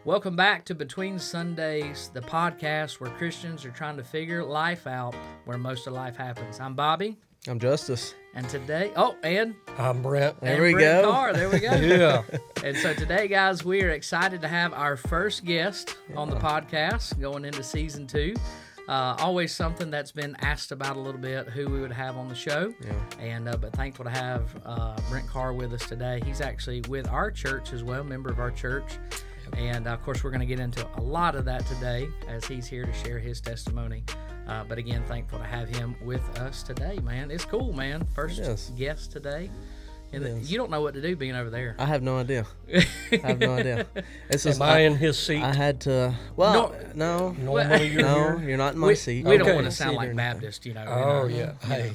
Welcome back to Between Sundays, the podcast where Christians are trying to figure life out where most of life happens. I'm Bobby. I'm Justice. And today, and I'm Brent. There we Brent go. Carr. There we go. Yeah. And so today, guys, we are excited to have our first guest on the podcast going into season 2. Always something that's been asked about a little bit, who we would have on the show. Yeah. And but thankful to have Brent Carr with us today. He's actually with our church as well, member of our church. And of course, we're going to get into a lot of that today as he's here to share his testimony. But again, thankful to have him with us today, man. It's cool, man. First guest today. And you don't know what to do being over there. I have no idea. Am I in his seat? I had to. Well, no. Normally you're here. You're not in my seat. We don't Okay. want to sound like Baptist, you know. Oh, yeah. Hey,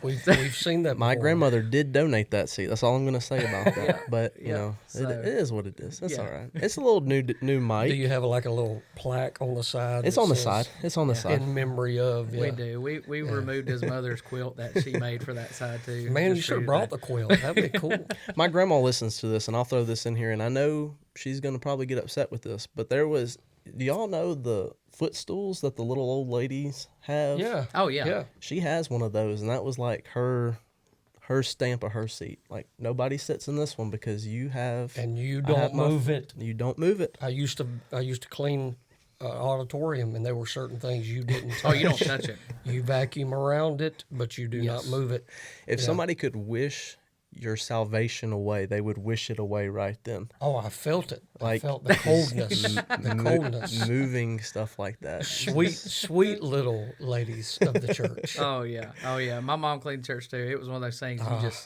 we've seen that My before. grandmother did donate that seat. That's all I'm going to say about that. But, you know, So- it is what it is. It's all right. It's a little new mic. Do you have like a little plaque on the side? It's that on the says, side. It's on the side. In memory of. Yeah. We do. We removed his mother's quilt that she made for that side, too. Man, you Just should have treated brought that. the quilt. That'd be cool. My grandma listens to this, and I'll throw this in here, and I know she's going to probably get upset with this, but do y'all know the footstools that the little old ladies have? Yeah. Oh, yeah. Yeah. She has one of those, and that was like her stamp of her seat. Like, nobody sits in this one because you have... And you I have don't my- move it. You don't move it. I used to clean auditorium, and there were certain things you didn't touch. Oh, you don't touch it. You vacuum around it, but you do not move it. If somebody could wish your salvation away, they would wish it away right then. Oh, I felt it. I Like- felt the coldness. The coldness. Moving stuff like that. Sweet little ladies of the church. Oh, yeah. My mom cleaned church, too. It was one of those things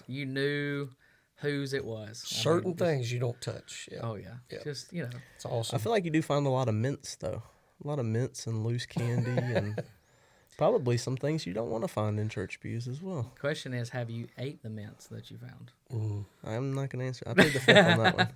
you knew whose it was. Certain things you don't touch. Yeah. Oh, yeah. Yeah. Just, you know. It's awesome. I feel like you do find a lot of mints, though. A lot of mints and loose candy and probably some things you don't want to find in church pews as well. Question is, have you ate the mints that you found? I'm not going to answer. I played the fifth on that one.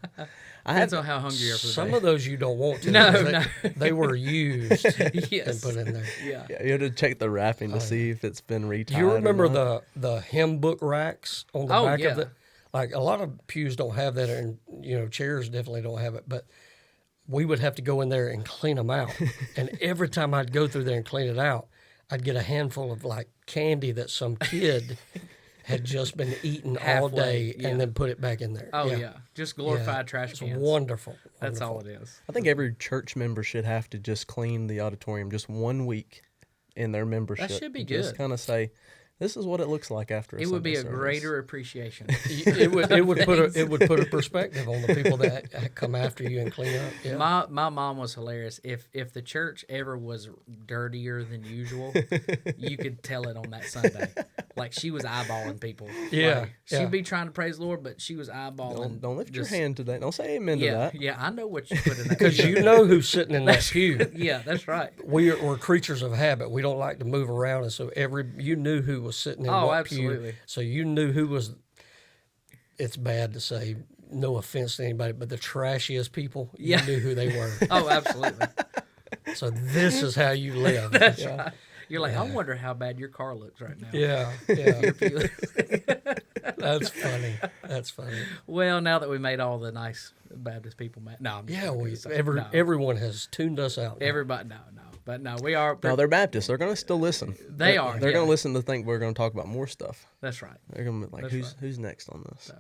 Depends on how hungry you are for the Some day. of those you don't want to. No, because no. They were used Yes. and put in there. Yeah. Yeah, you had to check the wrapping to see if it's been retied. Do you remember or not. the hymn book racks on the Oh, back yeah. of it? Like a lot of pews don't have that, and chairs definitely don't have it. But we would have to go in there and clean them out. And every time I'd go through there and clean it out, I'd get a handful of like candy that some kid had just been eating all Halfway, day, yeah. and then put it back in there. Oh, yeah. Just glorified Yeah. trash It's cans. wonderful. That's wonderful. all it is. I think every church member should have to just clean the auditorium just 1 week in their membership. should be Just good. kind of say, this is what it looks like after a It would be a Sunday service. greater appreciation. It would put a perspective on the people that come after you and clean up. Yeah. My mom was hilarious. If the church ever was dirtier than usual, you could tell it on that Sunday. Like she was eyeballing people. Yeah, Like, yeah. she'd be trying to praise the Lord, but she was eyeballing. Don't lift just- your hand today. Don't say amen to Yeah, that. yeah. I know what you put in there. Because you know who's sitting in that pew. Yeah, that's right. We're creatures of habit. We don't like to move around, and so you knew who was sitting in Oh, what absolutely. pew. So you knew who was. It's bad to say, no offense to anybody, but the trashiest people, you Yeah. knew who they were. Oh, absolutely. So this is how you live. That's right. You're like, I wonder how bad your car looks right now. Yeah, yeah. That's funny. That's funny. Well, now that we made all the nice Baptist people mad. No, I'm just Yeah, joking. So, no. everyone has tuned us out. Everybody, no. But no, we are. No, they're Baptists. They're going to still listen. They are. They're yeah. going to listen to think we're going to talk about more stuff. That's right. They're going to be like, That's who's next on this? So,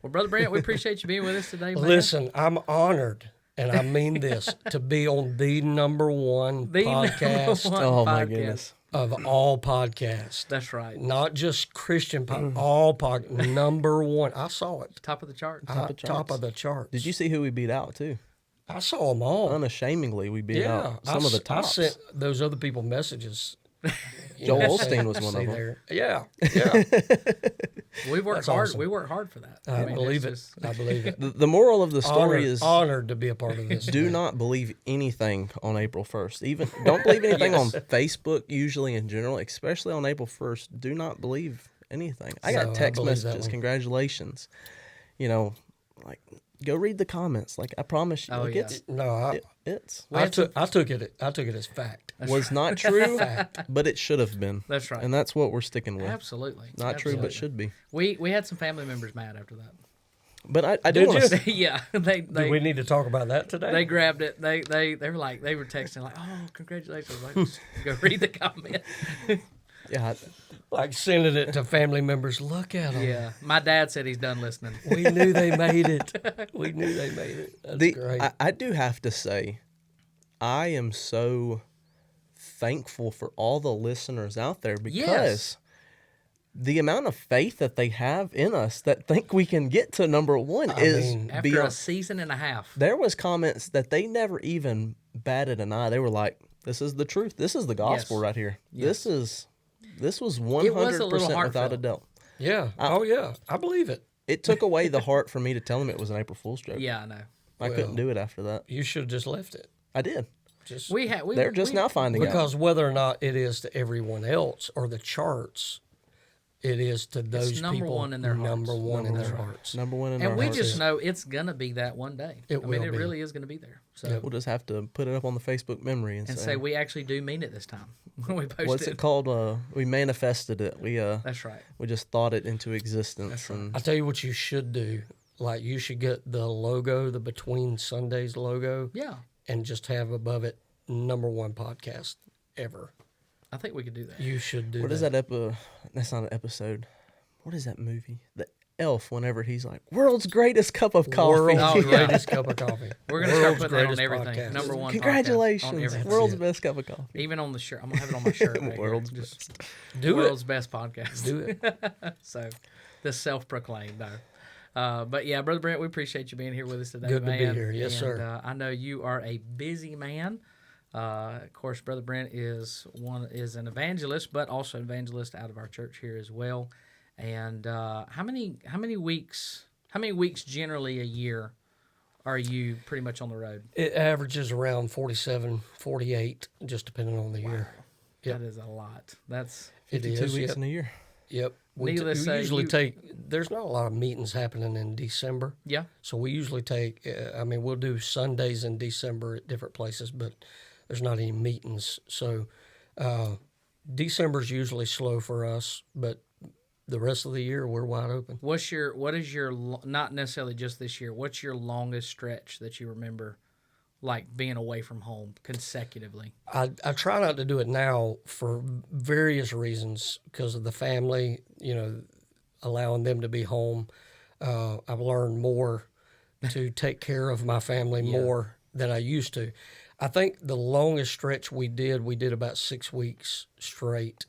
well, Brother Brent, we appreciate you being with us today, man. Listen, I'm honored, and I mean this, to be on the number one The number podcast one Oh, my podcast. goodness. of all podcasts. That's right. Not just Christian all podcasts. Number one. I saw it. Top of the chart. Top of the charts. Did you see who we beat out, too? I saw them all. Unashamedly, we beat Yeah. out some of the I tops. sent those other people messages. Joel Osteen was one see of them. there. Yeah. Yeah. We worked That's hard. awesome. We worked hard for that. I mean, believe it. it's just- I believe it. The moral of the story is Honored to be a part of this. do not believe anything on April 1st. Even don't believe anything on Facebook usually in general, especially on April 1st. Do not believe anything. I So, I got text believe that messages, one. congratulations. Like go read the comments. Like I promise you, Oh, like yeah. No, it's I took it as fact. was not true, but it should have been. That's right. And that's what we're sticking with. Absolutely. Not true, Absolutely. but should be. We had some family members mad after that. But I do Did want you? to. Yeah, Do we need to talk about that today? they grabbed it. They were texting like, "Oh, congratulations!" Like, just go read the comment. Yeah, like sending it to family members. Look at them. Yeah, my dad said he's done listening. We knew they made it. We knew they made it. That's great. I do have to say, I am so thankful for all the listeners out there because Yes. the amount of faith that they have in us that think we can get to number one is mean, After beyond. a season and a half. There was comments that they never even batted an eye. They were like, "This is the truth. This is the gospel Yes. right here. Yes. This was It was a 100% little without a heartfelt. doubt." Yeah. Oh, yeah. I believe it. It took away the heart for me to tell them it was an April Fool's joke. Yeah, I know. I couldn't do it after that. You should have just left it. I did. Just They're just now finding out. because whether or not it is to everyone else or the charts, it is to those number people one in their hearts. number one in their hearts. Number one in And our we hearts. just know it's gonna be that one day. It I mean, will it be. really is gonna be there. So Yep. We'll just have to put it up on the Facebook memory and and say, say we actually do mean it this time when we post what's it called? We manifested it. That's right. We just thought it into existence. That's right. And I tell you what you should do. Like you should get the logo, the Between Sundays logo, Yeah, and just have above it number one podcast ever. I think we could do that. You should do what is that That's not an episode. What is that movie? The Elf. Whenever he's like, "World's greatest cup of coffee." World's Oh, yeah. greatest cup of coffee. We're gonna start World's putting that on greatest everything. podcast. Number one. podcast Congratulations! on everything. World's best cup of coffee. Even on the shirt. I'm gonna have it on my shirt. Right World's here. best. Just Do world's it. best podcast. Do it. So, the self-proclaimed, no. But yeah, Brother Brent, we appreciate you being here with us today. Good to be man. here. Yes, And, sir. I know you are a busy man. Of course, Brother Brent is an evangelist, but also an evangelist out of our church here as well. And how many weeks generally a year are you pretty much on the road? It averages around 47, 48, just depending on the year. Yep. That is a lot. That's 52 weeks Yep. in a year. Yep. We Needless to say, usually you- take, there's not a lot of meetings happening in December. yeah. So we usually take, we'll do Sundays in December at different places, but there's not any meetings. So December's usually slow for us, but the rest of the year we're wide open. What is your not necessarily just this year? What's your longest stretch that you remember, like being away from home consecutively? I try not to do it now for various reasons because of the family, allowing them to be home. I've learned more to take care of my family more than I used to. I think the longest stretch we did about 6 weeks straight.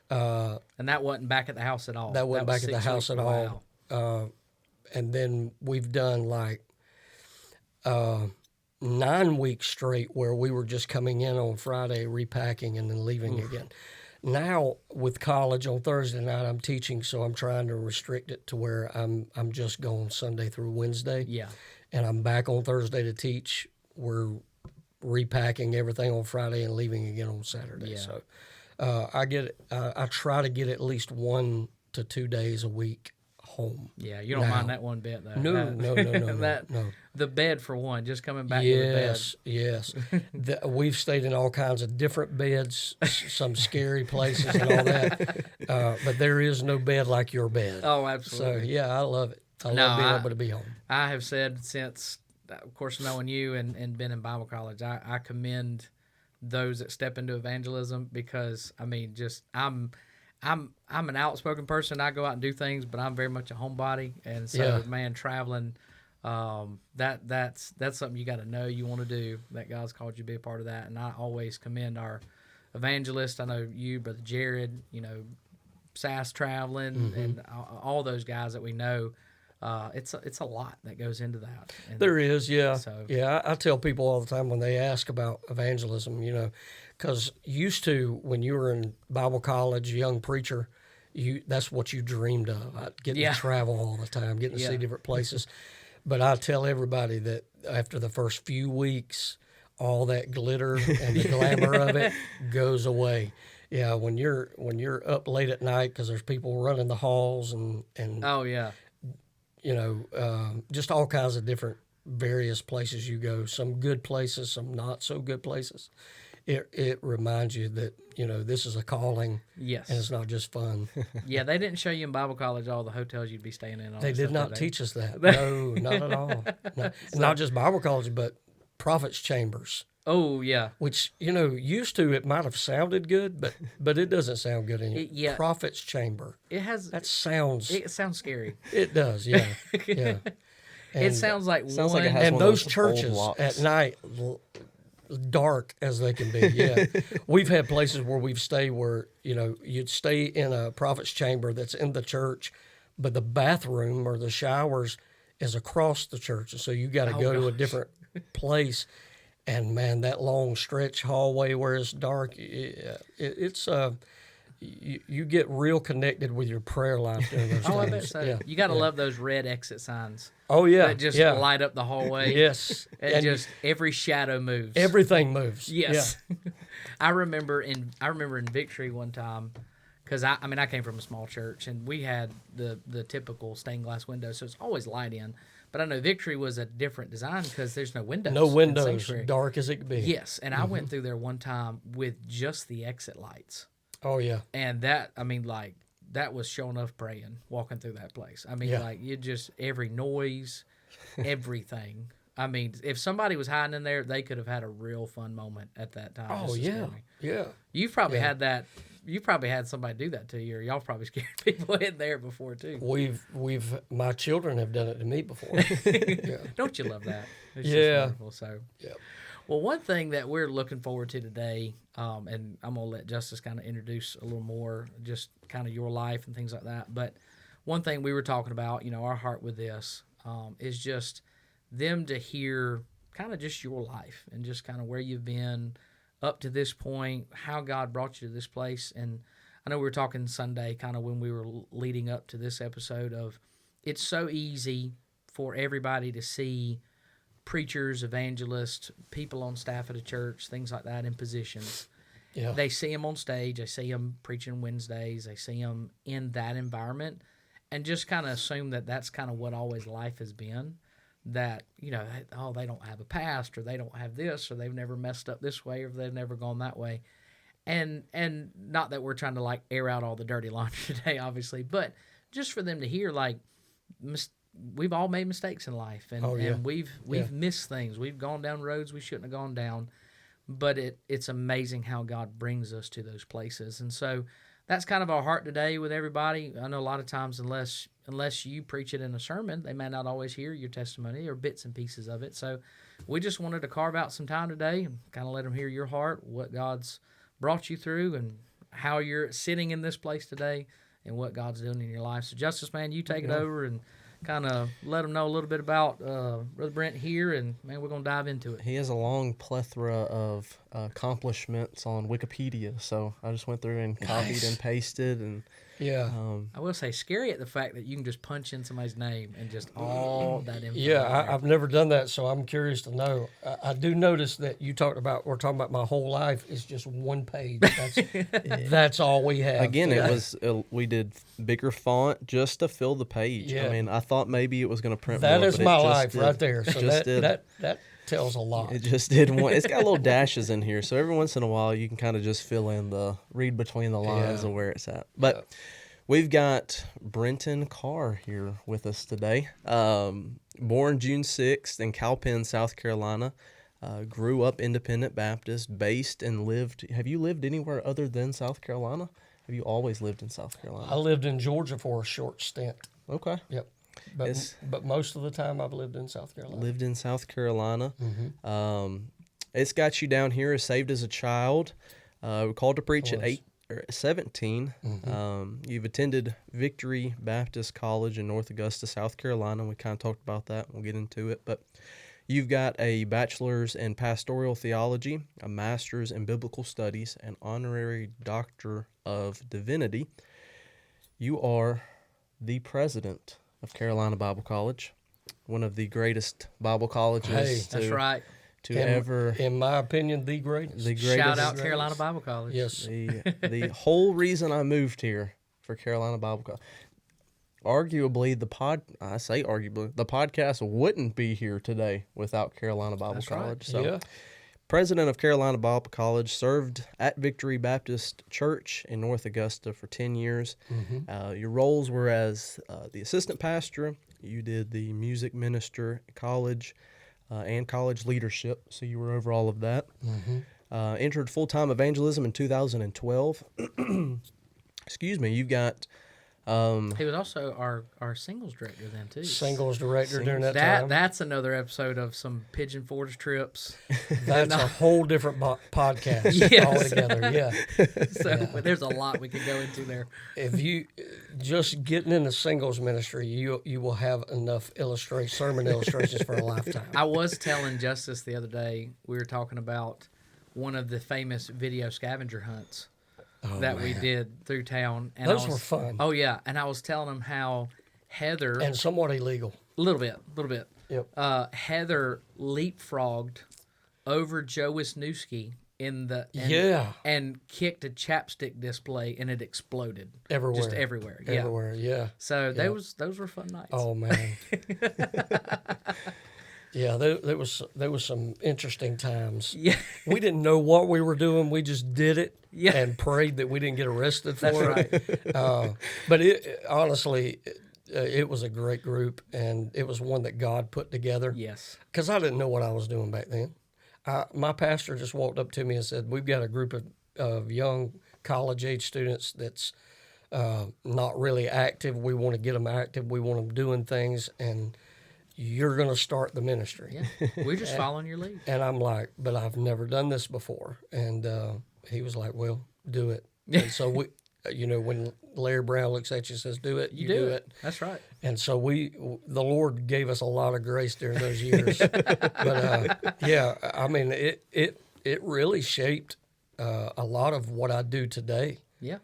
And that wasn't back at the house at all. That wasn't back at the 6 house weeks. at all. Wow. And then we've done like 9 weeks straight where we were just coming in on Friday, repacking, and then leaving again. Now with college on Thursday night, I'm teaching, so I'm trying to restrict it to where I'm just going Sunday through Wednesday. Yeah. And I'm back on Thursday to teach. We're repacking everything on Friday and leaving again on Saturday. Yeah. So I try to get at least 1 to 2 days a week home. Yeah, you don't Now. mind that one bit though. No, That- no. The bed for one, just coming back to the bed. Yes. We've stayed in all kinds of different beds, some scary places and all that. But there is no bed like your bed. Oh, So absolutely. yeah, I love it. I No, love being I- able to be home. I have said since, of course, knowing you and been in Bible college, I commend those that step into evangelism because I'm an outspoken person. I go out and do things, but I'm very much a homebody, and so Yeah. man, traveling, that's something you got to know you want to do. That God's called you to be a part of that, and I always commend our evangelists. I know you, Brother Jared, SAS traveling, and all those guys that we know. It's a lot that goes into that. And There is, yeah. So- Yeah, I tell people all the time when they ask about evangelism, because used to when you were in Bible college, young preacher, that's what you dreamed of, getting Yeah. to travel all the time, getting to Yeah. see different places. But I tell everybody that after the first few weeks, all that glitter and the glamour of it goes away. Yeah, when you're up late at night because there's people running the halls and Oh yeah. just all kinds of different various places you go. Some good places, some not so good places. it reminds you that, this is a calling. Yes. And it's not just fun. Yeah, they didn't show you in Bible college all the hotels you'd be staying in. All They that did stuff, not did they? teach us that. No, not at all. No. Not just Bible college, but prophets' chambers, Oh, yeah. which, used to it might have sounded good, but it doesn't sound good anymore. Yeah. Prophets' chamber. It sounds scary. It does, yeah. Yeah. It sounds like Sounds one. like it has And one of those old churches locks. at night, dark as they can be. Yeah, we've had places where we've stayed where you'd stay in a prophet's chamber that's in the church, but the bathroom or the showers is across the church, and so you got to go to a different place. And man, that long stretch hallway where it's dark, it's you get real connected with your prayer life during those Oh, I times. bet so. Yeah. You got to love those red exit signs Oh yeah, that just yeah. light up the hallway. Yes, And just every shadow moves. everything moves. Yes. I remember in Victory one time, because I came from a small church and we had the typical stained glass windows, so it's always light in. But I know Victory was a different design because there's no windows. No in windows, Sanctuary. dark as it could be. Yes, and I went through there one time with just the exit lights, Oh yeah. and that was sure enough praying walking through that place. Yeah. You just every noise, everything. If somebody was hiding in there, they could have had a real fun moment at that time. Oh just to yeah. scare me. Yeah. You've probably had that. You probably had somebody do that to you, or y'all probably scared people in there before too. My children have done it to me before. Yeah. Don't you love that? It's Yeah. Just wonderful. So, Yep. well, one thing that we're looking forward to today, and I'm gonna let Justice kind of introduce a little more, just kind of your life and things like that. But one thing we were talking about, our heart with this, is just them to hear kind of just your life and just kind of where you've been up to this point, how God brought you to this place. And I know we were talking Sunday kind of when we were leading up to this episode of it's so easy for everybody to see preachers, evangelists, people on staff at a church, things like that in positions. Yeah. They see them on stage, they see them preaching Wednesdays, they see them in that environment and just kind of assume that that's kind of what always life has been. That, they don't have a past, or they don't have this, or they've never messed up this way, or they've never gone that way. And not that we're trying to air out all the dirty laundry today, obviously, but just for them to hear we've all made mistakes in life, and, and we've missed things. We've gone down roads we shouldn't have gone down, but it's amazing how God brings us to those places. And so that's kind of our heart today with everybody. I know a lot of times unless you preach it in a sermon, they may not always hear your testimony or bits and pieces of it. So we just wanted to carve out some time today and kind of let them hear your heart, what God's brought you through, and how you're sitting in this place today and what God's doing in your life. So Justice, man, you take it over and kind of let them know a little bit about Brother Brent here, and man, we're going to dive into it. He has a long plethora of accomplishments on Wikipedia, so I just went through and copied and pasted, and Yeah. I will say, scary at the fact that you can just punch in somebody's name and just all that info. Yeah, I've never done that, so I'm curious to know. I do notice that we're talking about my whole life is just one page. That's all we have. again, it was we did bigger font just to fill the page. Yeah. I mean, I thought maybe it was going to print That more, is but my it just life did. right there. So Just did. that tells a lot. It just did one. It's got little dashes in here, so every once in a while you can kind of just fill in read between the lines of where it's at. But we've got Brenton Carr here with us today. Born June 6th in Cowpen, South Carolina. Grew up Independent Baptist, based and lived. Have you lived anywhere other than South Carolina? Have you always lived in South Carolina? I lived in Georgia for a short stint. Okay. Yep. But most of the time I've lived in South Carolina. Lived in South Carolina. Mm-hmm. It's got you down here as saved as a child. We're called to preach at 17. Mm-hmm. You've attended Victory Baptist College in North Augusta, South Carolina. We kind of talked about that. We'll get into it. But you've got a bachelor's in pastoral theology, a master's in biblical studies, an honorary doctor of divinity. You are the president of Carolina Bible College, one of the greatest Bible colleges Hey, That's right. ever. In my opinion, the greatest. The greatest. Shout out Carolina Bible College. Yes. The whole reason I moved here for Carolina Bible College. Arguably, the podcast wouldn't be here today without Carolina Bible That's College. right. So Yeah. president of Carolina Bible College, served at Victory Baptist Church in North Augusta for 10 years. Your roles were as the assistant pastor. You did the music minister at college and college leadership, so you were over all of that. Entered full-time evangelism in 2012. Excuse me. You've got... he was also our singles director then too. Singles director during that time. That's another episode of some Pigeon Forge trips. That's a whole different podcast altogether. Yeah. So there's a lot we could go into there. If you just getting into singles ministry, you will have enough sermon illustrations for a lifetime. I was telling Justice the other day, we were talking about one of the famous video scavenger hunts we did through town. And Those were fun. Oh, yeah. And I was telling him how Heather... And somewhat illegal. A little bit. Yep. Heather leapfrogged over Joe Wisniewski and kicked a chapstick display, and it exploded. Everywhere. Just everywhere. Everywhere, yeah. So those were fun nights. Oh, man. Yeah, there was some interesting times. Yeah. We didn't know what we were doing. We just did it Yeah. and prayed that we didn't get arrested for That's it. right. But honestly, it was a great group, and it was one that God put together. Yes. Because I didn't know what I was doing back then. My pastor just walked up to me and said, "We've got a group of young college-age students that's not really active. We want to get them active. We want them doing things, and you're going to start the ministry." Yeah. We're just following your lead. And I'm like, "But I've never done this before." And he was like, "Well, do it." And so we, when Larry Brown looks at you and says, "Do it," you do it. That's right. And so the Lord gave us a lot of grace during those years. But yeah, I mean, it really shaped a lot of what I do today. Yeah.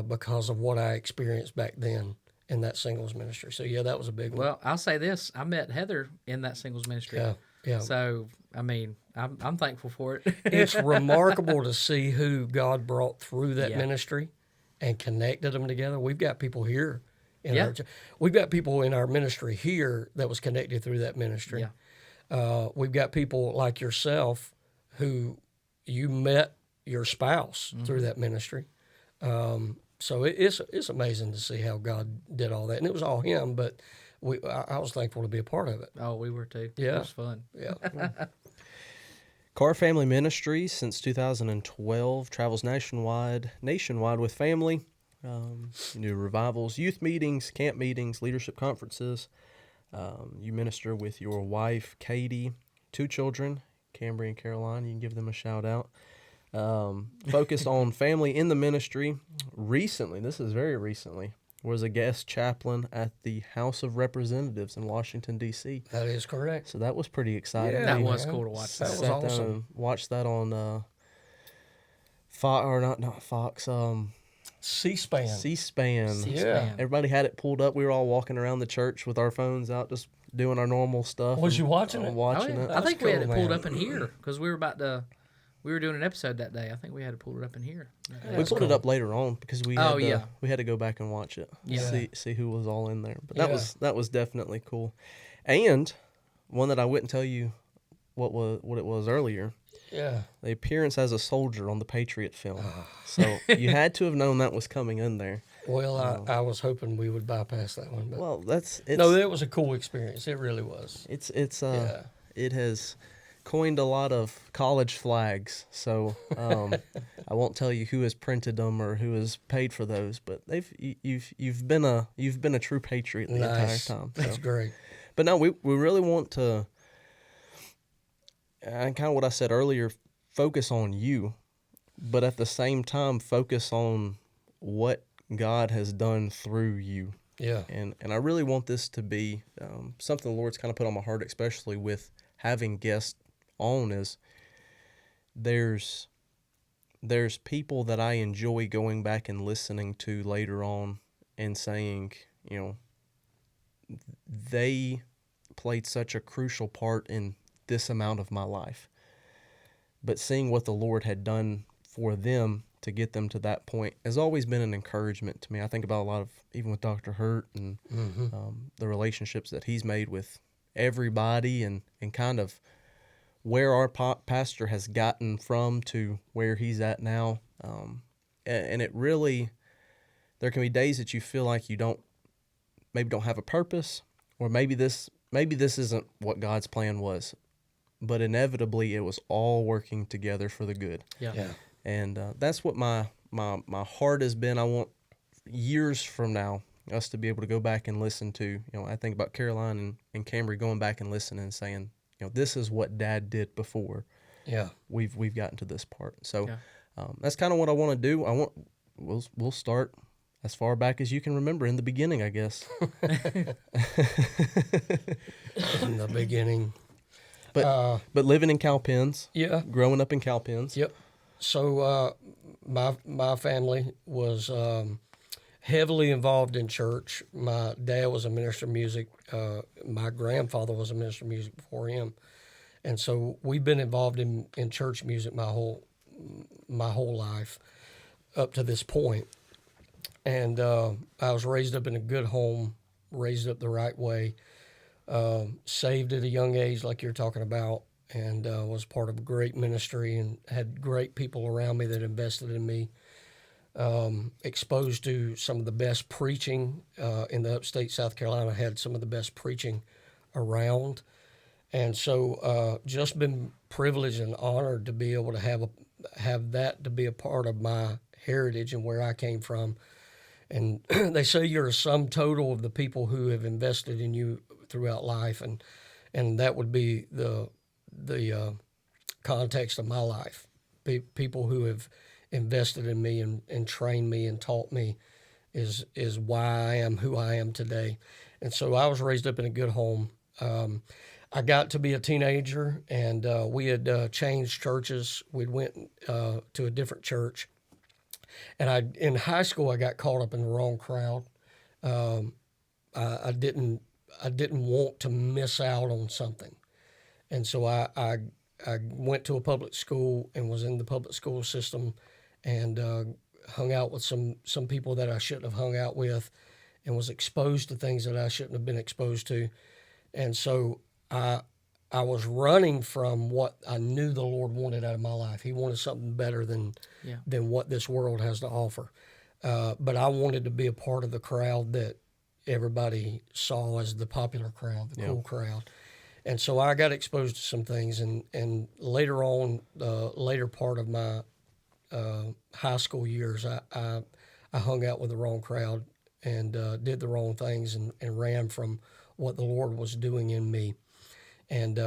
Because of what I experienced back then in that singles ministry. So yeah, that was a big one. Well, I'll say this: I met Heather in that singles ministry. Yeah. So I mean, I'm thankful for it. It's remarkable to see who God brought through that ministry and connected them together. We've got people here we've got people in our ministry here that was connected through that ministry. Yeah. We've got people like yourself who you met your spouse through that ministry. So it's amazing to see how God did all that, and it was all Him. But I was thankful to be a part of it. Oh, we were too. Yeah. It was fun. Yeah. Carr Family Ministries since 2012 travels nationwide with family. You do revivals, youth meetings, camp meetings, leadership conferences. You minister with your wife, Katie, 2 children, Cambry and Caroline. You can give them a shout out. Focused on family in the ministry. Recently, this is very recently, was a guest chaplain at the House of Representatives in Washington, D.C. That is correct. So that was pretty exciting. That was cool to watch. That was Sat awesome. down and watched that on Fox, C-SPAN. C-SPAN. Yeah. Everybody had it pulled up. We were all walking around the church with our phones out, just doing our normal stuff. Was you watching it? Watching Oh, it. yeah. I think we had it cool, pulled man. up in here because we were doing an episode that day. I think we had to pull it up in here. We pulled it up later on because we had to go back and watch it. Yeah. See who was all in there. But that was definitely cool. And one that I wouldn't tell you what it was earlier. Yeah. The appearance as a soldier on the Patriot film. So you had to have known that was coming in there. Well, I was hoping we would bypass that one. But Well, no, that was a cool experience. It really was. It has coined a lot of college flags. So I won't tell you who has printed them or who has paid for those, but you've been a true patriot the entire time. So. That's great. But no, we really want to, and kind of what I said earlier, focus on you, but at the same time focus on what God has done through you. Yeah. And I really want this to be something the Lord's kind of put on my heart, especially with having guests on, is there's people that I enjoy going back and listening to later on and saying, they played such a crucial part in this amount of my life. But seeing what the Lord had done for them to get them to that point has always been an encouragement to me. I think about a lot of, even with Dr. Hurt and the relationships that he's made with everybody and kind of where our pastor has gotten from to where he's at now. And it really, there can be days that you feel like you don't have a purpose, or maybe this isn't what God's plan was, but inevitably it was all working together for the good. Yeah. And that's what my heart has been. I want years from now us to be able to go back and listen to, I think about Caroline and Camry going back and listening and saying, this is what Dad did before. Yeah. We've gotten to this part. So that's kind of what I want to do. We'll start as far back as you can remember, in the beginning, I guess. In the beginning. But living in Cowpens. Yeah. Growing up in Cowpens. Yep. So my family was heavily involved in church. My dad was a minister of music. My grandfather was a minister of music before him. And so we've been involved in church music my whole life up to this point. And I was raised up in a good home, raised up the right way, saved at a young age like you're talking about, and was part of a great ministry and had great people around me that invested in me, exposed to some of the best preaching in the upstate South Carolina, had some of the best preaching around. And so just been privileged and honored to be able to have that to be a part of my heritage and where I came from. And they say you're a sum total of the people who have invested in you throughout life, and that would be the context of my life. People who have invested in me and trained me and taught me is why I am who I am today. And so I was raised up in a good home. I got to be a teenager, and we had changed churches. We went to a different church. And in high school, I got caught up in the wrong crowd. I didn't want to miss out on something, and so I went to a public school and was in the public school system, and hung out with some people that I shouldn't have hung out with, and was exposed to things that I shouldn't have been exposed to, and so I was running from what I knew the Lord wanted out of my life. He wanted something better than what this world has to offer. But I wanted to be a part of the crowd that everybody saw as the popular crowd, the cool crowd. And so I got exposed to some things. And later on, the later part of my high school years, I hung out with the wrong crowd and did the wrong things and ran from what the Lord was doing in me. And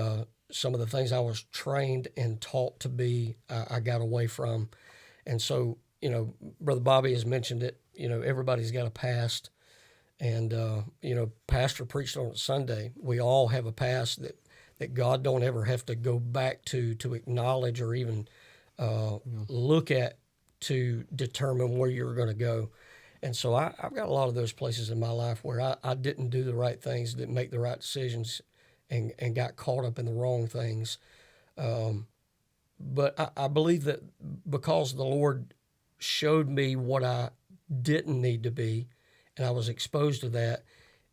some of the things I was trained and taught to be, I got away from. And so, Brother Bobby has mentioned it, everybody's got a past. And, pastor preached on it Sunday. We all have a past that God don't ever have to go back to acknowledge or even look at to determine where you're going to go. And so I've got a lot of those places in my life where I didn't do the right things, didn't make the right decisions, and got caught up in the wrong things. But I believe that because the Lord showed me what I didn't need to be, and I was exposed to that,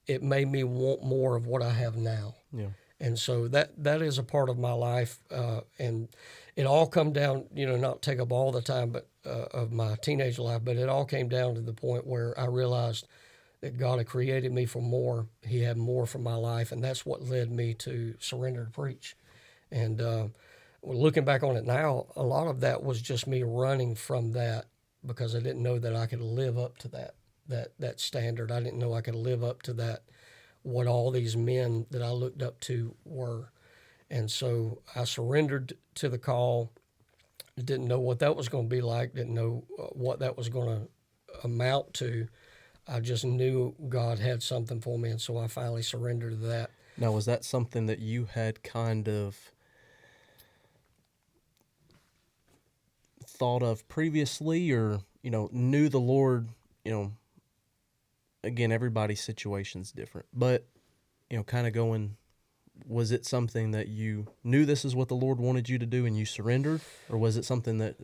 it made me want more of what I have now. Yeah. And so that is a part of my life, and it all come down, not take up all the time, but of my teenage life, but it all came down to the point where I realized that God had created me for more. He had more for my life, and that's what led me to surrender to preach. And looking back on it now, a lot of that was just me running from that because I didn't know that I could live up to that standard. I didn't know I could live up to that, what all these men that I looked up to were. And so I surrendered to the call. Didn't know what that was going to be like, didn't know what that was going to amount to. I just knew God had something for me, and so I finally surrendered to that. Now, was that something that you had kind of thought of previously, or, knew the Lord, again, everybody's situation's different, but, kind of going, was it something that you knew this is what the Lord wanted you to do and you surrendered, or was it something that,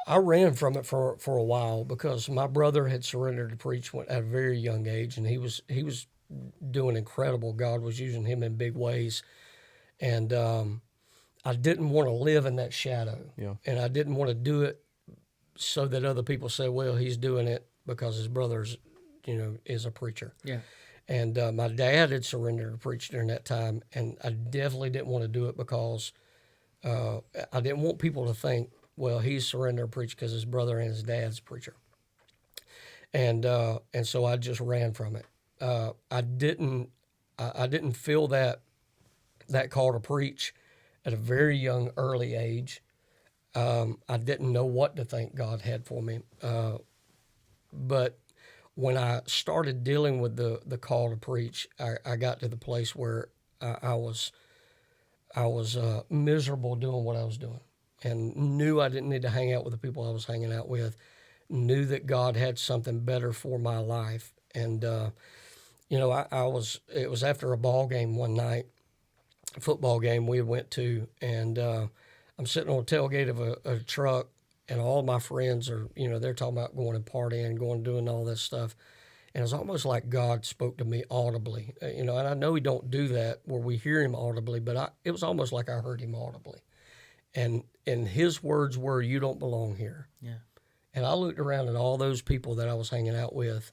I ran from it for a while because my brother had surrendered to preach at a very young age, and he was doing incredible. God was using him in big ways, and I didn't want to live in that shadow. Yeah. And I didn't want to do it so that other people say, well, he's doing it because his brother's, is a preacher. Yeah. And my dad had surrendered to preach during that time, and I definitely didn't want to do it because I didn't want people to think, well, he's surrendered to preach because his brother and his dad's a preacher. And so I just ran from it. I didn't feel that call to preach at a very young, early age. I didn't know what to think God had for me. But when I started dealing with the call to preach, I got to the place where I was miserable doing what I was doing, and knew I didn't need to hang out with the people I was hanging out with. Knew that God had something better for my life, and it was after a ball game one night, a football game we went to, and I'm sitting on a tailgate of a truck, and all my friends are, they're talking about going and partying, going doing all this stuff. And it's almost like God spoke to me audibly, and I know He don't do that where we hear Him audibly, but it was almost like I heard Him audibly. And His words were, "You don't belong here." Yeah. And I looked around at all those people that I was hanging out with,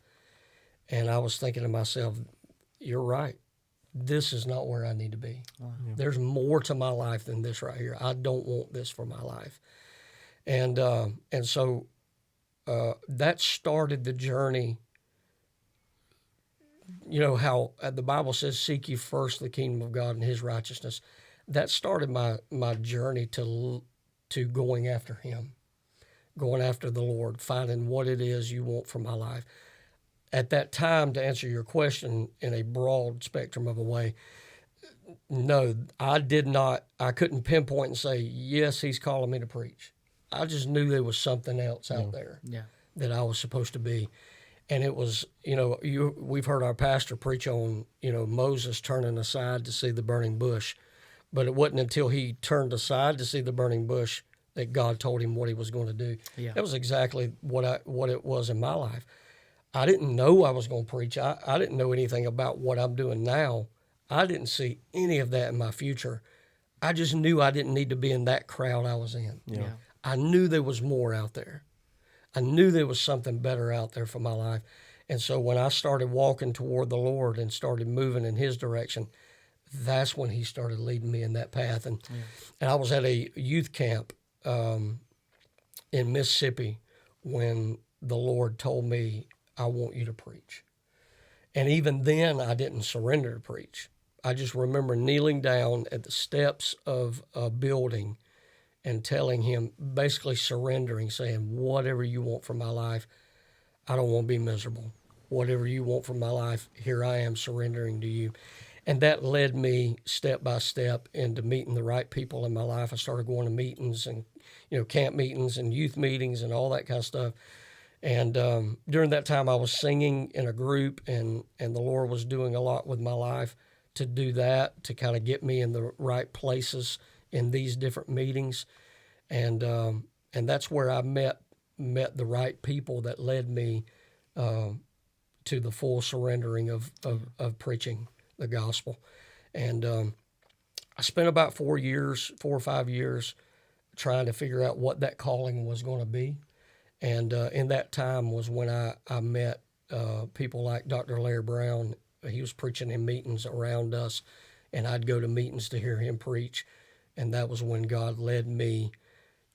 and I was thinking to myself, you're right. This is not where I need to be. Wow. Yeah. There's more to my life than this right here. I don't want this for my life. And so that started the journey. How the Bible says, seek ye first the kingdom of God and His righteousness. That started my journey to going after Him, going after the Lord, finding what it is you want from my life. At that time, to answer your question in a broad spectrum of a way, no, I couldn't pinpoint and say, yes, He's calling me to preach. I just knew there was something else out there that I was supposed to be. And it was, we've heard our pastor preach on, Moses turning aside to see the burning bush. But it wasn't until he turned aside to see the burning bush that God told him what He was going to do. Yeah. That was exactly what it was in my life. I didn't know I was going to preach. I didn't know anything about what I'm doing now. I didn't see any of that in my future. I just knew I didn't need to be in that crowd I was in. Yeah. I knew there was more out there. I knew there was something better out there for my life. And so when I started walking toward the Lord and started moving in His direction, that's when He started leading me in that path. And I was at a youth camp in Mississippi when the Lord told me, I want you to preach. And even then, I didn't surrender to preach. I just remember kneeling down at the steps of a building and telling Him, basically surrendering, saying, whatever you want from my life, I don't want to be miserable. Whatever you want from my life, here I am surrendering to You. And that led me step by step into meeting the right people in my life. I started going to meetings and, camp meetings and youth meetings and all that kind of stuff. And during that time, I was singing in a group, and the Lord was doing a lot with my life to do that, to kind of get me in the right places in these different meetings. And that's where I met the right people that led me to the full surrendering of preaching the gospel. And I spent about 4 or 5 years trying to figure out what that calling was going to be. And in that time was when I met people like Dr. Larry Brown. He was preaching in meetings around us, and I'd go to meetings to hear him preach. And that was when God led me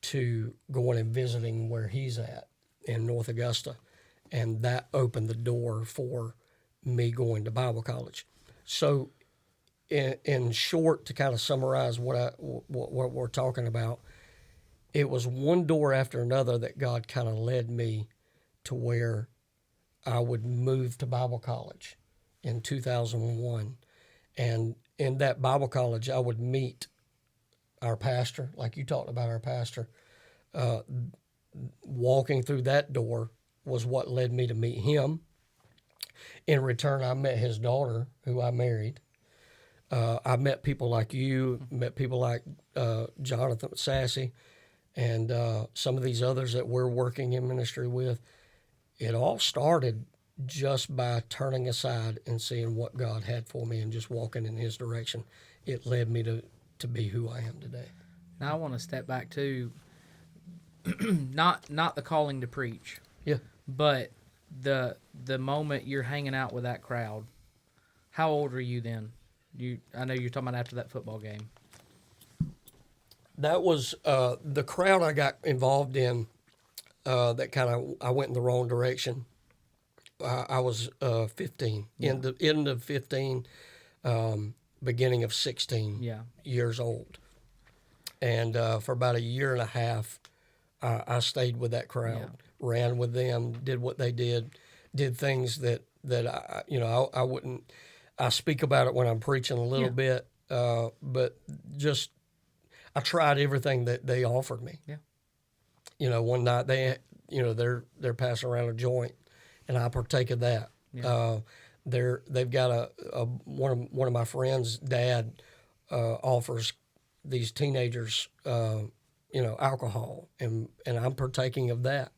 to going and visiting where he's at in North Augusta. And that opened the door for me going to Bible college. So in short, to kind of summarize what we're talking about, it was one door after another that God kind of led me to where I would move to Bible college in 2001. And in that Bible college, I would meet our pastor, like you talked about our pastor. Walking through that door was what led me to meet him. In return, I met his daughter, who I married. I met people like you, met people like Jonathan Sassy, and some of these others that we're working in ministry with. It all started just by turning aside and seeing what God had for me and just walking in his direction. It led me to be who I am today. Now I want to step back to not the calling to preach, Yeah. but the moment you're hanging out with that crowd. How old were you then? I know you're talking about after that football game. That was the crowd I got involved in. I went in the wrong direction. I was 15, end of 15, beginning of 16 years old, and for about a year and a half, I stayed with that crowd, ran with them, did what they did things that I wouldn't. I speak about it when I'm preaching a little bit, but just I tried everything that they offered me. Yeah. One night they're passing around a joint, and I partake of that. Yeah. They've got one of my friends' dad offers these teenagers alcohol, and I'm partaking of that,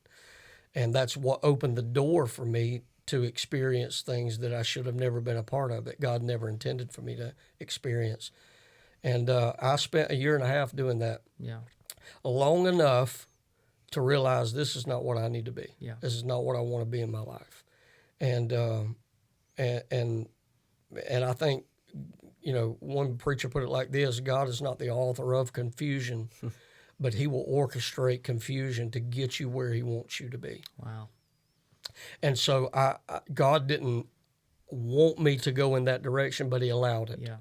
and that's what opened the door for me to experience things that I should have never been a part of, that God never intended for me to experience. And I spent a year and a half doing that. Yeah. Long enough to realize this is not what I need to be. Yeah. This is not what I want to be in my life. And I think, one preacher put it like this: God is not the author of confusion, but he will orchestrate confusion to get you where he wants you to be. Wow. And so God didn't want me to go in that direction, but he allowed it. Yeah.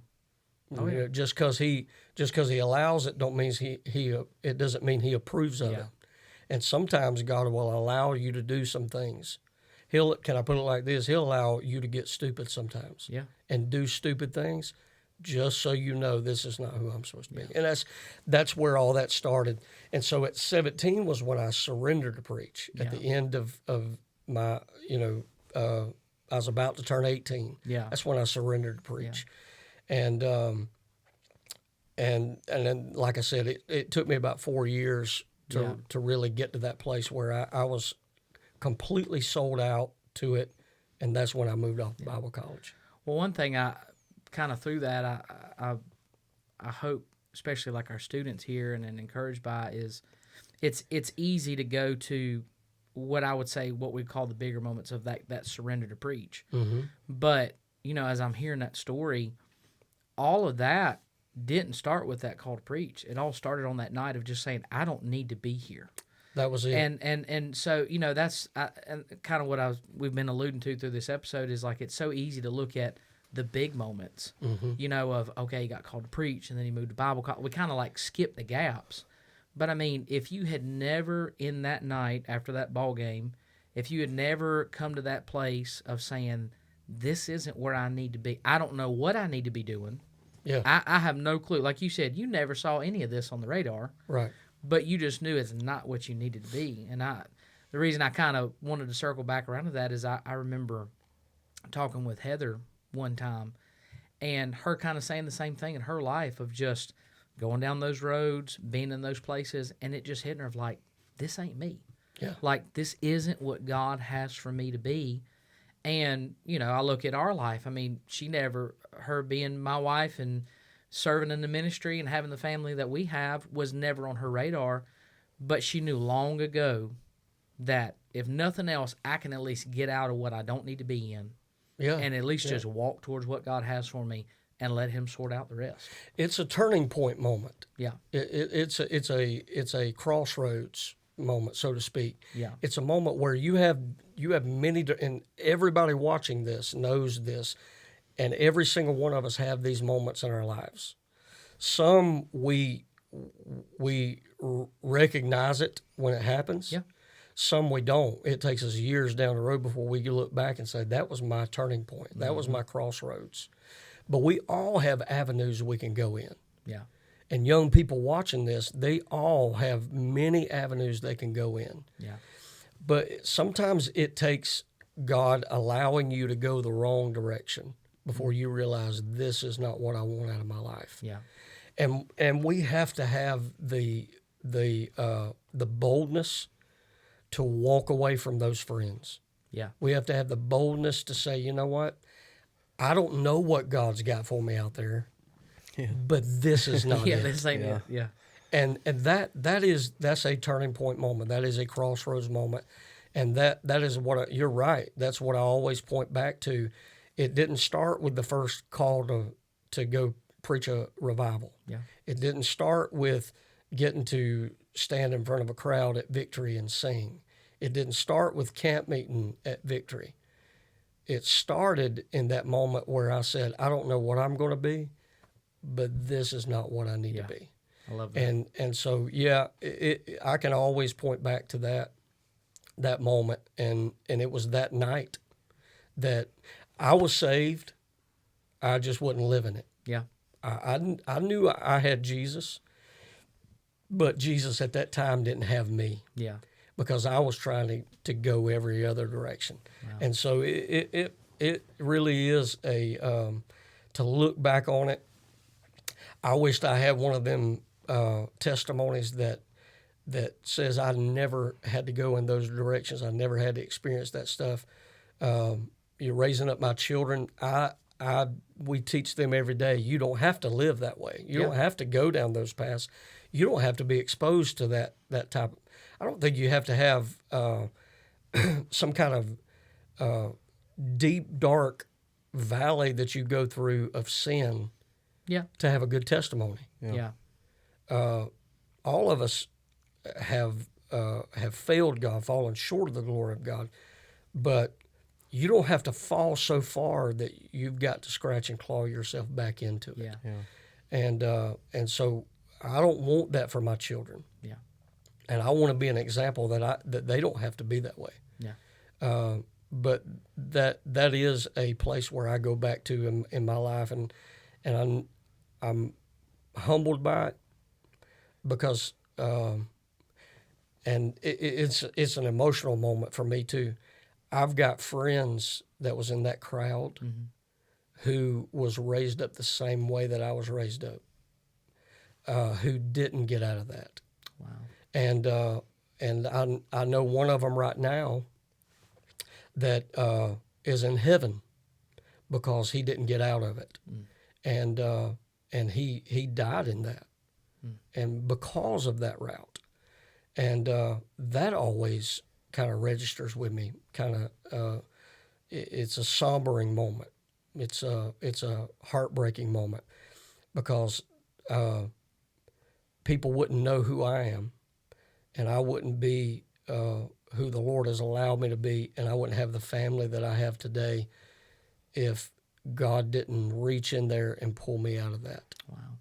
Oh, yeah. Just because he allows it, don't means it doesn't mean he approves of it. And sometimes God will allow you to do some things. Can I put it like this? He'll allow you to get stupid sometimes. Yeah. And do stupid things, just so you know this is not who I'm supposed to be. Yeah. And that's where all that started. And so at 17 was when I surrendered to preach. At the end of my, I was about to turn 18. Yeah. That's when I surrendered to preach. Yeah. And then, like I said, it took me about 4 years to really get to that place where I was completely sold out to it, and that's when I moved off to Bible college. Well, one thing I kind of through that I hope, especially like our students here and encouraged by, is it's easy to go to what I would say what we call the bigger moments of that surrender to preach. Mm-hmm. But as I'm hearing that story, all of that didn't start with that call to preach. It all started on that night of just saying, I don't need to be here. That was it. And so, that's and kind of what we've been alluding to through this episode is like it's so easy to look at the big moments, of, okay, he got called to preach and then he moved to Bible college. We kind of like skip the gaps. But, I mean, if you had never in that night after that ball game, if you had never come to that place of saying, this isn't where I need to be, I don't know what I need to be doing. Yeah. I have no clue. Like you said, you never saw any of this on the radar. Right. But you just knew it's not what you needed to be. And the reason I kind of wanted to circle back around to that is I remember talking with Heather one time and her kind of saying the same thing in her life of just going down those roads, being in those places, and it just hitting her of like, this ain't me. Yeah. Like, this isn't what God has for me to be. And, I look at our life. I mean, her being my wife and serving in the ministry and having the family that we have was never on her radar, but she knew long ago that if nothing else, I can at least get out of what I don't need to be in and at least just walk towards what God has for me and let him sort out the rest. It's a turning point moment. Yeah. It's a crossroads moment, so to speak. Yeah. It's a moment where you have many, and everybody watching this knows this, and every single one of us have these moments in our lives. Some we recognize it when it happens. Yeah. Some we don't. It takes us years down the road before we look back and say, that was my turning point. That was my crossroads. But we all have avenues we can go in. Yeah. And young people watching this, they all have many avenues they can go in. Yeah. But sometimes it takes God allowing you to go the wrong direction before you realize this is not what I want out of my life. Yeah. And we have to have the boldness to walk away from those friends. Yeah. We have to have the boldness to say, you know what? I don't know what God's got for me out there, but this is not it. This ain't it. Yeah. And that's a turning point moment. That is a crossroads moment, and that is you're right. That's what I always point back to. It didn't start with the first call to go preach a revival. Yeah. It didn't start with getting to stand in front of a crowd at Victory and sing. It didn't start with camp meeting at Victory. It started in that moment where I said, I don't know what I'm going to be, but this is not what I need to be. I love that. And so, yeah, I can always point back to that moment. And it was that night that I was saved. I just wasn't living it. Yeah. I knew I had Jesus, but Jesus at that time didn't have me. Yeah. Because I was trying to go every other direction. Wow. And so it really is to look back on it. I wished I had one of them testimonies that says I never had to go in those directions. I never had to experience that stuff. You're raising up my children. We teach them every day. You don't have to live that way. You don't have to go down those paths. You don't have to be exposed to that type of. I don't think you have to have some kind of deep, dark valley that you go through of sin to have a good testimony. Yeah. All of us have failed God, fallen short of the glory of God, but you don't have to fall so far that you've got to scratch and claw yourself back into it. Yeah. And so I don't want that for my children. Yeah. And I want to be an example that they don't have to be that way. Yeah. But that is a place where I go back to in my life, and I'm humbled by it because and it's an emotional moment for me too. I've got friends that was in that crowd who was raised up the same way that I was raised up, who didn't get out of that. Wow. And I know one of them right now that is in heaven because he didn't get out of it, and he died in that, and because of that route, and that always kind of registers with me. It's a sombering moment. It's a heartbreaking moment because people wouldn't know who I am. And I wouldn't be who the Lord has allowed me to be, and I wouldn't have the family that I have today if God didn't reach in there and pull me out of that. Wow.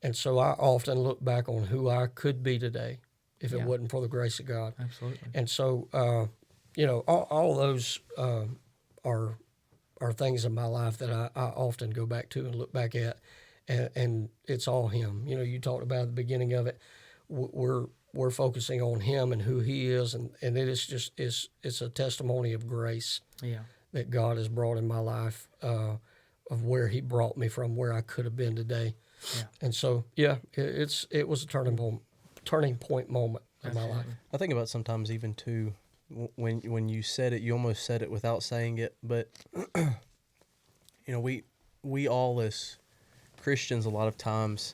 And so I often look back on who I could be today if it wasn't for the grace of God. Absolutely. And so, all of those are things in my life that I often go back to and look back at, and it's all Him. You talked about at the beginning of it. We're focusing on Him and who He is, and it is just it's a testimony of grace that God has brought in my life, of where He brought me from, where I could have been today. Yeah. And so it was a turning point moment in my life. I think about sometimes even too when you said it, you almost said it without saying it, but we all as Christians a lot of times,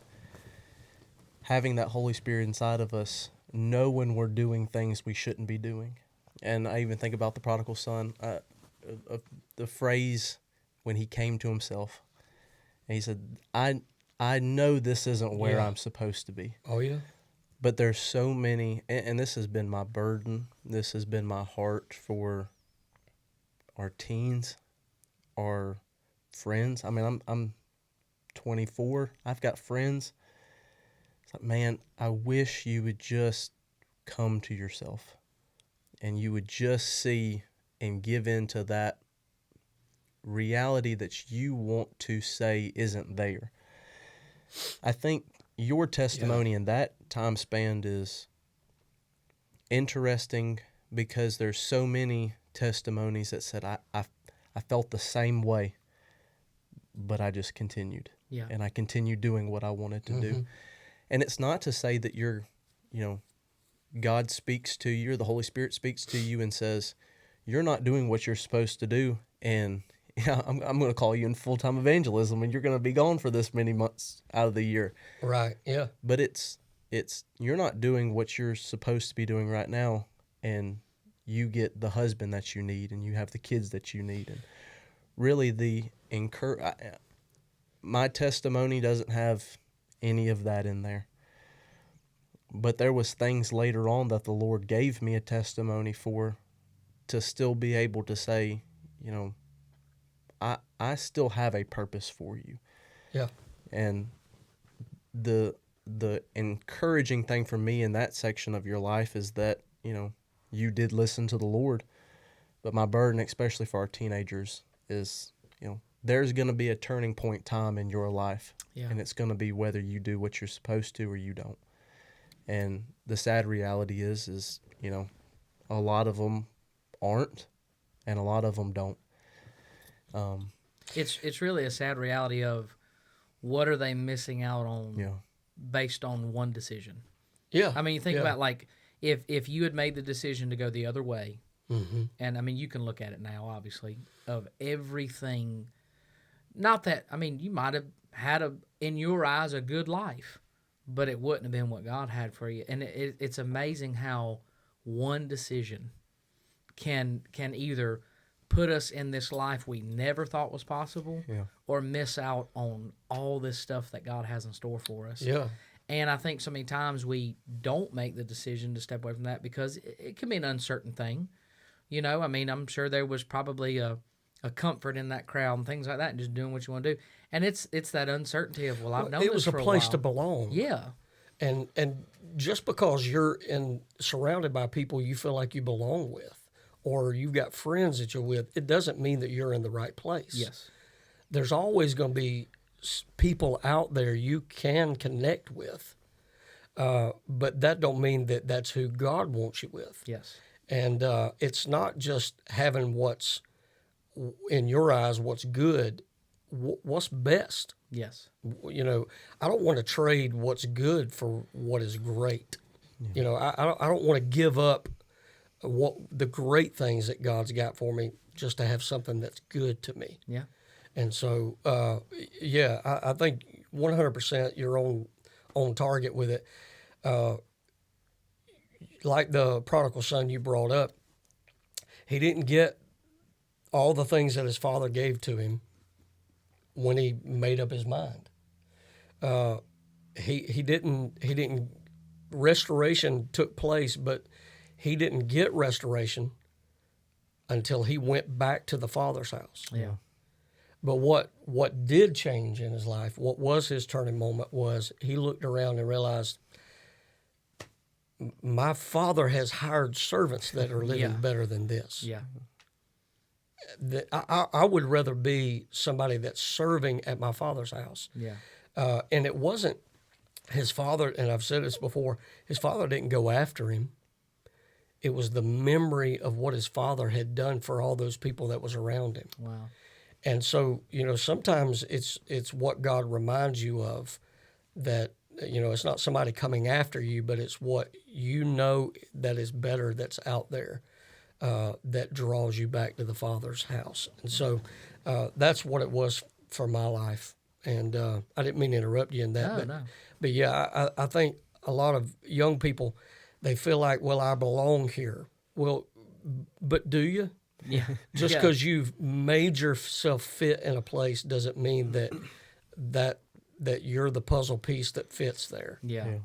having that Holy Spirit inside of us, know when we're doing things we shouldn't be doing. And I even think about the prodigal son, the phrase when he came to himself, and he said, I know this isn't where I'm supposed to be. Oh, yeah. But there's so many, and this has been my burden, this has been my heart for our teens, our friends. I mean, I'm 24. I've got friends. It's like, man, I wish you would just come to yourself and you would just see and give into that reality that you want to say isn't there. I think your testimony in that time span is interesting because there's so many testimonies that said, I felt the same way, but I just continued. Yeah. And I continued doing what I wanted to do. And it's not to say that God speaks to you or the Holy Spirit speaks to you and says, you're not doing what you're supposed to do, and yeah, I'm going to call you in full-time evangelism, and you're going to be gone for this many months out of the year. Right. Yeah. But it's you're not doing what you're supposed to be doing right now, and you get the husband that you need, and you have the kids that you need, and really my testimony doesn't have any of that in there. But there was things later on that the Lord gave me a testimony for, to still be able to say, you know, I still have a purpose for you. Yeah. And the encouraging thing for me in that section of your life is that, you know, you did listen to the Lord. But my burden, especially for our teenagers, is, you know, there's going to be a turning point time in your life. Yeah. And it's going to be whether you do what you're supposed to or you don't. And the sad reality is, you know, a lot of them aren't, and a lot of them don't. It's really a sad reality of what are they missing out on Yeah. based on one decision. Yeah. I mean, you think Yeah. about, like, if you had made the decision to go the other way, Mm-hmm. and I mean, you can look at it now, obviously, of everything. Not that, I mean, you might have had in your eyes, a good life, but it wouldn't have been what God had for you. And it's amazing how one decision can either put us in this life we never thought was possible, Yeah. or miss out on all this stuff that God has in store for us. Yeah. And I think so many times we don't make the decision to step away from that because it can be an uncertain thing. You know, I mean, I'm sure there was probably a comfort in that crowd and things like that, and just doing what you want to do. And it's that uncertainty of, well, I've known It this was a for place while. to belong. Yeah. And just because you're surrounded by people you feel like you belong with, or you've got friends that you're with, it doesn't mean that you're in the right place. Yes. There's always going to be people out there you can connect with, but that don't mean that that's who God wants you with. Yes. And it's not just having what's in your eyes, what's good, what's best. Yes. You know, I don't want to trade what's good for what is great. Yeah. You know, I don't want to give up what the great things that God's got for me just to have something that's good to me. Yeah. And so, I think 100% you're on target with it. Like the prodigal son you brought up, he didn't get all the things that his father gave to him when he made up his mind. He didn't. Restoration took place, but he didn't get restoration until he went back to the Father's house. Yeah. But what did change in his life, what was his turning moment, was he looked around and realized, my Father has hired servants that are living Yeah. better than this. Yeah. That I would rather be somebody that's serving at my Father's house. Yeah. And it wasn't his father, and I've said this before, his father didn't go after him. It was the memory of what his father had done for all those people that was around him. Wow. And so, you know, sometimes it's what God reminds you of, that, you know, it's not somebody coming after you, but it's what you know that is better that's out there that draws you back to the Father's house. And so that's what it was for my life. And I didn't mean to interrupt you in that. No. But yeah, I think a lot of young people, they feel like, well, I belong here. Well, but do you? Yeah. Just Yeah. because you've made yourself fit in a place doesn't mean that you're the puzzle piece that fits there. Yeah.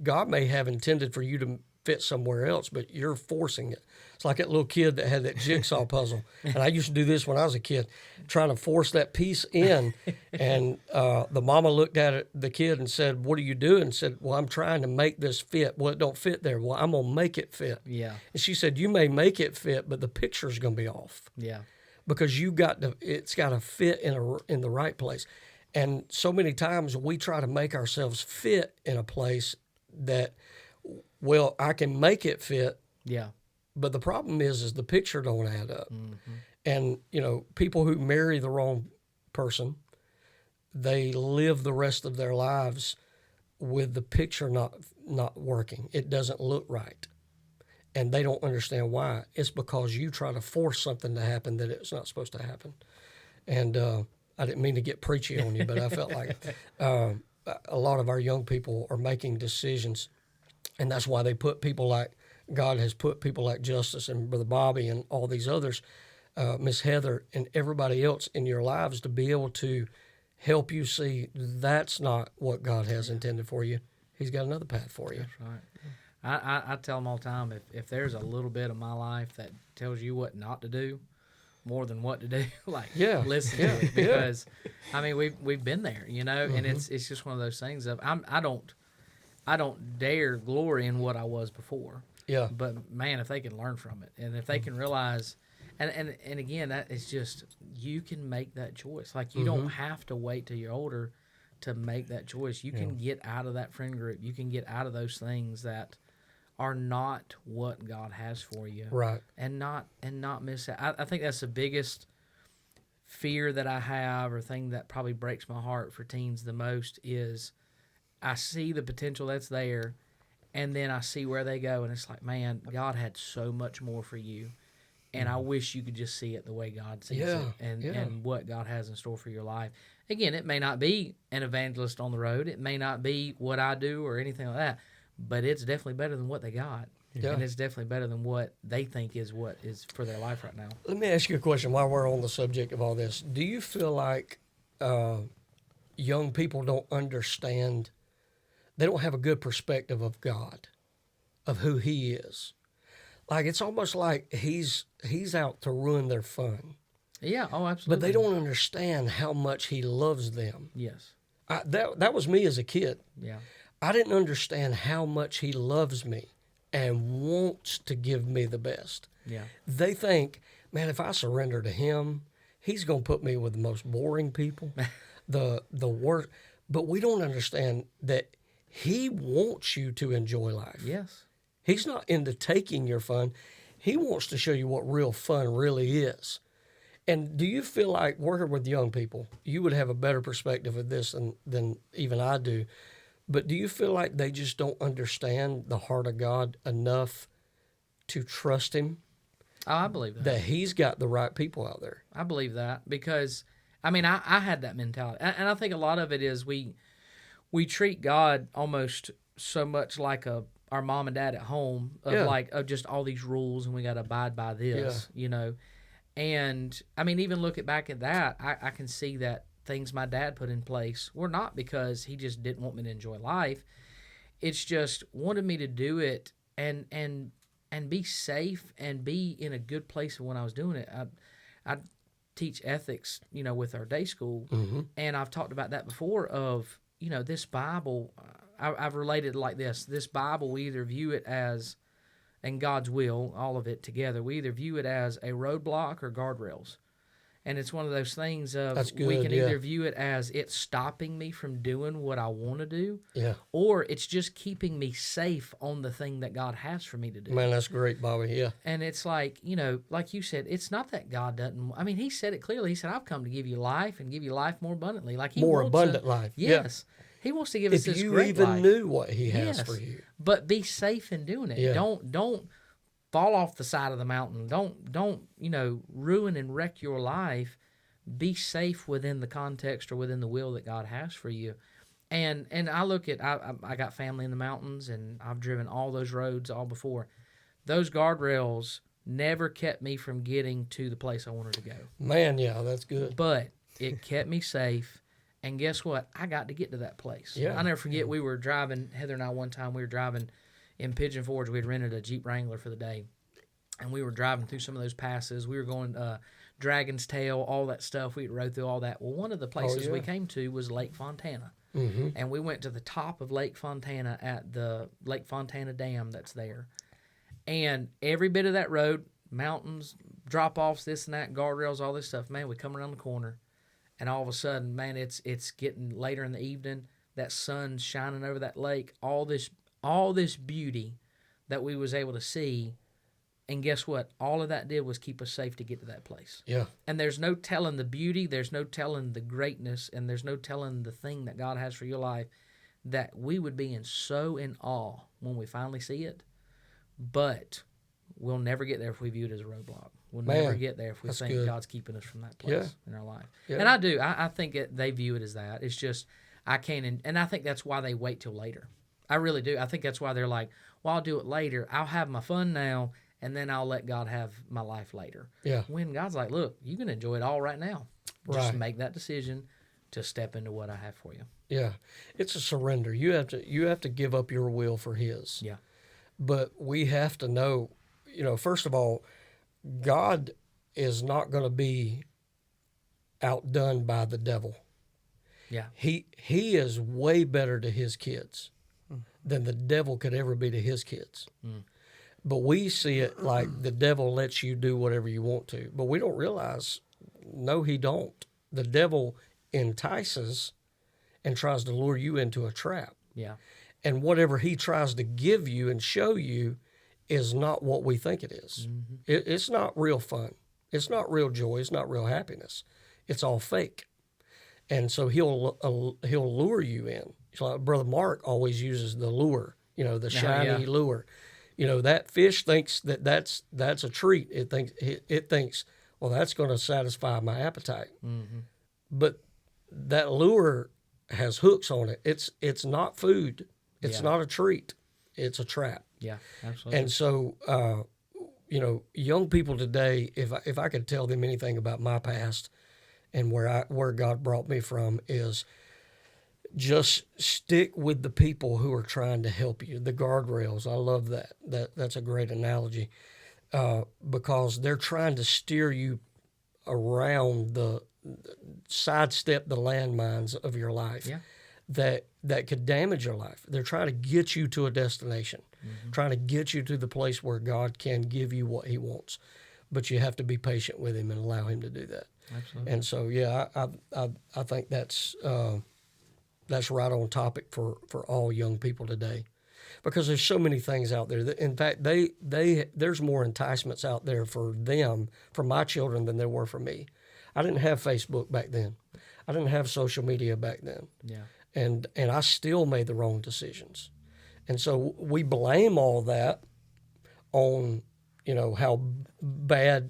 God may have intended for you to fit somewhere else, but you're forcing it. It's like that little kid that had that jigsaw puzzle. And I used to do this when I was a kid, trying to force that piece in. And the mama looked at the kid and said, "What are you doing?" And said, "Well, I'm trying to make this fit." "Well, it don't fit there." "Well, I'm going to make it fit." Yeah. And she said, "You may make it fit, but the picture's going to be off Yeah. because it's got to fit in the right place." And so many times we try to make ourselves fit in a place that, well, I can make it fit, Yeah. but the problem is the picture don't add up. Mm-hmm. And, you know, people who marry the wrong person, they live the rest of their lives with the picture not working. It doesn't look right. and they don't understand why. It's because you try to force something to happen that it's not supposed to happen. And I didn't mean to get preachy on you, but I felt like a lot of our young people are making decisions, and that's why they put people like God has put people like Justice and Brother Bobby and all these others, Miss Heather and everybody else in your lives to be able to help you see that's not what God has intended for you. He's got another path for you. That's right. I tell them all the time, if there's a little bit of my life that tells you what not to do more than what to do, like listen to it, because I mean we've been there, you know, and it's just one of those things of I don't dare glory in what I was before. Yeah. But man, if they can learn from it, and if they can realize, and again, that is just, you can make that choice. Like, you don't have to wait till you're older to make that choice. You can get out of that friend group. You can get out of those things that are not what God has for you. Right. And not miss out. I think that's the biggest fear that I have, or thing that probably breaks my heart for teens the most, is I see the potential that's there, and then I see where they go, and it's like, man, God had so much more for you, and I wish you could just see it the way God sees it, and what God has in store for your life. Again, it may not be an evangelist on the road. It may not be what I do or anything like that, but it's definitely better than what they got. Yeah. And it's definitely better than what they think is what is for their life right now. Let me ask you a question while we're on the subject of all this. Do you feel like young people don't understand, they don't have a good perspective of God, of who He is? Like, it's almost like He's out to ruin their fun. Yeah, oh, absolutely. But they don't understand how much He loves them. Yes. That was me as a kid. Yeah. I didn't understand how much He loves me and wants to give me the best. Yeah. They think, man, if I surrender to Him, He's going to put me with the most boring people, the worst. But we don't understand that He wants you to enjoy life. Yes. He's not into taking your fun. He wants to show you what real fun really is. And do you feel like, working with young people, you would have a better perspective of this than even I do, but do you feel like they just don't understand the heart of God enough to trust Him? Oh, I believe that. That He's got the right people out there. I believe that, because, I mean, I had that mentality. And I think a lot of it is we treat God almost so much like our mom and dad at home, of just all these rules, and we got to abide by this, you know. And, I mean, even looking back at that, I can see that things my dad put in place were not because he just didn't want me to enjoy life. It's just wanted me to do it and be safe and be in a good place when I was doing it. I teach ethics, you know, with our day school, and I've talked about that before of, you know, this Bible, I've related it like this. This Bible, we either view it as, and God's will, all of it together, we either view it as a roadblock or guardrails. And it's one of those things of, we can either view it as it's stopping me from doing what I want to do, or it's just keeping me safe on the thing that God has for me to do. Man, that's great, Bobby, yeah. And it's like, you know, like you said, it's not that God doesn't, I mean, He said it clearly. He said, I've come to give you life and give you life more abundantly. Like, He more wants abundant life. Yes. Yeah. He wants to give us this great life. If you even knew what He has for you. But be safe in doing it. Yeah. Don't fall off the side of the mountain. Don't, you know, ruin and wreck your life. Be safe within the context or within the will that God has for you. And I look at, I got family in the mountains, and I've driven all those roads all before. Those guardrails never kept me from getting to the place I wanted to go. Man, yeah, that's good. But it kept me safe. And guess what? I got to get to that place. Yeah. I'll never forget, we were driving, Heather and I, one time, we were driving in Pigeon Forge. We had rented a Jeep Wrangler for the day. And we were driving through some of those passes. We were going Dragon's Tail, all that stuff. We rode through all that. Well, one of the places we came to was Lake Fontana. And we went to the top of Lake Fontana at the Lake Fontana Dam that's there. And every bit of that road, mountains, drop-offs, this and that, guardrails, all this stuff, man, we come around the corner. And all of a sudden, man, it's getting later in the evening. That sun's shining over that lake. All this beauty that we was able to see. And guess what? All of that did was keep us safe to get to that place. Yeah. And there's no telling the beauty. There's no telling the greatness. And there's no telling the thing that God has for your life that we would be so in awe when we finally see it. But we'll never get there if we view it as a roadblock. We'll Man, never get there if we that's think good. God's keeping us from that place in our life. Yeah. And I do. I think they view it as that. It's just I can't, and I think that's why they wait till later. I really do. I think that's why they're like, well, I'll do it later. I'll have my fun now, and then I'll let God have my life later. Yeah. When God's like, look, you can enjoy it all right now. Just Right. make that decision to step into what I have for you. Yeah. It's a surrender. You have to give up your will for His. Yeah. But we have to know, first of all, God is not going to be outdone by the devil. Yeah. He is way better to his kids than the devil could ever be to his kids. But we see it like the devil lets you do whatever you want to. But we don't realize, no, he don't. The devil entices and tries to lure you into a trap. Yeah. And whatever he tries to give you and show you is not what we think it is. It's not real fun. It's not real joy. It's not real happiness. It's all fake. And so he'll lure you in. So like Brother Mark always uses the lure, the shiny lure. That fish thinks that's a treat. It thinks, well, that's going to satisfy my appetite. But that lure has hooks on it. It's not food. It's not a treat. It's a trap. Yeah, absolutely. And so, young people today, if I could tell them anything about my past and where God brought me from, is just stick with the people who are trying to help you. The guardrails. I love that. That's a great analogy, because they're trying to steer you around sidestep the landmines of your life. Yeah. That could damage your life. They're trying to get you to a destination, trying to get you to the place where God can give you what He wants. But you have to be patient with Him and allow Him to do that. Absolutely. And so, I think that's right on topic for all young people today, because there's so many things out there. In fact, there's more enticements out there for my children, than there were for me. I didn't have Facebook back then. I didn't have social media back then. Yeah. And I still made the wrong decisions. And so we blame all that on, how bad,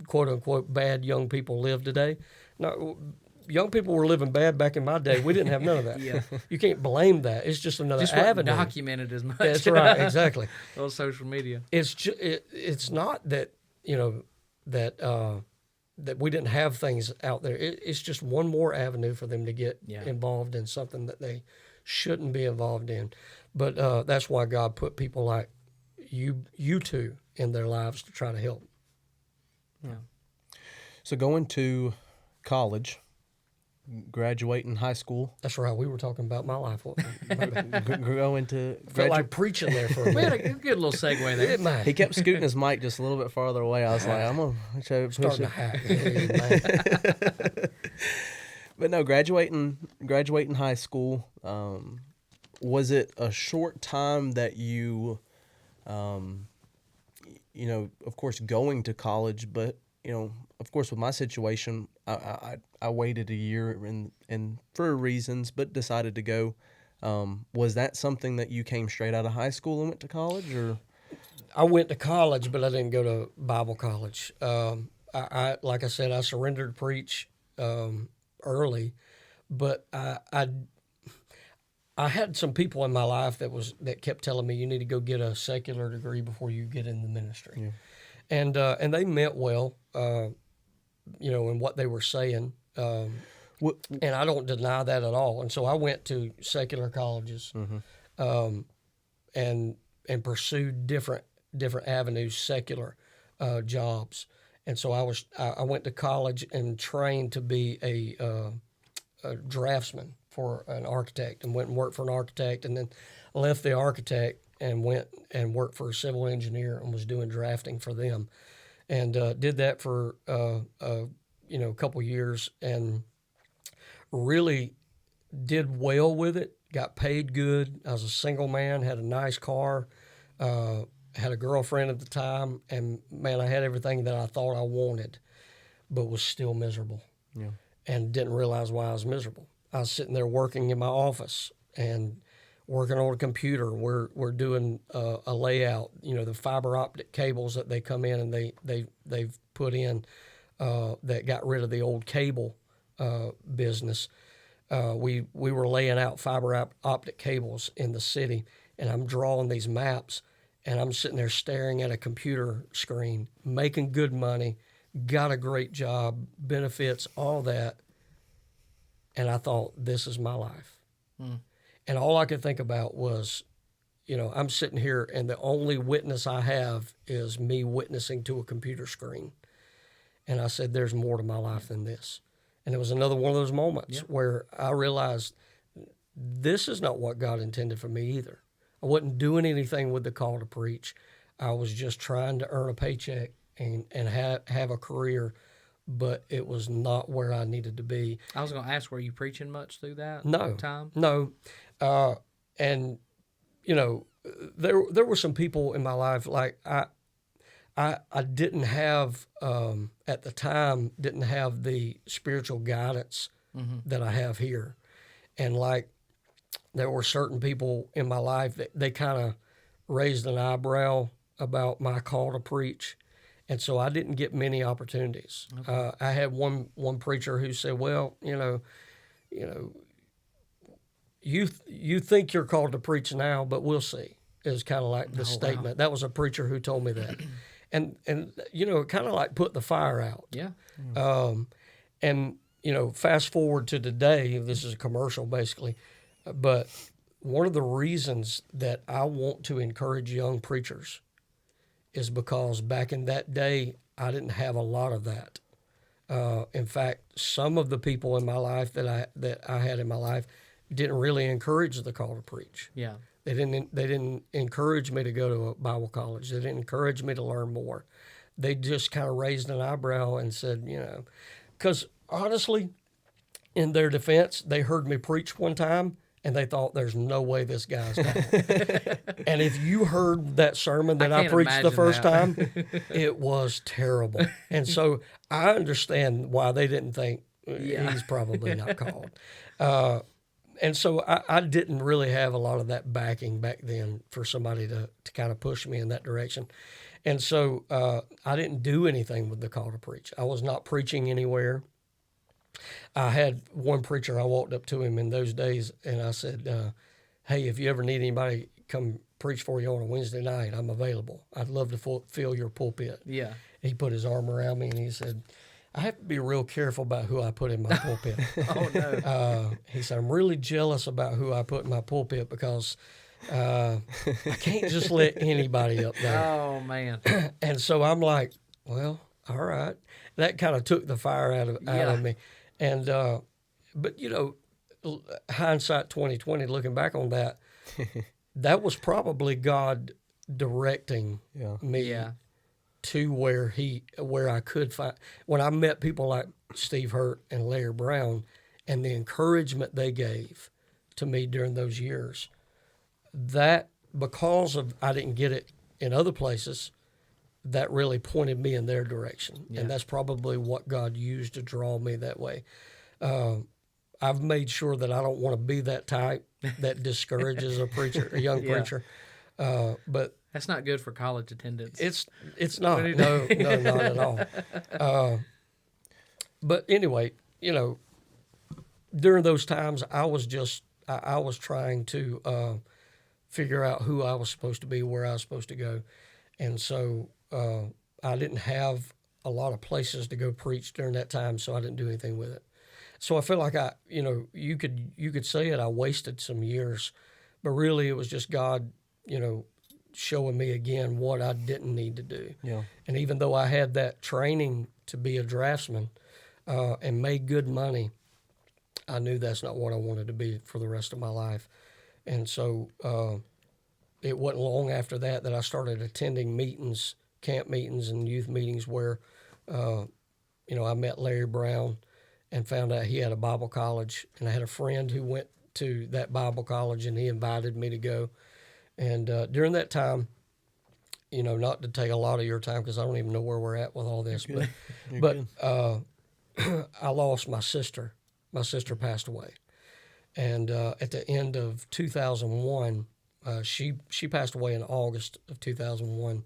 quote unquote, bad young people live today. No, young people were living bad back in my day. We didn't have none of that. Yeah. You can't blame that. It's just another Just avenue. wasn't documented as much. That's right, exactly. On social media. It's not that, that we didn't have things out there. It's just one more avenue for them to get involved in something that they shouldn't be involved in. But that's why God put people like you two in their lives to try to help. Yeah. So going to college, graduating high school. That's right. We were talking about my life. Going to Felt like preaching there for a We had a minute. good little segue there. It might. He kept scooting his mic just a little bit farther away. I was like, I'm going to try to push Starting to it. hack. But no, graduating high school, was it a short time that you, of course, going to college, but, of course, with my situation, I waited a year and for reasons, but decided to go. Was that something that you came straight out of high school and went to college, or? I went to college, but I didn't go to Bible college. I like I said, I surrendered to preach early, but I had some people in my life that kept telling me, you need to go get a secular degree before you get in the ministry. Yeah. And they meant well, in what they were saying. And I don't deny that at all. And so I went to secular colleges, and pursued different avenues, secular jobs. And so I went to college and trained to be a draftsman for an architect, and went and worked for an architect, and then left the architect and went and worked for a civil engineer and was doing drafting for them, and did that for a couple years, and really did well with it. Got paid good. I was a single man, had a nice car, had a girlfriend at the time, and man, I had everything that I thought I wanted, but was still miserable. Yeah. And didn't realize why I was miserable. I was sitting there working in my office and working on a computer. We're doing a layout. The fiber optic cables that they come in and they've put in that got rid of the old cable business. We were laying out fiber optic cables in the city, and I'm drawing these maps, and I'm sitting there staring at a computer screen, making good money, got a great job, benefits, all that. And I thought, this is my life. And all I could think about was, I'm sitting here and the only witness I have is me witnessing to a computer screen. And I said, there's more to my life than this. And it was another one of those moments where I realized this is not what God intended for me either. I wasn't doing anything with the call to preach. I was just trying to earn a paycheck and have a career, but it was not where I needed to be. I was going to ask, were you preaching much through that time? No. And, there were some people in my life, like I didn't have, at the time, didn't have the spiritual guidance that I have here. And like, there were certain people in my life that they kind of raised an eyebrow about my call to preach. And so I didn't get many opportunities. Okay. I had one preacher who said, well, you think you're called to preach now, but we'll see. It was kind of like the statement. Wow. That was a preacher who told me that. And it kind of like put the fire out. Yeah. And, fast forward to today, this is a commercial basically, but one of the reasons that I want to encourage young preachers is because back in that day, I didn't have a lot of that. In fact, some of the people in my life that I had in my life didn't really encourage the call to preach. Yeah. They didn't encourage me to go to a Bible college. They didn't encourage me to learn more. They just kind of raised an eyebrow and said, because honestly, in their defense, they heard me preach one time and they thought, there's no way this guy's dying. And if you heard that sermon that I preached the first time, it was terrible. And so I understand why they didn't think he's probably not called. And so I didn't really have a lot of that backing back then for somebody to kind of push me in that direction. And so I didn't do anything with the call to preach. I was not preaching anywhere. I had one preacher, I walked up to him in those days and I said, hey, if you ever need anybody come preach for you on a Wednesday night, I'm available. I'd love to fill your pulpit. Yeah. He put his arm around me and he said, I have to be real careful about who I put in my pulpit. Oh, no. He said, I'm really jealous about who I put in my pulpit because I can't just let anybody up there. Oh, man. And so I'm like, well, all right. That kind of took the fire out of me. And, but, hindsight 2020, looking back on that, that was probably God directing me to where I could find. When I met people like Steve Hurt and Larry Brown and the encouragement they gave to me during those years, that because of I didn't get it in other places, that really pointed me in their direction. Yeah. And that's probably what God used to draw me that way. I've made sure that I don't want to be that type that discourages a young preacher. But that's not good for college attendance. It's not. No, not at all. But anyway, during those times, I was trying to figure out who I was supposed to be, where I was supposed to go, and so I didn't have a lot of places to go preach during that time, so I didn't do anything with it. So I feel like you could say it. I wasted some years, but really it was just God, showing me again what I didn't need to do. Yeah. And even though I had that training to be a draftsman and made good money, I knew that's not what I wanted to be for the rest of my life. And so it wasn't long after that I started attending meetings, camp meetings and youth meetings where, I met Larry Brown and found out he had a Bible college. And I had a friend who went to that Bible college and he invited me to go. And during that time, not to take a lot of your time because I don't even know where we're at with all this, but I lost my sister. My sister passed away. And at the end of 2001, she passed away in August of 2001,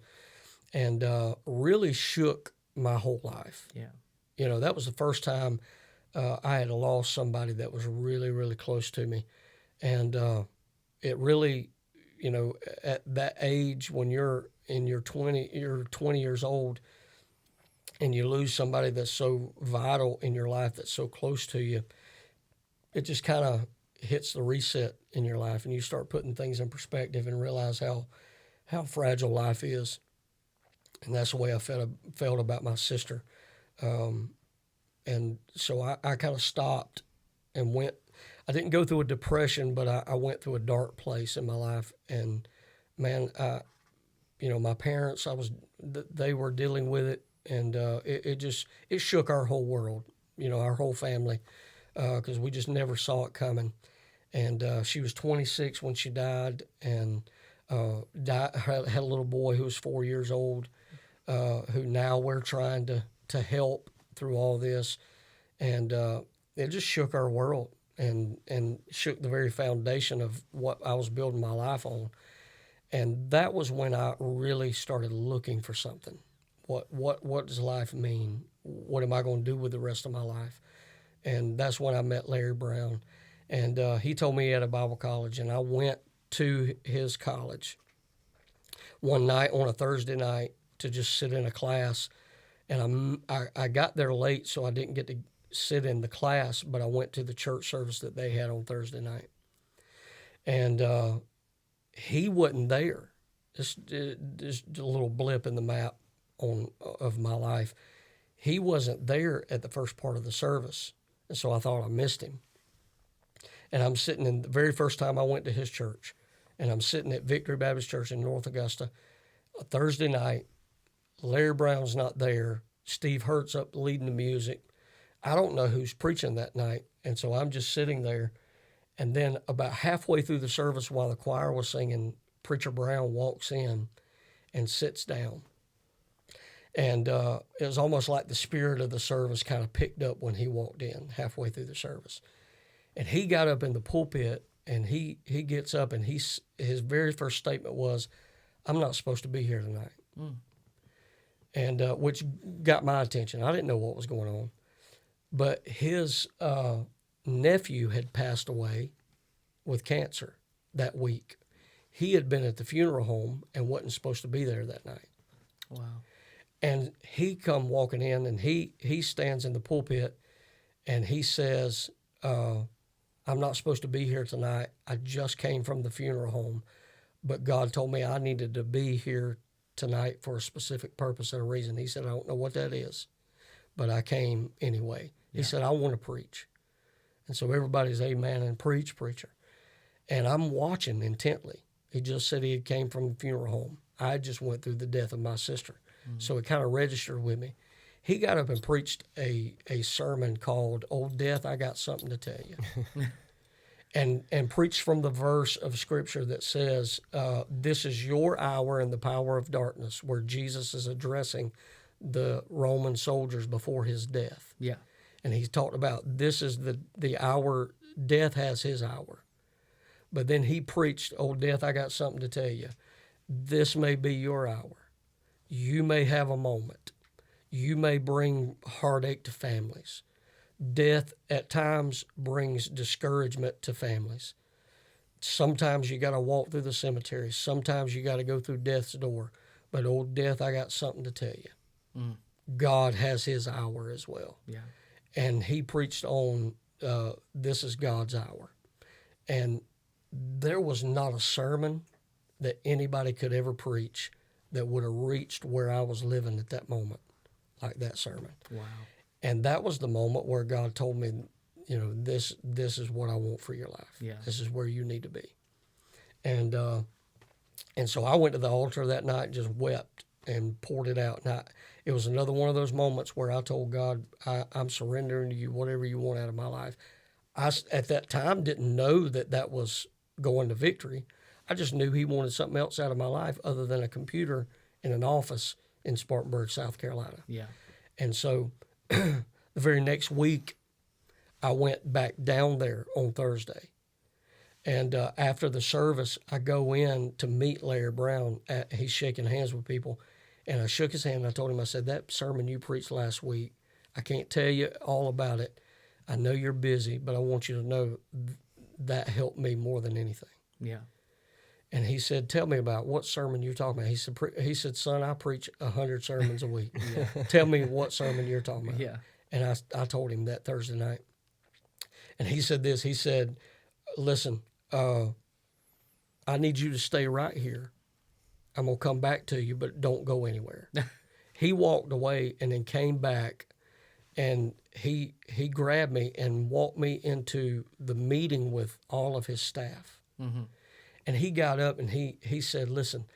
and really shook my whole life. Yeah. You know, that was the first time I had lost somebody that was really, really close to me. And it really, you know, at that age when you're 20 years old and you lose somebody that's so vital in your life, that's so close to you, it just kind of hits the reset in your life, and you start putting things in perspective and realize how fragile life is. And that's the way I felt about my sister. And so I kind of stopped and went. I didn't go through a depression, but I went through a dark place in my life. And man, you know, my parents, they were dealing with it, and it shook our whole world, you know, our whole family, because we just never saw it coming. And she was 26 when she died, and had a little boy who was 4 years old, who now we're trying to help through all this. And it just shook our world and shook the very foundation of what I was building my life on. And that was when I really started looking for something. What does life mean? What am I going to do with the rest of my life? And that's when I met Larry Brown. And he told me he had a Bible college, and I went to his college one night on a Thursday night to just sit in a class. And I got there late, so I didn't get to sit in the class, but I went to the church service that they had on Thursday night. And he wasn't there. Just a little blip in the map of my life. He wasn't there at the first part of the service, and so I thought I missed him. And I'm sitting in the very first time I went to his church, and I'm sitting at Victory Baptist Church in North Augusta, a Thursday night. Larry Brown's not there. Steve Hurt's up leading the music. I don't know who's preaching that night, and so I'm just sitting there. And then about halfway through the service, while the choir was singing, Preacher Brown walks in and sits down. And it was almost like the spirit of the service kind of picked up when he walked in halfway through the service. And he got up in the pulpit, and he gets up, and his very first statement was, "I'm not supposed to be here tonight." Mm. And which got my attention. I didn't know what was going on. But his nephew had passed away with cancer that week. He had been at the funeral home and wasn't supposed to be there that night. Wow. And he come walking in, and he stands in the pulpit, and he says, "I'm not supposed to be here tonight. I just came from the funeral home, but God told me I needed to be here tonight for a specific purpose and a reason." He said, "I don't know what that is, but I came anyway." He said, "I want to preach." And so everybody's amen and preach, preacher. And I'm watching intently. He just said he had came from the funeral home. I just went through the death of my sister. Mm-hmm. So it kind of registered with me. He got up and preached a sermon called "Old Death, I Got Something to Tell You." and preached from the verse of Scripture that says, "This is your hour in the power of darkness," where Jesus is addressing the Roman soldiers before his death. Yeah. And he talked about this is the hour, death has his hour. But then he preached, "Old death, I got something to tell you. This may be your hour. You may have a moment. You may bring heartache to families. Death at times brings discouragement to families. Sometimes you got to walk through the cemetery. Sometimes you got to go through death's door. But old death, I got something to tell you. Mm. God has his hour as well." Yeah. And he preached on this is God's hour. And there was not a sermon that anybody could ever preach that would have reached where I was living at that moment, like that sermon. Wow. And that was the moment where God told me, you know, this is what I want for your life. Yeah. This is where you need to be. And so I went to the altar that night and just wept and poured it out. And it was another one of those moments where I told God, I'm surrendering to you whatever you want out of my life. I, at that time, didn't know that was going to victory. I just knew he wanted something else out of my life other than a computer in an office in Spartanburg, South Carolina. Yeah. And so the very next week, I went back down there on Thursday And after the service, I go in to meet Larry Brown. He's shaking hands with people. And I shook his hand and I told him, I said, that sermon you preached last week, I can't tell you all about it. I know you're busy, but I want you to know that helped me more than anything. Yeah. And he said, tell me about what sermon you're talking about. He said, son, I preach 100 sermons a week. Tell me what sermon you're talking about. Yeah. And I told him that Thursday night. And he said this, he said, listen, I need you to stay right here. I'm going to come back to you, but don't go anywhere. He walked away and then came back, and he grabbed me and walked me into the meeting with all of his staff. Mm-hmm. And he got up and he said, listen,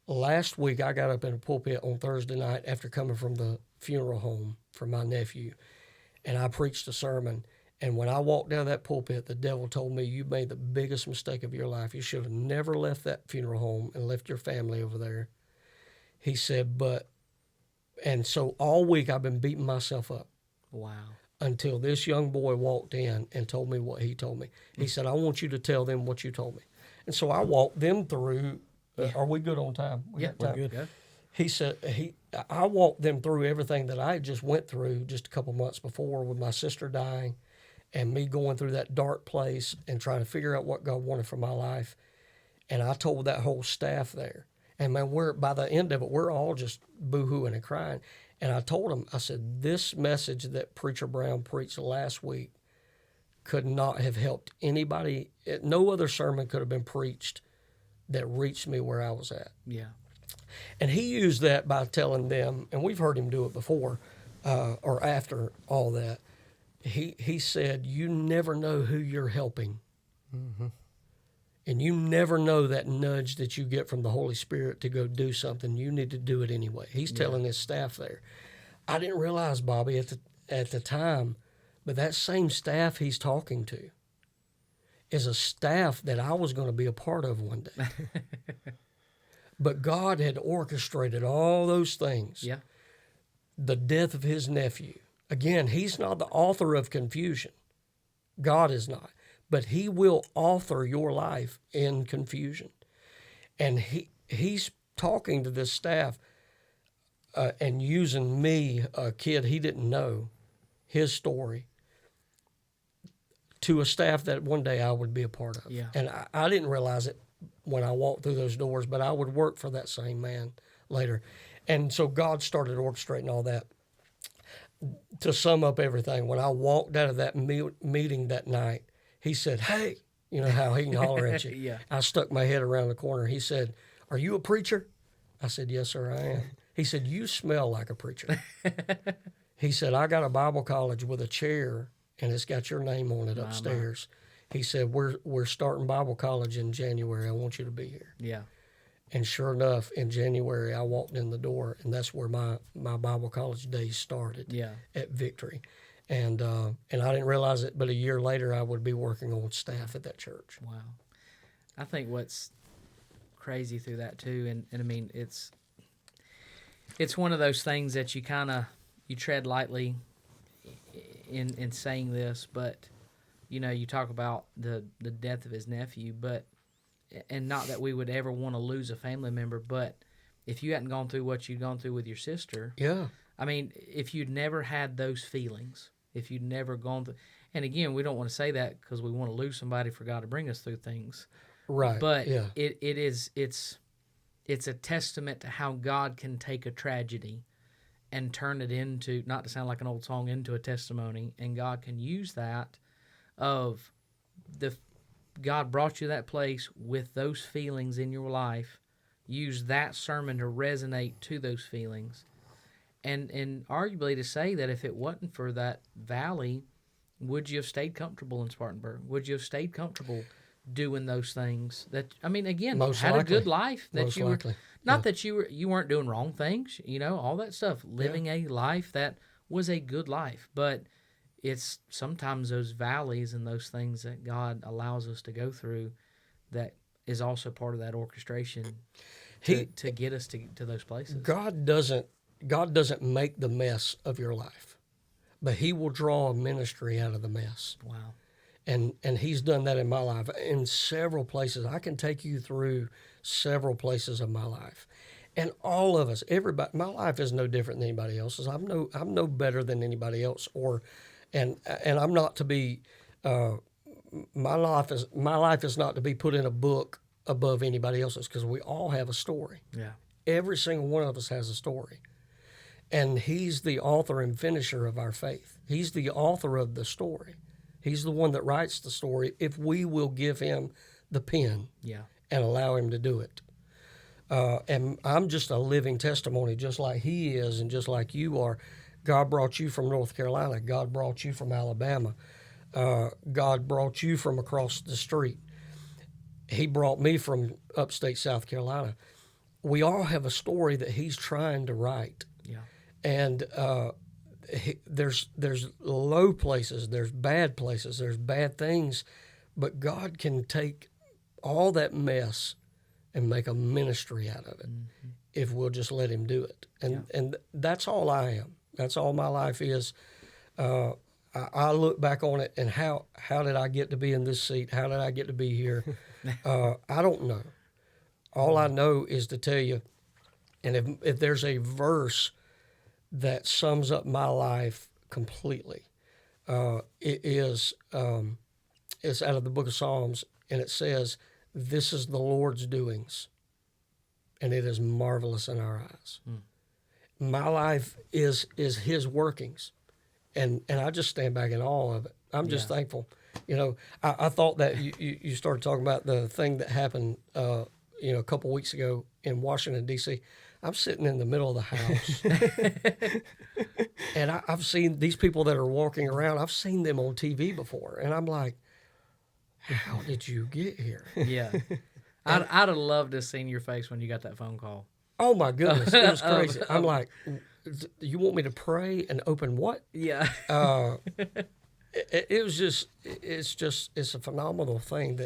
last week I got up in a pulpit on Thursday night after coming from the funeral home for my nephew, and I preached a sermon. And when I walked down that pulpit, the devil told me, you made the biggest mistake of your life. You should have never left that funeral home and left your family over there. He said, and so all week I've been beating myself up. Wow. Until this young boy walked in and told me what he told me. He said, I want you to tell them what you told me. And so I walked them through. Are we good on time? We're good. Yeah. He said, I walked them through everything that I just went through just a couple months before with my sister dying and me going through that dark place and trying to figure out what God wanted for my life. And I told that whole staff there. And man, by the end of it, we're all just boo-hooing and crying. And I told them, I said, this message that Preacher Brown preached last week could not have helped anybody. No other sermon could have been preached that reached me where I was at. Yeah. And he used that by telling them, and we've heard him do it before, or after all that, he said, you never know who you're helping. Mm-hmm. And you never know that nudge that you get from the Holy Spirit to go do something. You need to do it anyway. He's telling his staff there. I didn't realize, Bobby, at the time, but that same staff he's talking to is a staff that I was going to be a part of one day. But God had orchestrated all those things. Yeah. The death of his nephew. Again, he's not the author of confusion. God is not. But he will author your life in confusion. And he's talking to this staff and using me, a kid he didn't know, his story, to a staff that one day I would be a part of. Yeah. And I didn't realize it when I walked through those doors, but I would work for that same man later. And so God started orchestrating all that. To sum up everything, when I walked out of that meeting that night, he said, hey, you know how he can holler at you. Yeah. I stuck my head around the corner. He said, are you a preacher? I said, yes, sir, I am. He said, you smell like a preacher. He said, I got a Bible college with a chair, and it's got your name on it upstairs. He said, we're starting Bible college in January. I want you to be here. Yeah. And sure enough, in January, I walked in the door, and that's where my Bible college days started. Yeah. At Victory. And I didn't realize it, but a year later, I would be working on staff at that church. Wow. I think what's crazy through that, too, and I mean, it's one of those things that you you tread lightly in saying this, but, you know, you talk about the death of his nephew, and not that we would ever want to lose a family member, but if you hadn't gone through what you'd gone through with your sister, yeah. I mean, if you'd never had those feelings, if you'd never gone through, and again, we don't want to say that because we want to lose somebody for God to bring us through things, right? But yeah. it's a testament to how God can take a tragedy and turn it into, not to sound like an old song, into a testimony, and God can use that of God brought you to that place with those feelings in your life, use that sermon to resonate to those feelings. And arguably to say that if it wasn't for that valley, would you have stayed comfortable in Spartanburg? Would you have stayed comfortable doing those things? That, I mean, again, most had likely. a good life. That most you were, likely. not yeah. that you weren't doing wrong things, you know, all that stuff. Living a life that was a good life, but it's sometimes those valleys and those things that God allows us to go through that is also part of that orchestration to get us to those places. God doesn't make the mess of your life, but he will draw a ministry out of the mess. Wow. And he's done that in my life in several places. I can take you through several places of my life. And all of us, everybody, my life is no different than anybody else's. I'm no better than anybody else, and I'm not to be. My life is not to be put in a book above anybody else's, because we all have a story. Yeah. Every single one of us has a story, and he's the author and finisher of our faith. He's the author of the story. He's the one that writes the story if we will give him the pen and allow him to do it. And I'm just a living testimony, just like he is and just like you are. God brought you from North Carolina. God brought you from Alabama. God brought you from across the street. He brought me from upstate South Carolina. We all have a story that he's trying to write. Yeah. And there's low places, there's bad places, there's bad things, but God can take all that mess and make a ministry out of it if we'll just let him do it. And that's all I am. That's all my life is. I look back on it and how did I get to be in this seat? How did I get to be here? I don't know. All I know is to tell you, and if there's a verse that sums up my life completely, it's out of the book of Psalms, and it says, "This is the Lord's doings, and it is marvelous in our eyes." My life is his workings, and I just stand back in awe of it. I'm just thankful. You know, I thought that you started talking about the thing that happened, a couple weeks ago in Washington, D.C. I'm sitting in the middle of the house, and I've seen these people that are walking around. I've seen them on TV before, and I'm like, how did you get here? Yeah. I'd have loved to have seen your face when you got that phone call. Oh, my goodness. It was crazy. I'm like, you want me to pray and open what? Yeah. It was just, it's a phenomenal thing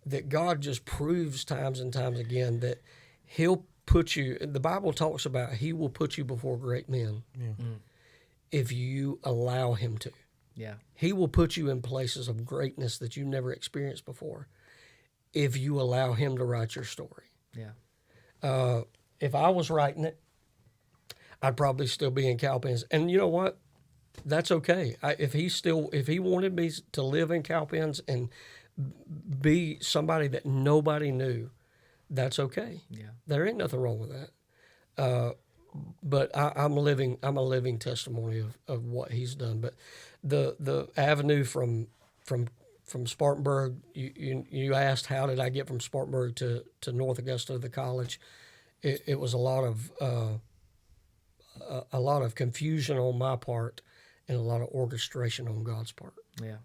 that God just proves times and times again that he'll put you, the Bible talks about he will put you before great men if you allow him to. Yeah. He will put you in places of greatness that you never experienced before if you allow him to write your story. Yeah. If I was writing it, I'd probably still be in Cowpens. And you know what? That's okay. If he wanted me to live in Cowpens and be somebody that nobody knew, that's okay. Yeah. There ain't nothing wrong with that. But I'm a living testimony of what he's done. But the avenue from Spartanburg, you asked how did I get from Spartanburg to North Augusta, the college. It was a lot of confusion on my part and a lot of orchestration on God's part. Yeah.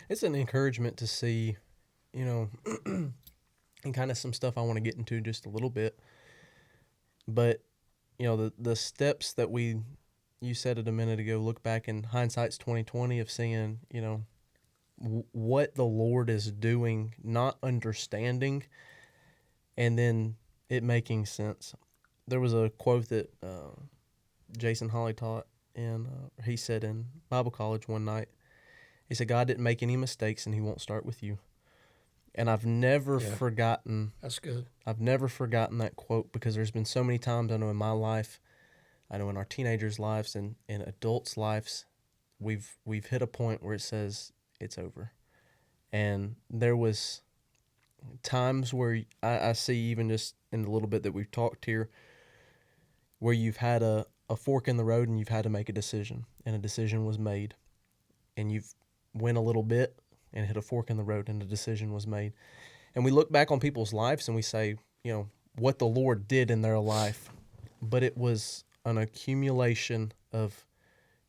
It's an encouragement to see, and kind of some stuff I want to get into just a little bit. But, the steps that you said it a minute ago, look back in hindsight's 2020 of seeing, what the Lord is doing, not understanding, and then it making sense. There was a quote that Jason Holly taught, and he said in Bible college one night, he said, God didn't make any mistakes, and he won't start with you. And I've never forgotten. That's good. I've never forgotten that quote, because there's been so many times I know in my life, I know in our teenagers' lives and in adults' lives, we've hit a point where it says it's over. And there was times where I see, even just in the little bit that we've talked here, where you've had a fork in the road and you've had to make a decision, and a decision was made, and you've went a little bit and hit a fork in the road and a decision was made. And we look back on people's lives and we say, what the Lord did in their life, but it was an accumulation of,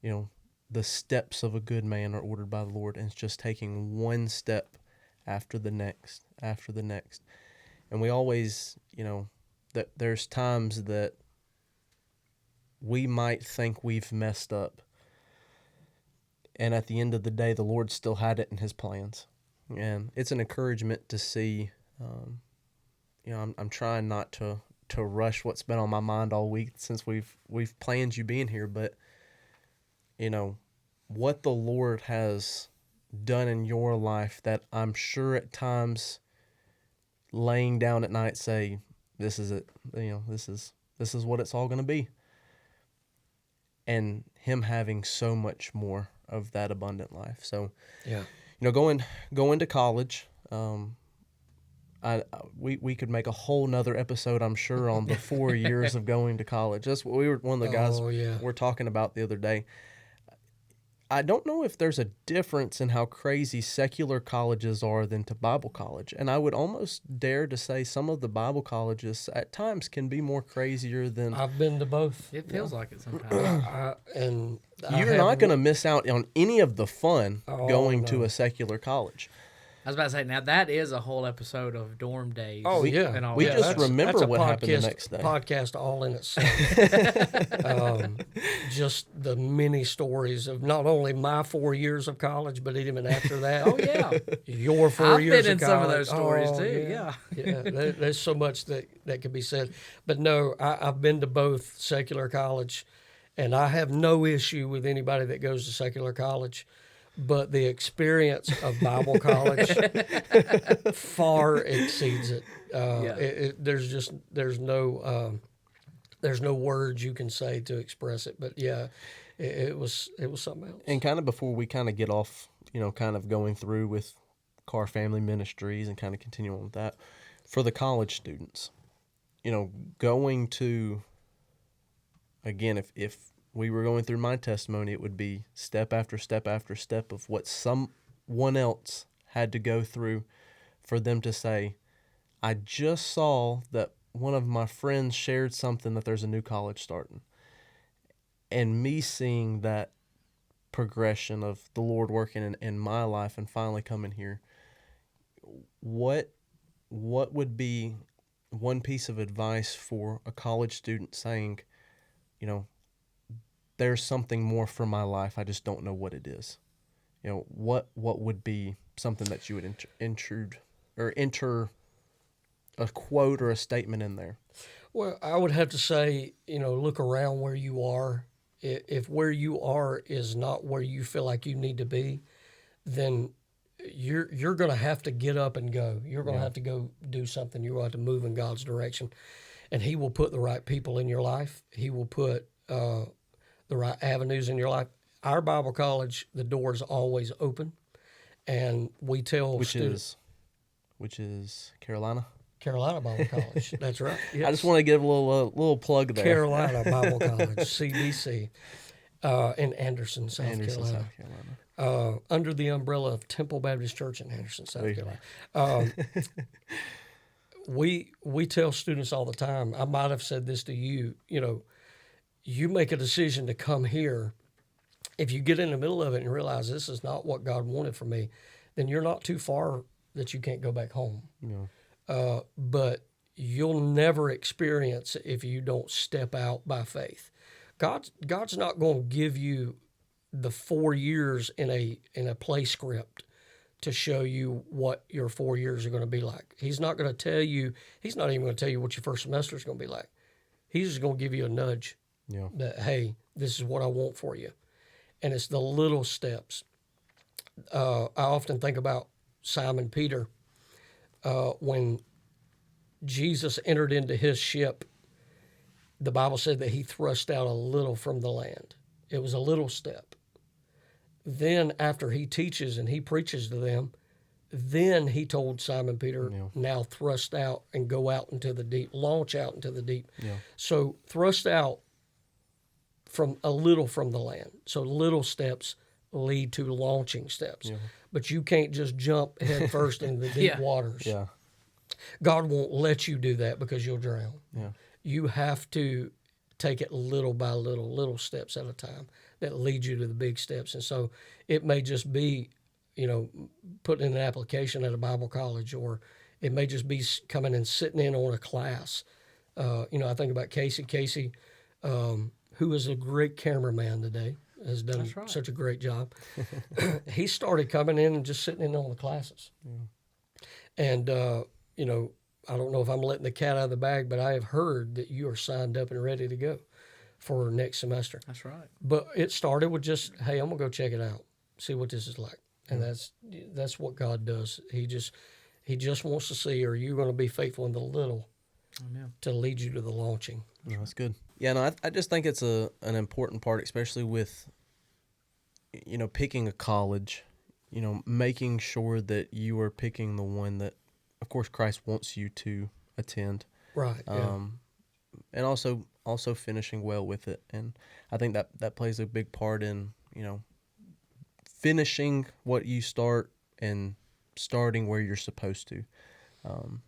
the steps of a good man are ordered by the Lord, and it's just taking one step after the next, after the next. And we always, that there's times that we might think we've messed up, and at the end of the day, the Lord still had it in his plans. And it's an encouragement to see, I'm trying not to rush what's been on my mind all week since we've planned you being here, but, what the Lord has done in your life that I'm sure at times laying down at night say, this is it, this is what it's all going to be. And him having so much more of that abundant life. So, going to college, we could make a whole nother episode, I'm sure, on the 4 years of going to college. That's what one of the guys were talking about the other day. I don't know if there's a difference in how crazy secular colleges are than to Bible college. And I would almost dare to say some of the Bible colleges at times can be more crazier than... I've been to both. It feels like it sometimes. You're not going to miss out on any of the fun going to a secular college. I was about to say, now that is a whole episode of dorm days. Oh, yeah. And all We that. just remember what happened the next day. Podcast all in itself. Just the many stories of not only my 4 years of college, but even after that. Oh, yeah. Your 4 years of college. I've been in some of those stories, too, yeah. There's so much that can be said. But no, I've been to both secular college, and I have no issue with anybody that goes to secular college. But the experience of Bible college far exceeds it. There's no words you can say to express it. But yeah, it was something else. And kind of before we kind of get off, kind of going through with Carr Family Ministries and kind of continue on with that, for the college students, going to, again, if we were going through my testimony, it would be step after step after step of what someone else had to go through for them to say, I just saw that one of my friends shared something that there's a new college starting. And me seeing that progression of the Lord working in my life and finally coming here, what would be one piece of advice for a college student saying, there's something more for my life, I just don't know what it is? What would be something that you would enter a quote or a statement in there? Well, I would have to say, look around where you are. If where you are is not where you feel like you need to be, then you're going to have to get up and go. You're going to have to go do something. You're going to have to move in God's direction. And he will put the right people in your life. He will put the right avenues in your life. Our Bible college, the door is always open, and we tell students... Which is Carolina Bible College. That's right. Yes. I just want to give a little plug there. Carolina Bible College, CBC, in Anderson, South Carolina. Under the umbrella of Temple Baptist Church in Anderson, South Carolina. We tell students all the time, I might have said this to you, you make a decision to come here. If you get in the middle of it and realize this is not what God wanted for me, then you're not too far that you can't go back home. Yeah. But you'll never experience it if you don't step out by faith. God's not going to give you the 4 years in a play script to show you what your 4 years are going to be like. He's not going to tell you. He's not even going to tell you what your first semester is going to be like. He's just going to give you a nudge. Yeah. That, hey, this is what I want for you. And it's the little steps. I often think about Simon Peter. When Jesus entered into his ship, the Bible said that he thrust out a little from the land. It was a little step. Then after he teaches and he preaches to them, then he told Simon Peter, now thrust out and go out into the deep, launch out into the deep. Yeah. So thrust out from a little from the land. So little steps lead to launching steps. Yeah. But you can't just jump head first into the deep waters. Yeah. God won't let you do that because you'll drown. Yeah. You have to take it little by little steps at a time that lead you to the big steps. And so it may just be, putting in an application at a Bible college, or it may just be coming and sitting in on a class. I think about Casey. Casey, who is a great cameraman today, has done such a great job. He started coming in and just sitting in on the classes. Yeah. And, I don't know if I'm letting the cat out of the bag, but I have heard that you are signed up and ready to go for next semester. That's right. But it started with just, hey, I'm going to go check it out, see what this is like. and that's what God does. He just wants to see, are you going to be faithful in the little to lead you to the launching? No, that's good. Yeah, no, I just think it's an important part, especially with, picking a college, making sure that you are picking the one that, of course, Christ wants you to attend. Right. Yeah. And also finishing well with it. And I think that plays a big part in, finishing what you start and starting where you're supposed to.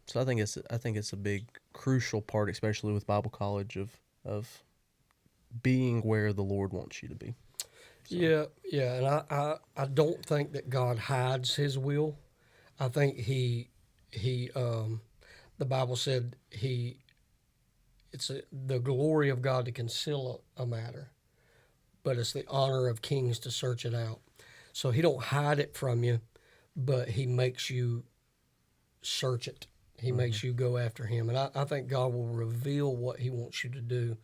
So I think it's a big crucial part, especially with Bible college, of being where the Lord wants you to be. So. Yeah, and I don't think that God hides His will. I think he the Bible said it's the glory of God to conceal a matter, but it's the honor of kings to search it out. So He don't hide it from you, but He makes you search it. He makes you go after Him. And I think God will reveal what He wants you to do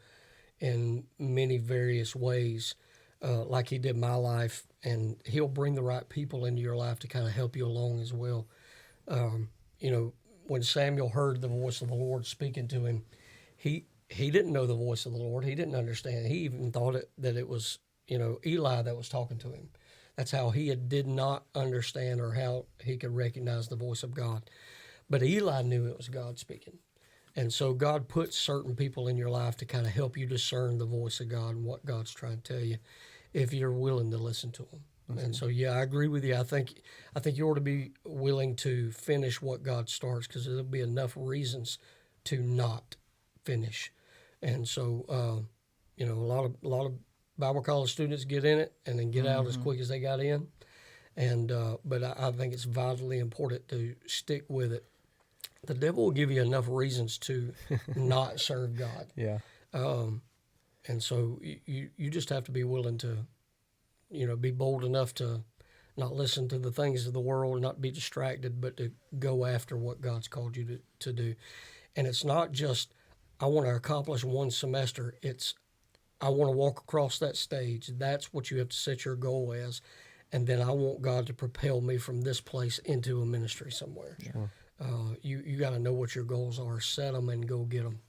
in many various ways, like He did my life. And He'll bring the right people into your life to kind of help you along as well. When Samuel heard the voice of the Lord speaking to him, he didn't know the voice of the Lord. He didn't understand. He even thought that it was, Eli that was talking to him. That's how he did not understand, or how he could recognize the voice of God. But Eli knew it was God speaking. And so God puts certain people in your life to kind of help you discern the voice of God and what God's trying to tell you, if you're willing to listen to Him. Mm-hmm. And so, yeah, I agree with you. I think you ought to be willing to finish what God starts, because there'll be enough reasons to not finish. And so, a lot of Bible college students get in it and then get out as quick as they got in. And but I think it's vitally important to stick with it. The devil will give you enough reasons to not serve God. Yeah. And so you just have to be willing to, be bold enough to not listen to the things of the world, not be distracted, but to go after what God's called you to do. And it's not just, I want to accomplish one semester. It's, I want to walk across that stage. That's what you have to set your goal as. And then I want God to propel me from this place into a ministry somewhere. Sure. You got to know what your goals are, set them, and go get them.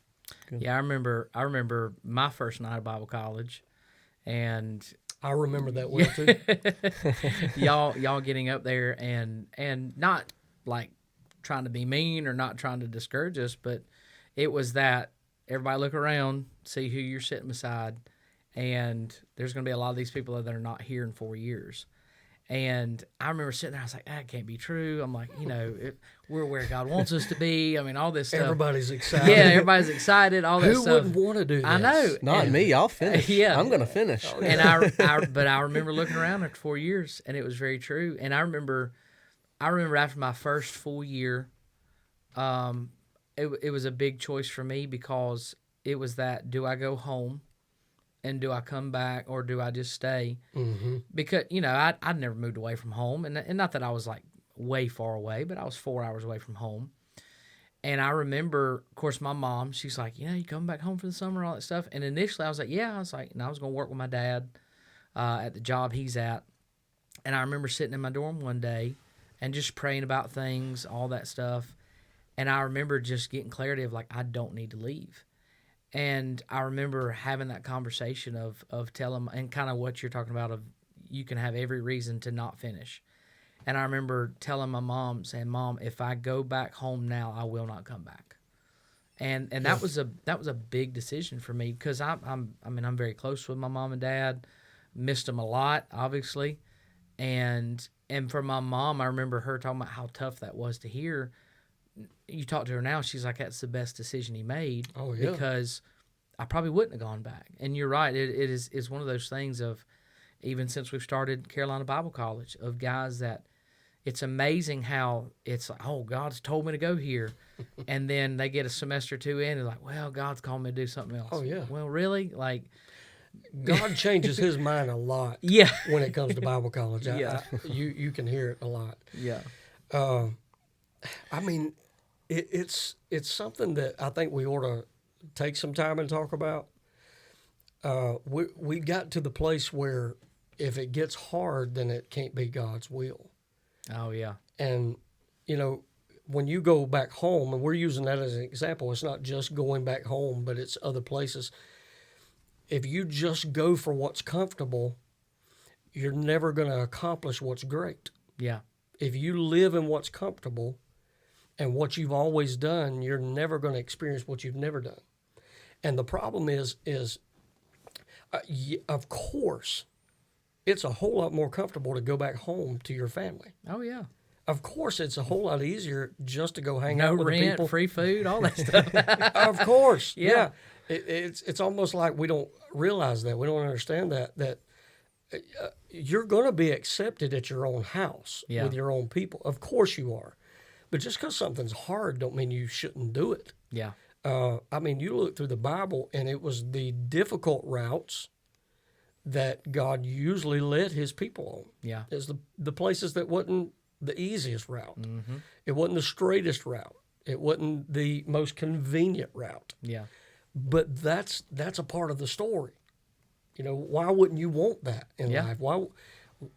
Good. Yeah, I remember my first night of Bible college, and I remember that well too. y'all getting up there and not like trying to be mean or not trying to discourage us, but it was that everybody look around, see who you're sitting beside, and there's going to be a lot of these people that are not here in 4 years. And I remember sitting there, I was like, that can't be true. I'm like, we're where God wants us to be. I mean, all this stuff. Everybody's excited. Yeah, everybody's excited, all that stuff. Who wouldn't want to do this? I know. Not me. I'll finish. Yeah. I'm going to finish. And but I remember looking around after 4 years, and it was very true. And I remember after my first full year, it was a big choice for me, because it was that, do I go home? And do I come back, or do I just stay? Mm-hmm. Because, I'd never moved away from home. And not that I was like way far away, but I was 4 hours away from home. And I remember, of course, my mom, she's like, you coming back home for the summer, all that stuff. And initially I was like, yeah. I was like, and I was going to work with my dad at the job he's at. And I remember sitting in my dorm one day and just praying about things, all that stuff. And I remember just getting clarity of like, I don't need to leave. And I remember having that conversation of telling, and kind of what you're talking about, of you can have every reason to not finish. And I remember telling my mom, saying, Mom, if I go back home now, I will not come back. And that was a big decision for me, because I'm very close with my mom and dad, missed them a lot, obviously. And for my mom, I remember her talking about how tough that was to hear. You talk to her now, she's like, that's the best decision he made. Oh, yeah. Because I probably wouldn't have gone back. And you're right, it's one of those things of, even since we've started Carolina Bible College, of guys that it's amazing how it's like, oh, God's told me to go here. And then they get a semester or two in and like, well, God's called me to do something else. Oh, yeah. Well, really? Like, God changes His mind a lot. Yeah. When it comes to Bible college. Yeah. You can hear it a lot. Yeah. It's something that I think we ought to take some time and talk about. We got to the place where if it gets hard, then it can't be God's will. Oh, yeah. And, you know, when you go back home, and we're using that as an example, it's not just going back home, but it's other places. If you just go for what's comfortable, you're never going to accomplish what's great. Yeah. If you live in what's comfortable and what you've always done, you're never going to experience what you've never done. And the problem is of course, it's a whole lot more comfortable to go back home to your family. Oh, yeah. Of course, it's a whole lot easier just to go hang out with rent, the people. free food, all that stuff. Of course, Yeah. It's almost like we don't realize that. We don't understand that you're going to be accepted at your own house with your own people. Of course you are. But just because something's hard don't mean you shouldn't do it. Yeah. I mean, you look through the Bible, and it was the difficult routes that God usually led his people on. Yeah. It's the places that wasn't the easiest route. Mm-hmm. It wasn't the straightest route. It wasn't the most convenient route. Yeah. But that's a part of the story. You know, why wouldn't you want that in life? Why,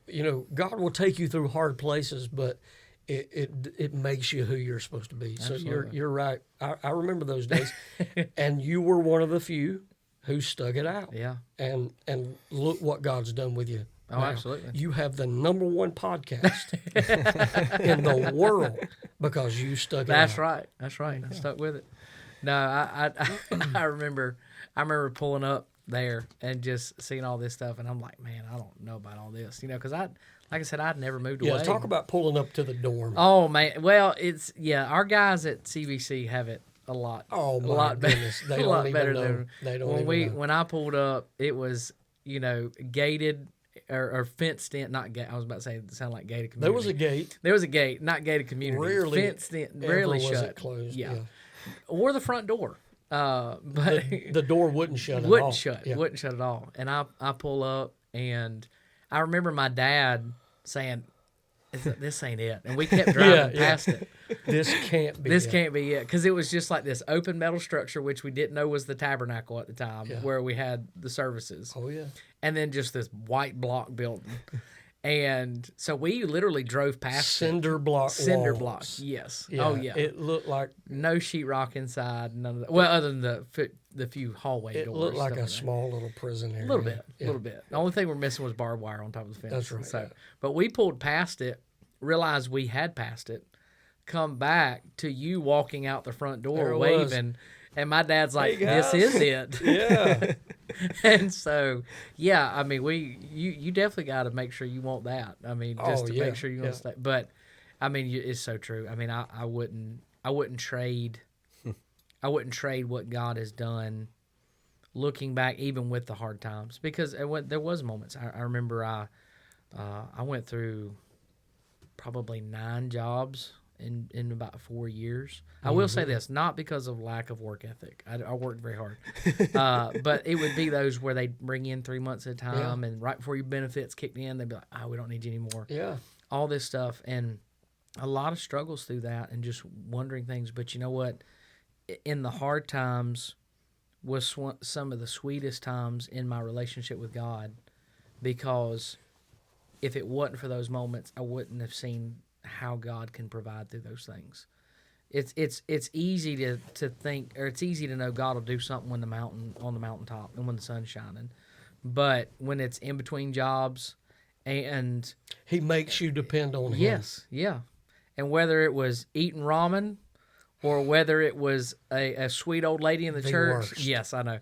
you know, God will take you through hard places, but it makes you who you're supposed to be. Absolutely. So you're right. I remember those days, and you were one of the few who stuck it out. Yeah. And look what God's done with you. Oh, now. absolutely. You have the #1 podcast in the world because you stuck it out. That's right. That's right. I stuck with it. No, I remember pulling up there and just seeing all this stuff, and I'm like, man, I don't know about all this, you know, because like I said, I'd never moved away. Yeah, talk about pulling up to the dorm. Oh man, well, our guys at CVC have it a lot. Oh my a lot goodness, better, a lot better than they don't when I pulled up. It was gated or fenced in. Not gate. I was about to say it sounded like gated community. There was a gate. There was a gate, not gated community. Rarely fenced in, rarely was shut. it closed. Yeah. Or the front door. But the door wouldn't shut at all. Wouldn't shut at all. And I pull up, and I remember my dad saying, "This ain't it," and we kept driving past it. This can't be. This can't be it, because it was just like this open metal structure, which we didn't know was the tabernacle at the time, where we had the services. Oh yeah. And then just this white block building. And so we literally drove past cinder block. Yes. Yeah, oh yeah. It looked like no sheetrock inside. None of that. Well, other than the few hallway doors. It looked like a small little prison area. A little bit. The only thing we're missing was barbed wire on top of the fence. That's right. So, but we pulled past it, realized we had passed it, come back to you walking out the front door waving. And my dad's like, "Hey, this is it." Yeah. And so, I mean, you definitely got to make sure you want that. I mean, just to make sure you want to stay. But, I mean, it's so true. I mean, I wouldn't trade. I wouldn't trade what God has done, looking back, even with the hard times, because there was moments. I remember I went through probably 9 jobs in about 4 years. I will say this, not because of lack of work ethic. I worked very hard. But it would be those where they'd bring in 3 months at a time, and right before your benefits kicked in, they'd be like, "Oh, we don't need you anymore." Yeah. All this stuff, and a lot of struggles through that, and just wondering things. But you know what? In the hard times was some of the sweetest times in my relationship with God, because if it wasn't for those moments, I wouldn't have seen how God can provide through those things. It's easy to think, or it's easy to know God will do something on the mountaintop and when the sun's shining, but when it's in between jobs, and He makes you depend on Him. Yes, yeah, and whether it was eating ramen, or whether it was a sweet old lady in the church, worst. yes, I know,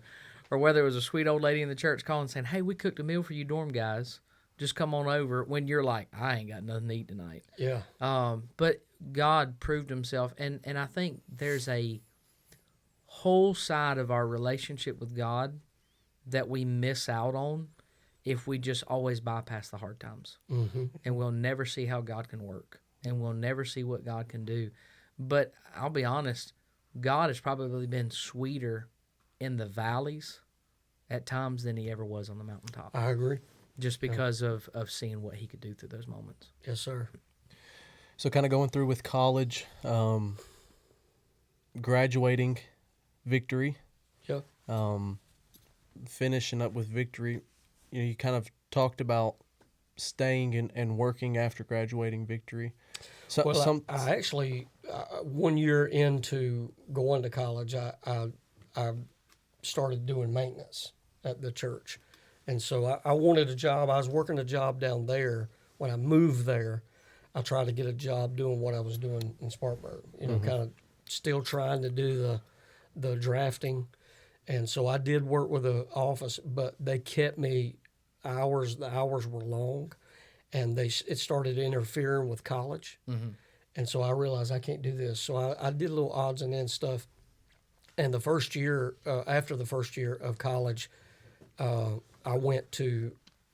or whether it was a sweet old lady in the church calling saying, "Hey, we cooked a meal for you dorm guys. Just come on over," when you're like, "I ain't got nothing to eat tonight." Yeah. But God proved Himself, and I think there's a whole side of our relationship with God that we miss out on if we just always bypass the hard times. Mm-hmm. And we'll never see how God can work, and we'll never see what God can do. But I'll be honest, God has probably been sweeter in the valleys at times than He ever was on the mountaintop. I agree. Just because of seeing what He could do through those moments. Yes, sir. So kind of going through with college, graduating, Victory. Yeah. Finishing up with Victory. You know, you kind of talked about staying and working after graduating Victory? So, Well, I actually, 1 year into going to college, I started doing maintenance at the church. And so I wanted a job. I was working a job down there. When I moved there, I tried to get a job doing what I was doing in Spartanburg, kind of still trying to do the drafting. And so I did work with the office, but they kept me hours. The hours were long, and it started interfering with college. And so I realized I can't do this. So I did little odds and ends stuff. And the first year, after the first year of college, I went to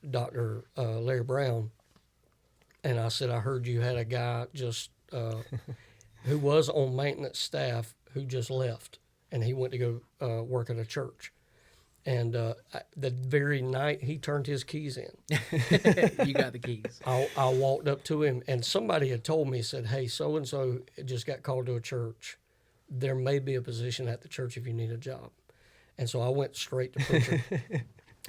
Dr. Larry Brown, and I said, I heard you had a guy just who was on maintenance staff who just left, and he went to go work at a church. And the very night he turned his keys in, You got the keys. I walked up to him, and somebody had told me, said, hey, so-and-so just got called to a church. There may be a position at the church if you need a job. And so I went straight to preacher.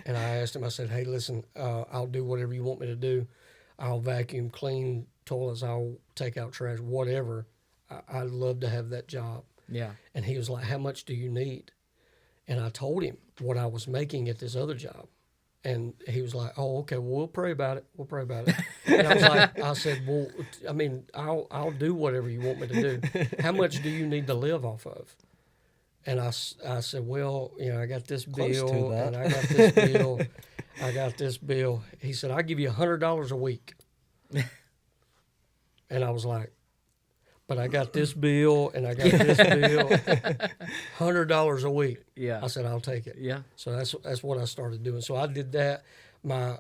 And I asked him, I said, hey, listen, I'll do whatever you want me to do. I'll vacuum, clean toilets, I'll take out trash, whatever. I'd love to have that job. Yeah. And he was like, how much do you need? And I told him what I was making at this other job. And he was like, oh, okay, well, we'll pray about it. We'll pray about it. And I was like, I said, well, I mean, I'll do whatever you want me to do. How much do you need to live off of? And I said, well, I got this bill, and I got this bill. I got this bill. He said, I'll give you $100 a week. And I was like, but I got this bill, and I got this bill, $100 a week. Yeah. I said, I'll take it. Yeah. So that's what I started doing. So I did that. My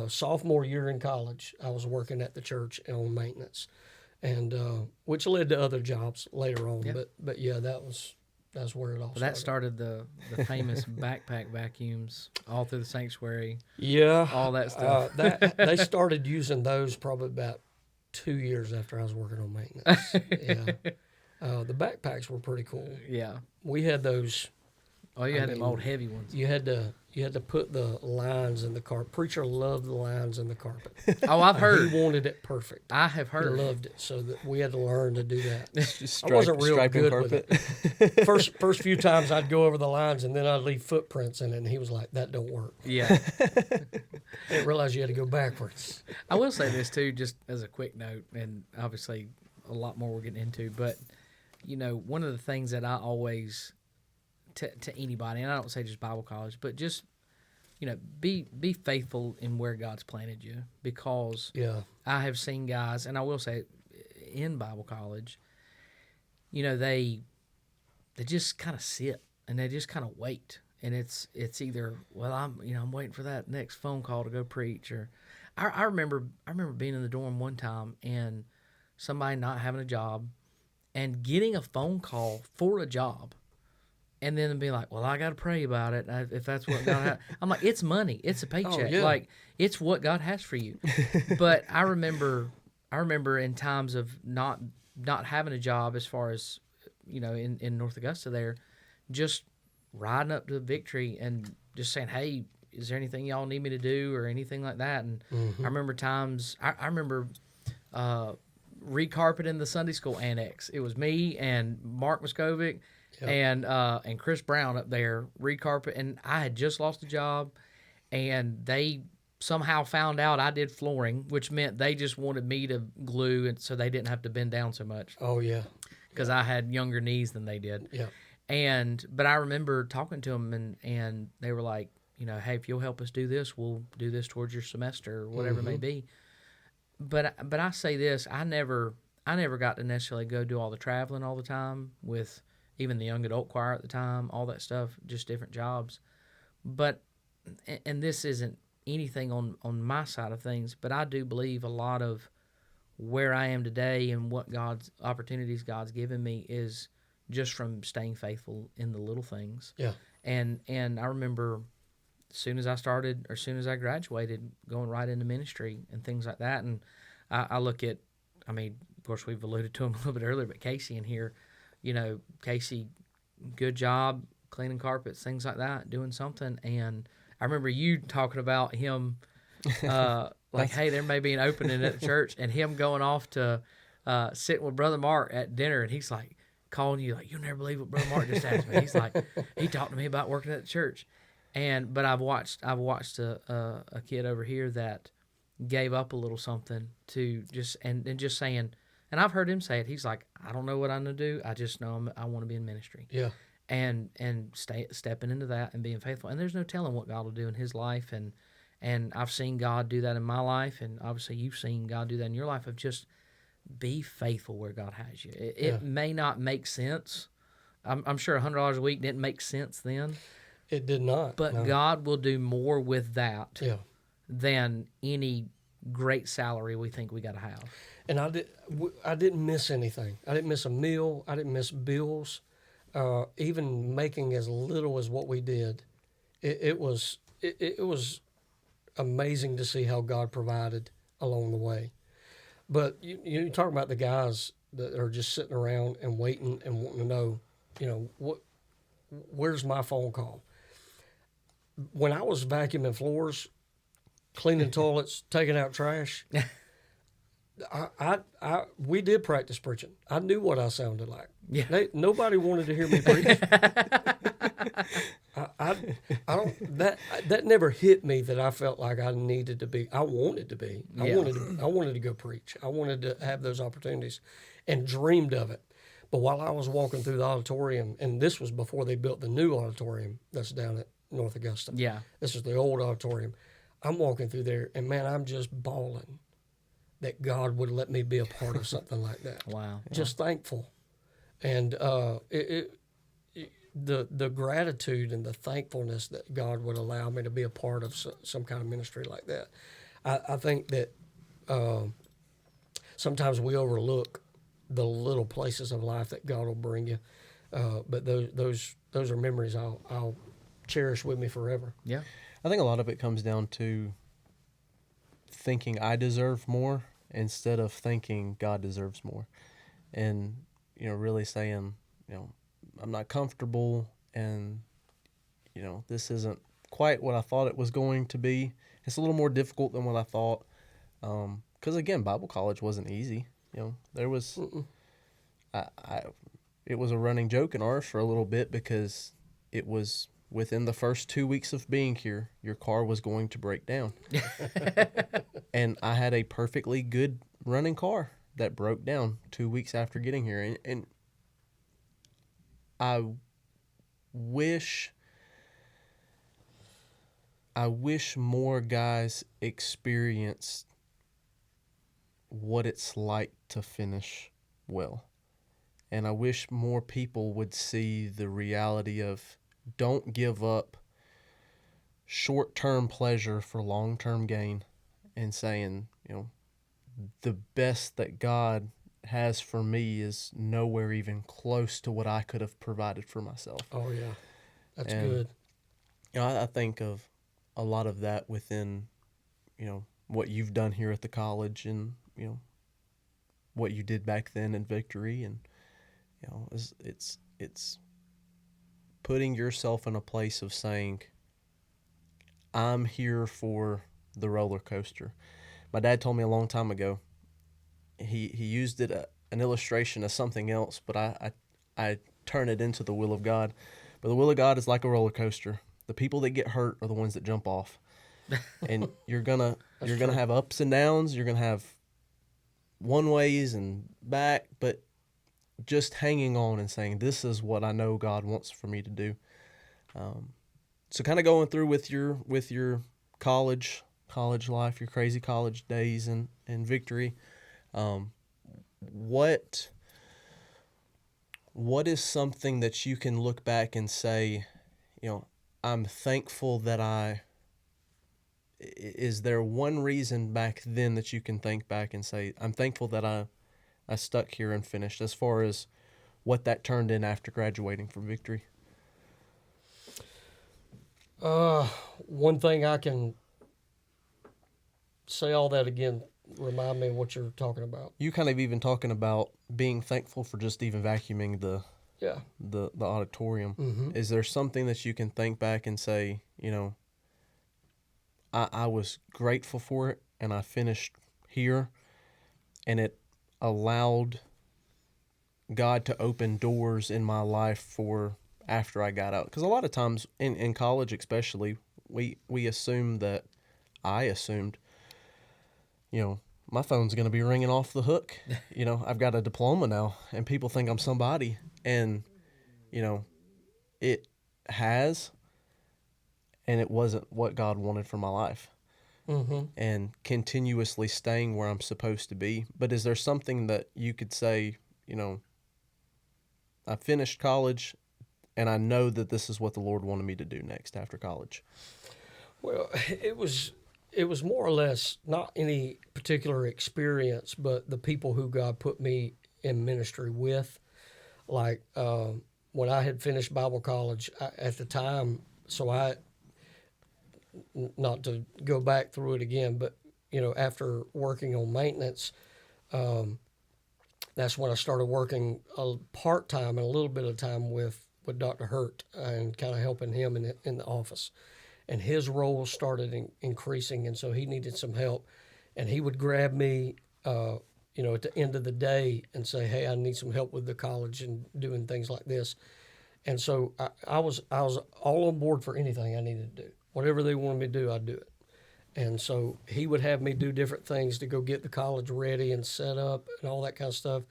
sophomore year in college, I was working at the church on maintenance, and which led to other jobs later on. Yeah. But yeah, that's where it all started. That started the famous backpack vacuums all through the sanctuary. Yeah. All that stuff. They started using those probably about 2 years after I was working on maintenance. Yeah. The backpacks were pretty cool. Yeah. We had those. Oh, you had them old heavy ones. You had to put the lines in the carpet. Preacher loved the lines in the carpet. Oh, I've heard. He wanted it perfect. I have heard. He loved it, so that we had to learn to do that. Just I wasn't real striping good carpet. with it. First few times I'd go over the lines, and then I'd leave footprints in it, and he was like, that don't work. Yeah. I didn't realize you had to go backwards. I will say this, too, just as a quick note, and obviously a lot more we're getting into, but, one of the things that I always, to anybody, and I don't say just Bible college, but just, be faithful in where God's planted you, because I have seen guys, and I will say in Bible college, they just kind of sit and they just kind of wait, and it's either, well, I'm waiting for that next phone call to go preach, or I remember being in the dorm one time and somebody not having a job and getting a phone call for a job. And then be like, well, I got to pray about it. If that's what God has. I'm like, it's money. It's a paycheck. Oh, yeah. Like, it's what God has for you. But I remember in times of not having a job, as far as, in North Augusta there, just riding up to Victory and just saying, hey, is there anything y'all need me to do or anything like that? And I remember times, I remember recarpeting the Sunday school annex. It was me and Mark Muskovic. Yep. And Chris Brown up there recarpet, and I had just lost a job, and they somehow found out I did flooring, which meant they just wanted me to glue, and so they didn't have to bend down so much. Oh yeah, because I had younger knees than they did. Yeah. But I remember talking to them, and they were like, hey, if you'll help us do this, we'll do this towards your semester or whatever it may be. But I say this, I never got to necessarily go do all the traveling all the time with even the young adult choir at the time, all that stuff, just different jobs. But, and this isn't anything on my side of things, but I do believe a lot of where I am today and what opportunities God's given me is just from staying faithful in the little things. Yeah. And I remember as soon as I graduated, going right into ministry and things like that. And I look at, of course, we've alluded to him a little bit earlier, but Casey in here, Casey, good job cleaning carpets, things like that, doing something. And I remember you talking about him like, hey, there may be an opening at the church, and him going off to sitting with Brother Mark at dinner, and he's like calling you like, you'll never believe what Brother Mark just asked me. He's like, he talked to me about working at the church, but I've watched a kid over here that gave up a little something to just and just saying, and I've heard him say it. He's like, I don't know what I'm gonna do. I just know I want to be in ministry. Yeah. And stepping into that and being faithful. And there's no telling what God will do in his life. And I've seen God do that in my life, and obviously you've seen God do that in your life, of just be faithful where God has you. It may not make sense. I'm sure $100 a week didn't make sense then. It did not. But no. God will do more with that Yeah. than any great salary we think we got to have. And I didn't miss anything. I didn't miss a meal. I didn't miss bills. Even making as little as what we did, it was amazing to see how God provided along the way. But you talk about the guys that are just sitting around and waiting and wanting to know, where's my phone call? When I was vacuuming floors, cleaning toilets, taking out trash, we did practice preaching. I knew what I sounded like. Yeah. Nobody wanted to hear me preach. I don't that never hit me that I felt like I needed to be. I wanted to be. I wanted to go preach. I wanted to have those opportunities, and dreamed of it. But while I was walking through the auditorium, and this was before they built the new auditorium that's down at North Augusta. Yeah. This is the old auditorium. I'm walking through there, and man, I'm just bawling that God would let me be a part of something like that. Wow. Just thankful. And the gratitude and the thankfulness that God would allow me to be a part of some kind of ministry like that. I think that sometimes we overlook the little places of life that God will bring you, but those are memories I'll cherish with me forever. Yeah. I think a lot of it comes down to thinking I deserve more instead of thinking God deserves more, and really saying, I'm not comfortable, and this isn't quite what I thought it was going to be. It's a little more difficult than what I thought, because again, Bible college wasn't easy. There was it was a running joke in ours for a little bit, because it was within the first 2 weeks of being here, your car was going to break down. And I had a perfectly good running car that broke down 2 weeks after getting here. And I wish more guys experienced what it's like to finish well. And I wish more people would see the reality of, don't give up short-term pleasure for long-term gain, and saying, the best that God has for me is nowhere even close to what I could have provided for myself. Oh, yeah. That's good. I think of a lot of that within, what you've done here at the college, and, what you did back then in Victory. And, it's putting yourself in a place of saying, I'm here for the roller coaster. My dad told me a long time ago, he used it an illustration of something else, but I turn it into the will of God. But the will of God is like a roller coaster. The people that get hurt are the ones that jump off. And you're gonna have ups and downs. You're gonna have one ways and back, but just hanging on and saying, this is what I know God wants for me to do. So kind of going through with your college life, your crazy college days and Victory. What is something that you can look back and say, I'm thankful that is there one reason back then that you can think back and say, I'm thankful that I stuck here and finished, as far as what that turned in after graduating from Victory? One thing I can say all that again. Remind me what you're talking about. You kind of even talking about being thankful for just even vacuuming the auditorium. Mm-hmm. Is there something that you can think back and say, I was grateful for it, and I finished here, and it allowed God to open doors in my life for after I got out. Because a lot of times in college, especially, we assume that I assumed, my phone's going to be ringing off the hook. I've got a diploma now, and people think I'm somebody, and it has, and it wasn't what God wanted for my life. Mm-hmm. And continuously staying where I'm supposed to be. But is there something that you could say, I finished college and I know that this is what the Lord wanted me to do next after college? Well, it was more or less not any particular experience, but the people who God put me in ministry with. Like when I had finished Bible college at the time, not to go back through it again, but after working on maintenance, that's when I started working part time and a little bit of time with Dr. Hurt and kind of helping him in the office. And his role started increasing, and so he needed some help. And he would grab me, at the end of the day and say, "Hey, I need some help with the college and doing things like this." And so I was all on board for anything I needed to do. Whatever they wanted me to do, I'd do it. And so he would have me do different things to go get the college ready and set up and all that kind of stuff,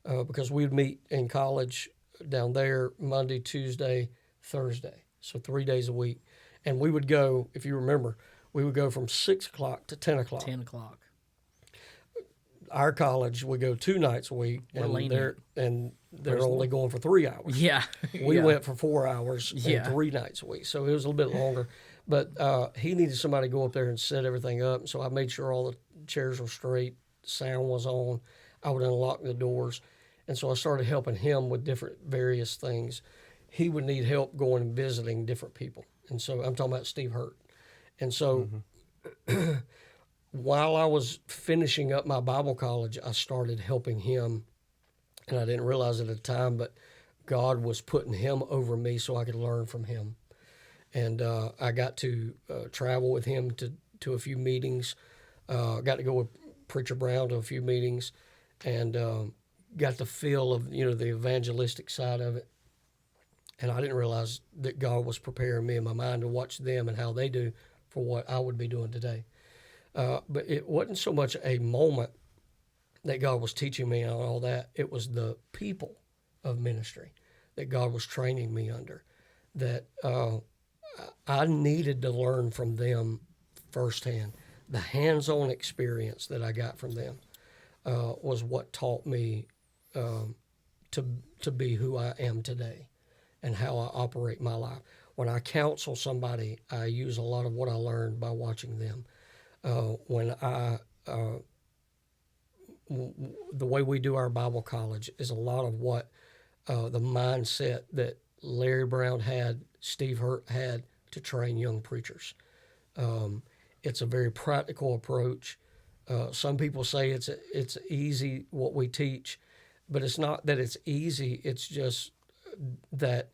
because we'd meet in college down there Monday, Tuesday, Thursday, so 3 days a week. And we would go, if you remember, we would go from 6 o'clock to 10 o'clock. 10 o'clock. Our college would go 2 nights a week, We're and they're only going for 3 hours. Yeah. We went for 4 hours Yeah. and 3 nights a week, so it was a little bit longer. But he needed somebody to go up there and set everything up, so I made sure all the chairs were straight, sound was on. I would unlock the doors, and so I started helping him with various things. He would need help going and visiting different people, and so I'm talking about Steve Hurt. And so while I was finishing up my Bible college, I started helping him, and I didn't realize it at the time, but God was putting him over me so I could learn from him. And I got to travel with him to a few meetings. Got to go with Preacher Brown to a few meetings, and got the feel of the evangelistic side of it. And I didn't realize that God was preparing me in my mind to watch them and how they do for what I would be doing today. But it wasn't so much a moment that God was teaching me and all that. It was the people of ministry that God was training me under, that I needed to learn from them firsthand. The hands-on experience that I got from them was what taught me to be who I am today and how I operate my life. When I counsel somebody, I use a lot of what I learned by watching them. The way we do our Bible college is a lot of what the mindset that Larry Brown had, Steve Hurt had to train young preachers. It's a very practical approach. Some people say it's easy what we teach, but it's not that it's easy. It's just that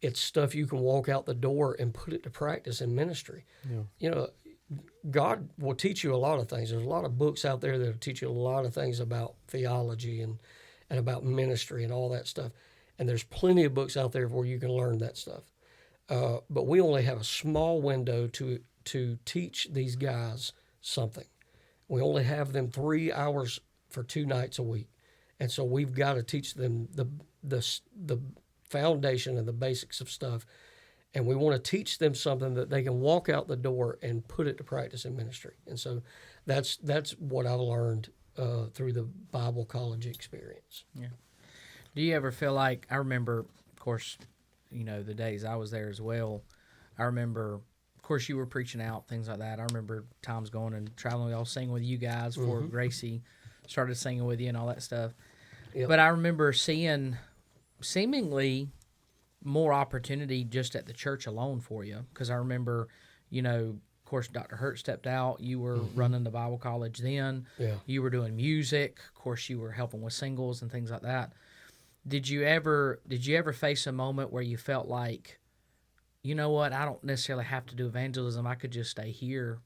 it's stuff you can walk out the door and put it to practice in ministry. Yeah. God will teach you a lot of things. There's a lot of books out there that will teach you a lot of things about theology and about ministry and all that stuff. And there's plenty of books out there where you can learn that stuff. But we only have a small window to teach these guys something. We only have them 3 hours for 2 nights a week. And so we've got to teach them the foundation and the basics of stuff. And we want to teach them something that they can walk out the door and put it to practice in ministry. And so that's what I've learned through the Bible college experience. Yeah. Do you ever feel like, I remember, of course, the days I was there as well. I remember, of course, you were preaching out, things like that. I remember times going and traveling. I was singing with you guys before Gracie started singing with you and all that stuff. Yep. But I remember seeing seemingly more opportunity just at the church alone for you, because I remember, of course, Dr. Hurt stepped out. You were running the Bible college then. Yeah. You were doing music. Of course, you were helping with singles and things like that. Did you ever face a moment where you felt like, you know what, I don't necessarily have to do evangelism. I could just stay here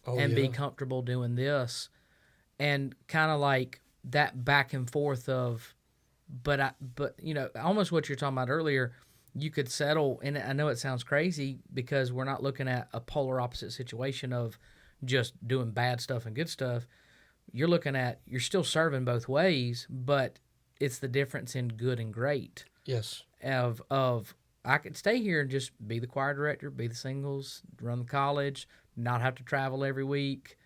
and be comfortable doing this, and kind of like that back and forth of, but you know, almost what you're talking about earlier, you could settle, and I know it sounds crazy because we're not looking at a polar opposite situation of just doing bad stuff and good stuff. You're looking at, you're still serving both ways, but it's the difference in good and great. Yes. Of I could stay here and just be the choir director, be the singles, run the college, not have to travel every week,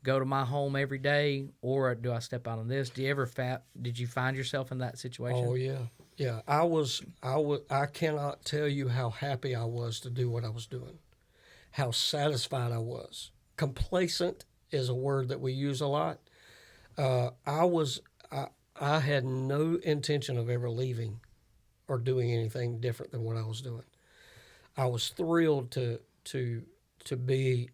go to my home every day, or do I step out on this? Did you find yourself in that situation? Oh yeah. Yeah. I cannot tell you how happy I was to do what I was doing. How satisfied I was. Complacent is a word that we use a lot. I had no intention of ever leaving or doing anything different than what I was doing. I was thrilled to be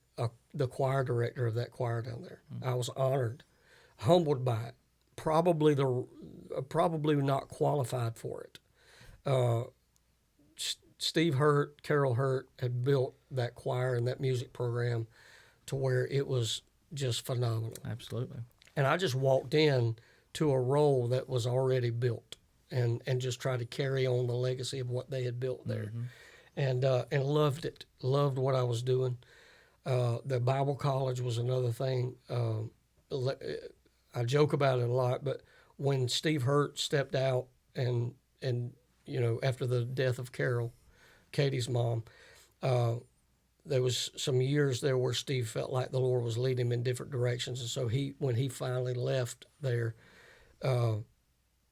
the choir director of that choir down there. I was honored, humbled by it. Probably not qualified for it. Steve Hurt, Carol Hurt had built that choir and that music program to where it was just phenomenal. Absolutely. And I just walked in to a role that was already built and just tried to carry on the legacy of what they had built there. Mm-hmm. And loved it, loved what I was doing. The Bible college was another thing. I joke about it a lot, but when Steve Hurt stepped out and you know, after the death of Carol, Katie's mom, there was some years there where Steve felt like the Lord was leading him in different directions. And so when he finally left there,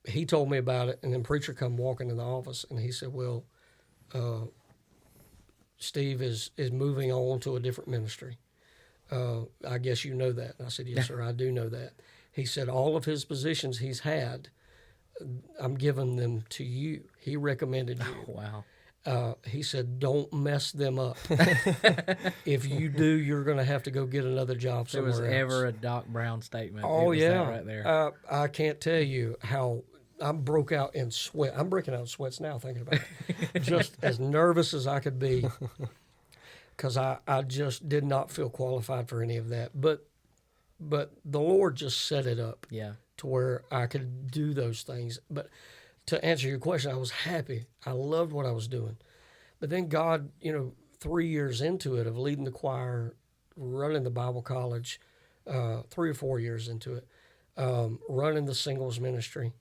he told me about it, and then preacher come walking in the office, and he said, well, Steve is moving on to a different ministry. I guess you know that. And I said, yes, sir, I do know that. He said, all of his positions he's had, I'm giving them to you. He recommended you. Oh, wow. He said, don't mess them up. If you do, you're going to have to go get another job somewhere else. There was ever a Doc Brown statement. Oh, yeah. Right there. I can't tell you how I broke out in sweat. I'm breaking out in sweats now thinking about it. Just as nervous as I could be because I just did not feel qualified for any of that. But the Lord just set it up to where I could do those things. But to answer your question, I was happy. I loved what I was doing. But then God, 3 years into it of leading the choir, running the Bible college, 3 or 4 years into it, running the singles ministry,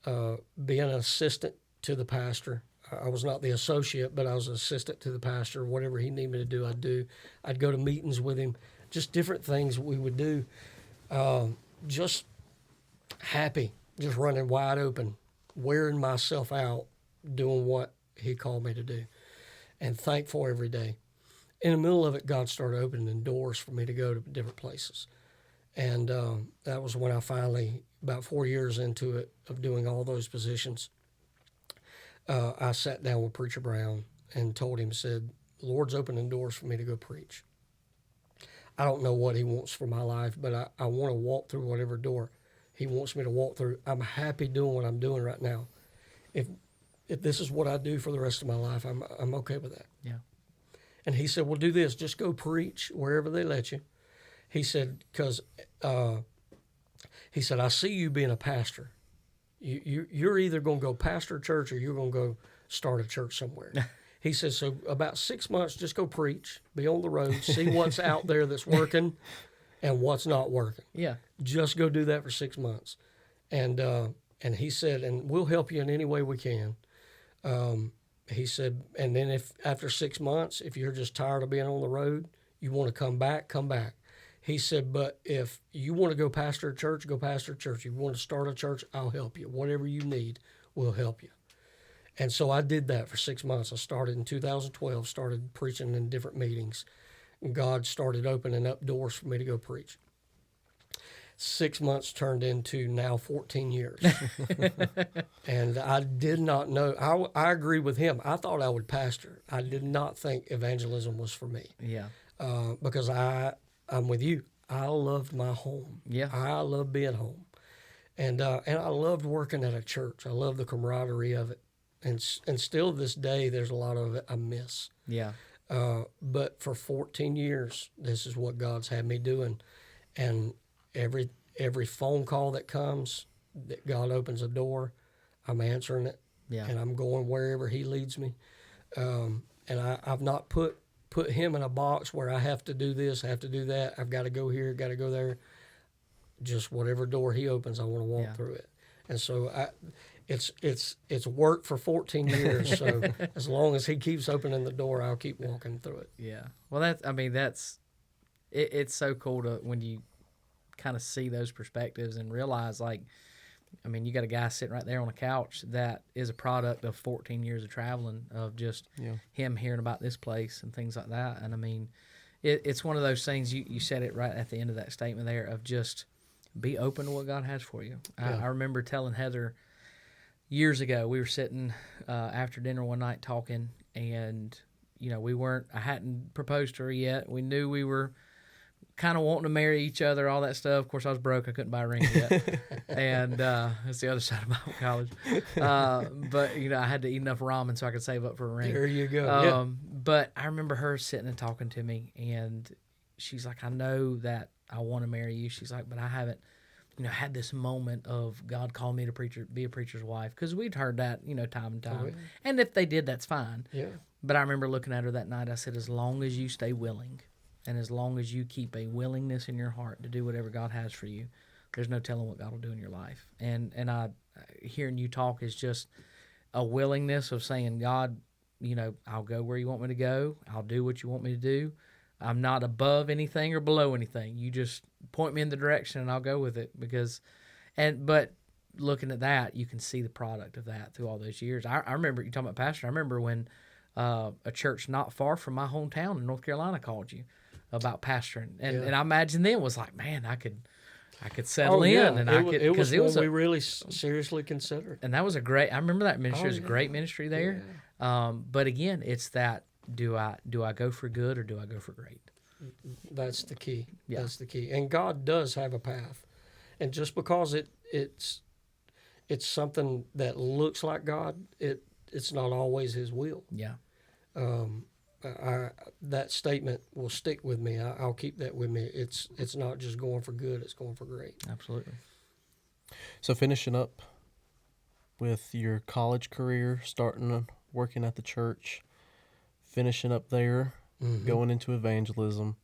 being an assistant to the pastor. I was not the associate, but I was an assistant to the pastor. Whatever he needed me to do, I'd do. I'd go to meetings with him, just different things we would do. Just happy, just running wide open, wearing myself out, doing what he called me to do, and thankful every day. In the middle of it, God started opening doors for me to go to different places. And that was when I finally, about 4 years into it, of doing all those positions, I sat down with Preacher Brown and told him, said, the Lord's opening doors for me to go preach. I don't know what he wants for my life, but I want to walk through whatever door he wants me to walk through. I'm happy doing what I'm doing right now. If this is what I do for the rest of my life, I'm okay with that. Yeah. And he said, well, do this. Just go preach wherever they let you. He said, because he said, I see you being a pastor. You're either going to go pastor a church or you're going to go start a church somewhere. He says, so about 6 months, just go preach, be on the road, see what's out there that's working and what's not working. Yeah. Just go do that for 6 months. And he said, and we'll help you in any way we can. He said, and then if after 6 months, if you're just tired of being on the road, you want to come back, come back. He said, but if you want to go pastor a church, go pastor a church. If you want to start a church, I'll help you. Whatever you need, we'll help you. And so I did that for 6 months. I started in 2012, started preaching in different meetings. And God started opening up doors for me to go preach. 6 months turned into now 14 years. And I did not know. I agree with him. I thought I would pastor. I did not think evangelism was for me. Yeah. Because I'm with you. I loved my home. Yeah. I love being home. And I loved working at a church. I love the camaraderie of it. And still this day, there's a lot of it I miss. Yeah. But for 14 years, this is what God's had me doing. And every phone call that comes, that God opens a door, I'm answering it. Yeah. And I'm going wherever he leads me. And I've not put him in a box where I have to do this, I have to do that, I've got to go here, got to go there. Just whatever door he opens, I want to walk through it. And so it's worked for 14 years. So as long as he keeps opening the door, I'll keep walking through it. Yeah. Well, it's so cool to when you kind of see those perspectives and realize, like, I mean, you got a guy sitting right there on the couch that is a product of 14 years of traveling, of just him hearing about this place and things like that. And I mean, it's one of those things, you said it right at the end of that statement there, of just be open to what God has for you. Yeah. I remember telling Heather years ago, we were sitting after dinner one night talking, and, you know, I hadn't proposed to her yet. We knew we were kind of wanting to marry each other, all that stuff. Of course, I was broke. I couldn't buy a ring yet. And that's the other side of Bible college. But, you know, I had to eat enough ramen so I could save up for a ring. There you go. But I remember her sitting and talking to me, and she's like, I know that I want to marry you. She's like, but I haven't, you know, had this moment of God calling me to be a preacher's wife. Because we'd heard that, you know, time and time. Oh, yeah. And if they did, that's fine. Yeah. But I remember looking at her that night. I said, as long as you stay willing, and as long as you keep a willingness in your heart to do whatever God has for you, there's no telling what God will do in your life. And hearing you talk is just a willingness of saying, God, you know, I'll go where you want me to go. I'll do what you want me to do. I'm not above anything or below anything. You just point me in the direction and I'll go with it. But looking at that, you can see the product of that through all those years. I remember, you talking about pastor, I remember when a church not far from my hometown in North Carolina called you about pastoring. And I imagine then was like, man, I could settle in. And it was we really seriously considered. And that was I remember that ministry was a great ministry there. Yeah. But again, it's that, do I go for good or do I go for great? That's the key. Yeah. That's the key. And God does have a path. And just because it's something that looks like God, it's not always his will. Yeah. That statement will stick with me. I'll keep that with me. It's not just going for good, it's going for great. Absolutely. So finishing up with your college career, starting working at the church, finishing up there, going into evangelism,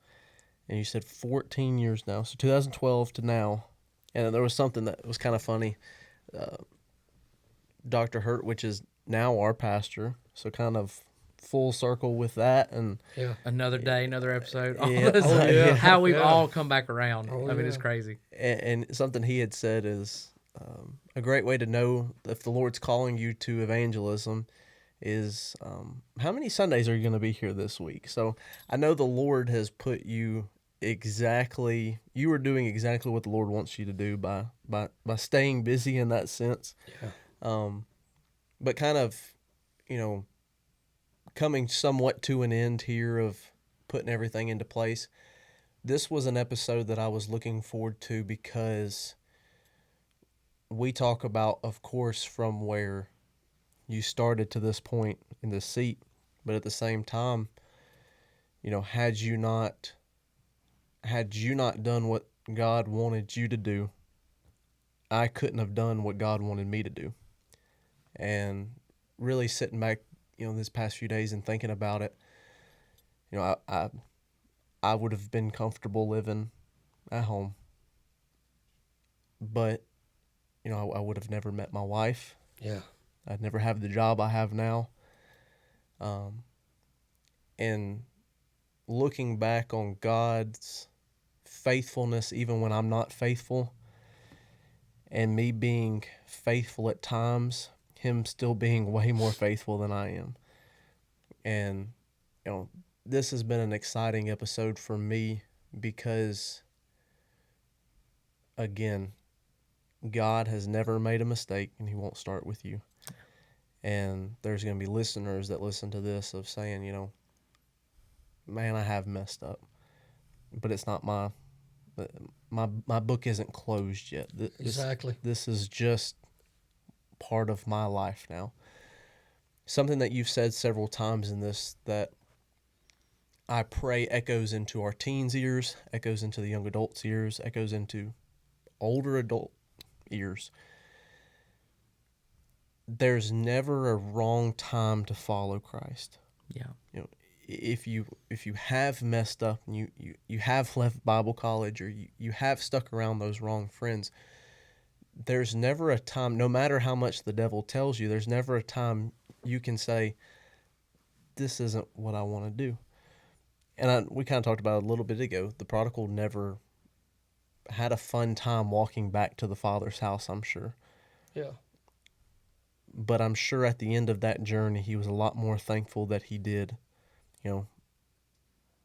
and you said 14 years now. So 2012 to now, and there was something that was kind of funny. Dr. Hurt, which is now our pastor, so kind of full circle with that, and another day, another episode. Yeah. How we've all come back around. I mean, it's crazy. And something he had said is a great way to know if the Lord's calling you to evangelism is how many Sundays are you going to be here this week? So I know the Lord has put you you are doing exactly what the Lord wants you to do by staying busy in that sense. Yeah. But kind of, you know, coming somewhat to an end here of putting everything into place. This was an episode that I was looking forward to because we talk about, of course, from where you started to this point in the seat, but at the same time, you know, had you not done what God wanted you to do, I couldn't have done what God wanted me to do. And really sitting back, you know, this past few days and thinking about it, you know, I would have been comfortable living at home, but, you know, I would have never met my wife. Yeah. I'd never have the job I have now. And looking back on God's faithfulness, even when I'm not faithful, and me being faithful at times, him still being way more faithful than I am. And, you know, this has been an exciting episode for me because, again, God has never made a mistake, and he won't start with you. And there's going to be listeners that listen to this of saying, you know, man, I have messed up, but it's not my book isn't closed yet. Exactly. This is just part of my life now. Something that you've said several times in this, that I pray echoes into our teens' ears, echoes into the young adults' ears, echoes into older adult ears. There's never a wrong time to follow Christ. Yeah. You know, if you have messed up and you have left Bible college, or you have stuck around those wrong friends, there's never a time, no matter how much the devil tells you, there's never a time you can say, this isn't what I want to do. And we kind of talked about it a little bit ago. The prodigal never had a fun time walking back to the Father's house, I'm sure. Yeah. But I'm sure at the end of that journey, he was a lot more thankful that he did,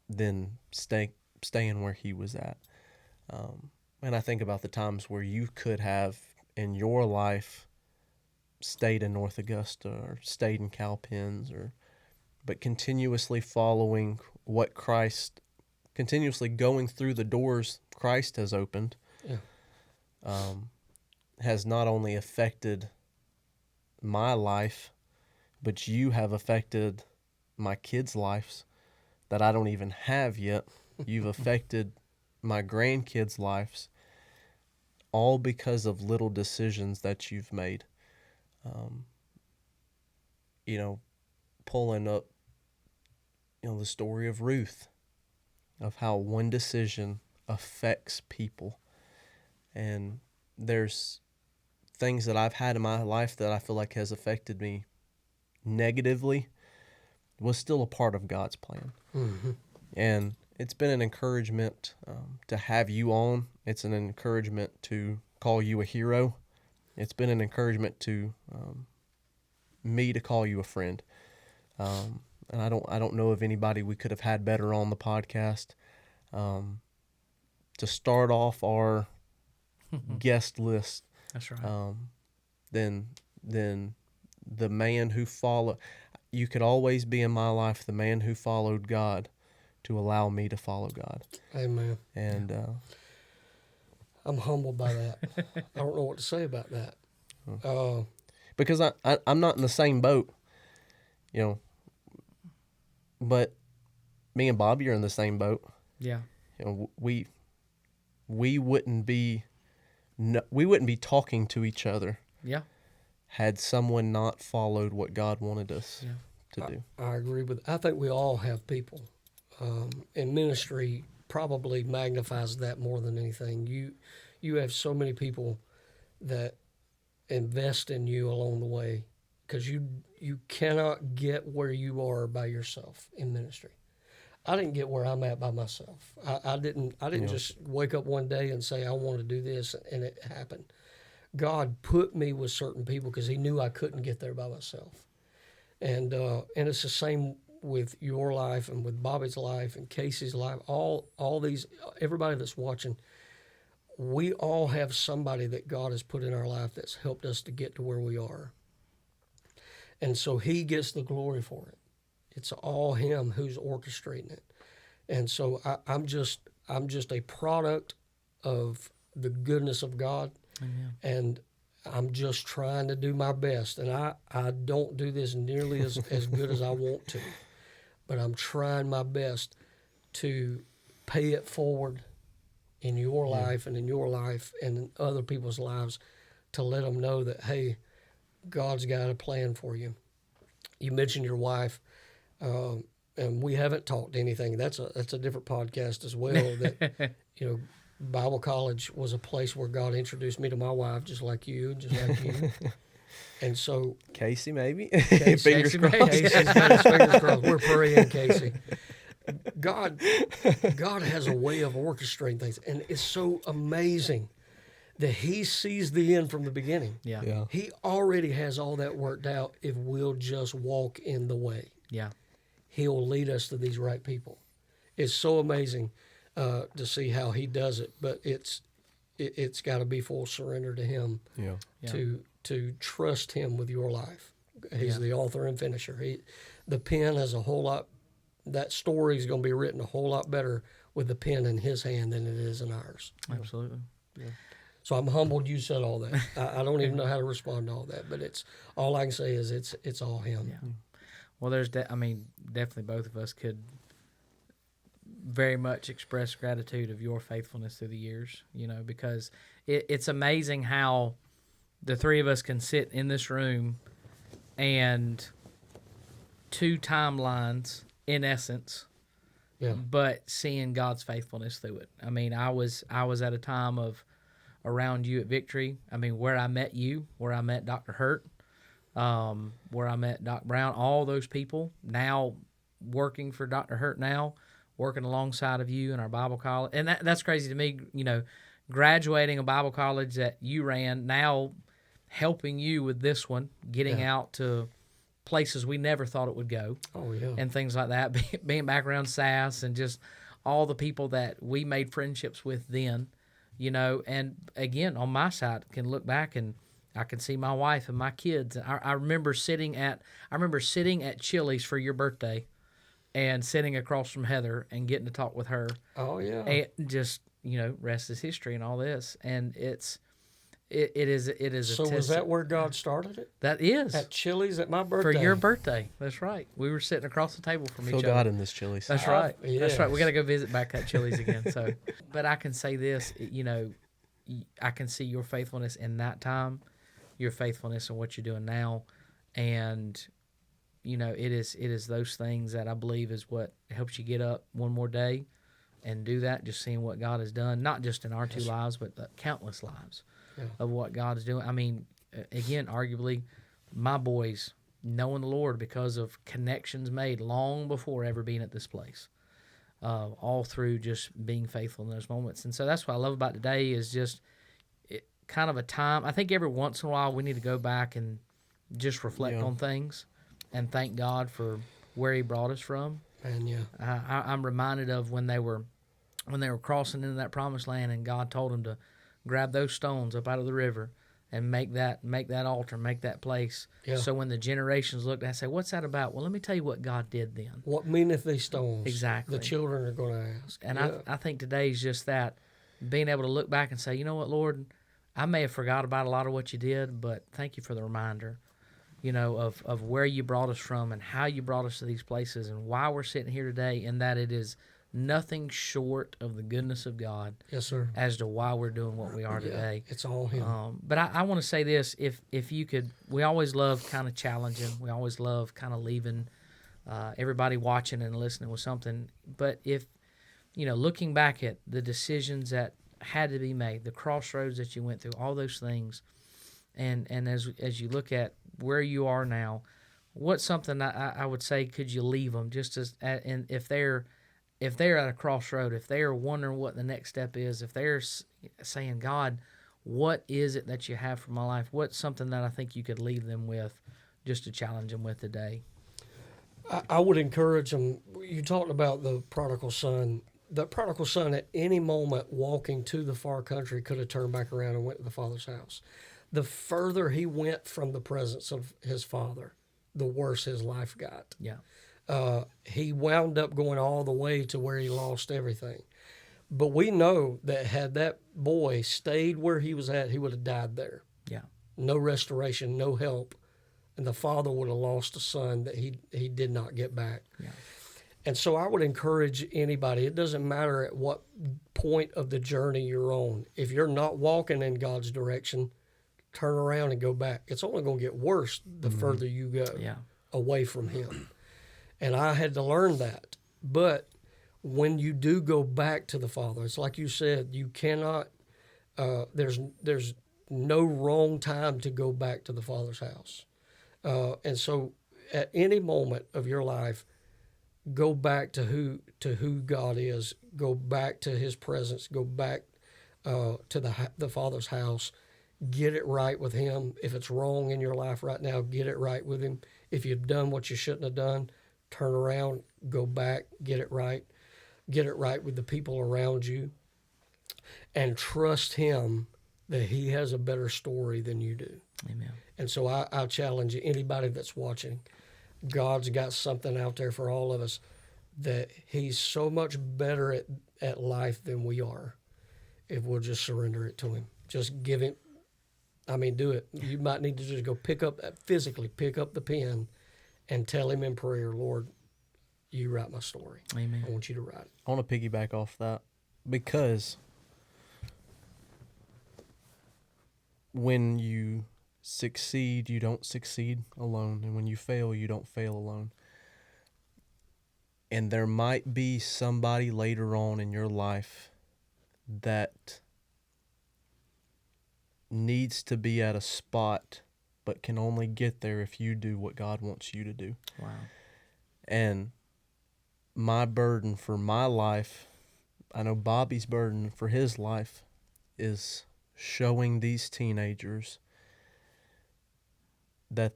than staying where he was at. And I think about the times where you could have in your life stayed in North Augusta or stayed in Cowpens, but continuously following what Christ, continuously going through the doors Christ has opened, has not only affected my life, but you have affected my kids' lives that I don't even have yet. You've affected my grandkids' lives, all because of little decisions that you've made. Pulling up, the story of Ruth, of how one decision affects people. And there's things that I've had in my life that I feel like has affected me negatively, was still a part of God's plan. Mm-hmm. And it's been an encouragement to have you on. It's an encouragement to call you a hero. It's been an encouragement to me to call you a friend. And I don't know of anybody we could have had better on the podcast to start off our guest list. That's right. Than the man who followed. You could always be in my life the man who followed God to allow me to follow God. Amen. And I'm humbled by that. I don't know what to say about that. Because I'm not in the same boat, but me and Bobby are in the same boat. Yeah. We wouldn't be talking to each other. Yeah. Had someone not followed what God wanted us to do. I agree with. I think we all have people, and ministry probably magnifies that more than anything. You have so many people that invest in you along the way, because you cannot get where you are by yourself in ministry. I didn't get where I'm at by myself. I didn't just wake up one day and say I want to do this and it happened. God put me with certain people because He knew I couldn't get there by myself. And it's the same with your life and with Bobby's life and Casey's life. All these, everybody that's watching, we all have somebody that God has put in our life that's helped us to get to where we are. And so He gets the glory for it. It's all Him who's orchestrating it. And so I'm just a product of the goodness of God. Amen. And I'm just trying to do my best. And I don't do this nearly as good as I want to. But I'm trying my best to pay it forward in your life and in your life and in other people's lives, to let them know that, hey, God's got a plan for you. You mentioned your wife, and we haven't talked anything. That's a different podcast as well. That Bible college was a place where God introduced me to my wife, just like you. And so Casey, maybe. Fingers crossed. Fingers crossed. We're praying, Casey. God has a way of orchestrating things, and it's so amazing that He sees the end from the beginning. Yeah. He already has all that worked out if we'll just walk in the way. Yeah. He'll lead us to these right people. It's so amazing to see how He does it, but it's got to be full surrender to Him. Yeah. To trust Him with your life. He's the author and finisher. The pen has a whole lot. That story is going to be written a whole lot better with the pen in His hand than it is in ours. Absolutely. Yeah. So I'm humbled you said all that. I don't even know how to respond to all that, but it's all I can say is it's all Him. Yeah. Well, there's definitely both of us could very much express gratitude of your faithfulness through the years, because it's amazing how the three of us can sit in this room and two timelines, in essence, but seeing God's faithfulness through it. I mean, I was at a time of around you at Victory. I mean, where I met you, where I met Dr. Hurt, where I met Doc Brown, all those people now working for Dr. Hurt now, working alongside of you in our Bible college. And that's crazy to me, graduating a Bible college that you ran, now helping you with this one, getting out to places we never thought it would go. Oh, yeah. And things like that, being back around SAS and just all the people that we made friendships with then, and again, on my side, can look back and I can see my wife and my kids. I remember sitting at Chili's for your birthday and sitting across from Heather and getting to talk with her. Oh, yeah. And just, rest is history and all this. And it is So was that where God started it? That is. At Chili's at my birthday. For your birthday. That's right. We were sitting across the table from each other. Feel God in this Chili's. That's right. Yes. That's right. We got to go visit back at Chili's again. So, but I can say this, I can see your faithfulness in that time, your faithfulness in what you're doing now, and it is those things that I believe is what helps you get up one more day and do that. Just seeing what God has done, not just in our two lives, but the countless lives of what God is doing. I mean, again, arguably, my boys knowing the Lord because of connections made long before ever being at this place. All through just being faithful in those moments. And so that's what I love about today is just kind of a time. I think every once in a while we need to go back and just reflect on things and thank God for where He brought us from. And I'm reminded of when they were crossing into that promised land and God told them to grab those stones up out of the river and make that altar, make that place. Yeah. So when the generations look, and say, "What's that about?" Well, let me tell you what God did then. What meaneth these stones? Exactly. The children are going to ask. And I think today is just that, being able to look back and say, you know what, Lord, I may have forgot about a lot of what you did, but thank you for the reminder, of where you brought us from and how you brought us to these places and why we're sitting here today, and that it is nothing short of the goodness of God. Yes, sir. As to why we're doing what we are today. It's all Him. But I want to say this: if you could, we always love kind of challenging. We always love kind of leaving everybody watching and listening with something. But if looking back at the decisions that had to be made, the crossroads that you went through, all those things, and as you look at where you are now, what's something I would say could you leave them just as and if they're at a crossroad, if they are wondering what the next step is, if they're saying, God, what is it that you have for my life? What's something that I think you could leave them with just to challenge them with today? I would encourage them. You talked about the prodigal son. The prodigal son at any moment walking to the far country could have turned back around and went to the father's house. The further he went from the presence of his father, the worse his life got. Yeah. He wound up going all the way to where he lost everything. But we know that had that boy stayed where he was at, he would have died there. Yeah. No restoration, no help. And the father would have lost a son that he did not get back. Yeah. And so I would encourage anybody, it doesn't matter at what point of the journey you're on. If you're not walking in God's direction, turn around and go back. It's only going to get worse the further you go away from Him. And I had to learn that. But when you do go back to the Father, it's like you said, you cannot, there's no wrong time to go back to the Father's house. And so at any moment of your life, go back to who God is. Go back to His presence. Go back to the Father's house. Get it right with Him. If it's wrong in your life right now, get it right with Him. If you've done what you shouldn't have done, turn around, go back, get it right. Get it right with the people around you. And trust Him that He has a better story than you do. Amen. And so I challenge anybody that's watching, God's got something out there for all of us, that He's so much better at life than we are if we'll just surrender it to Him. Just give Him, do it. You might need to just go physically pick up the pen and tell Him in prayer, Lord, you write my story. Amen. I want you to write it. I want to piggyback off that because when you succeed, you don't succeed alone. And when you fail, you don't fail alone. And there might be somebody later on in your life that needs to be at a spot but can only get there if you do what God wants you to do. Wow. And my burden for my life, I know Bobby's burden for his life, is showing these teenagers that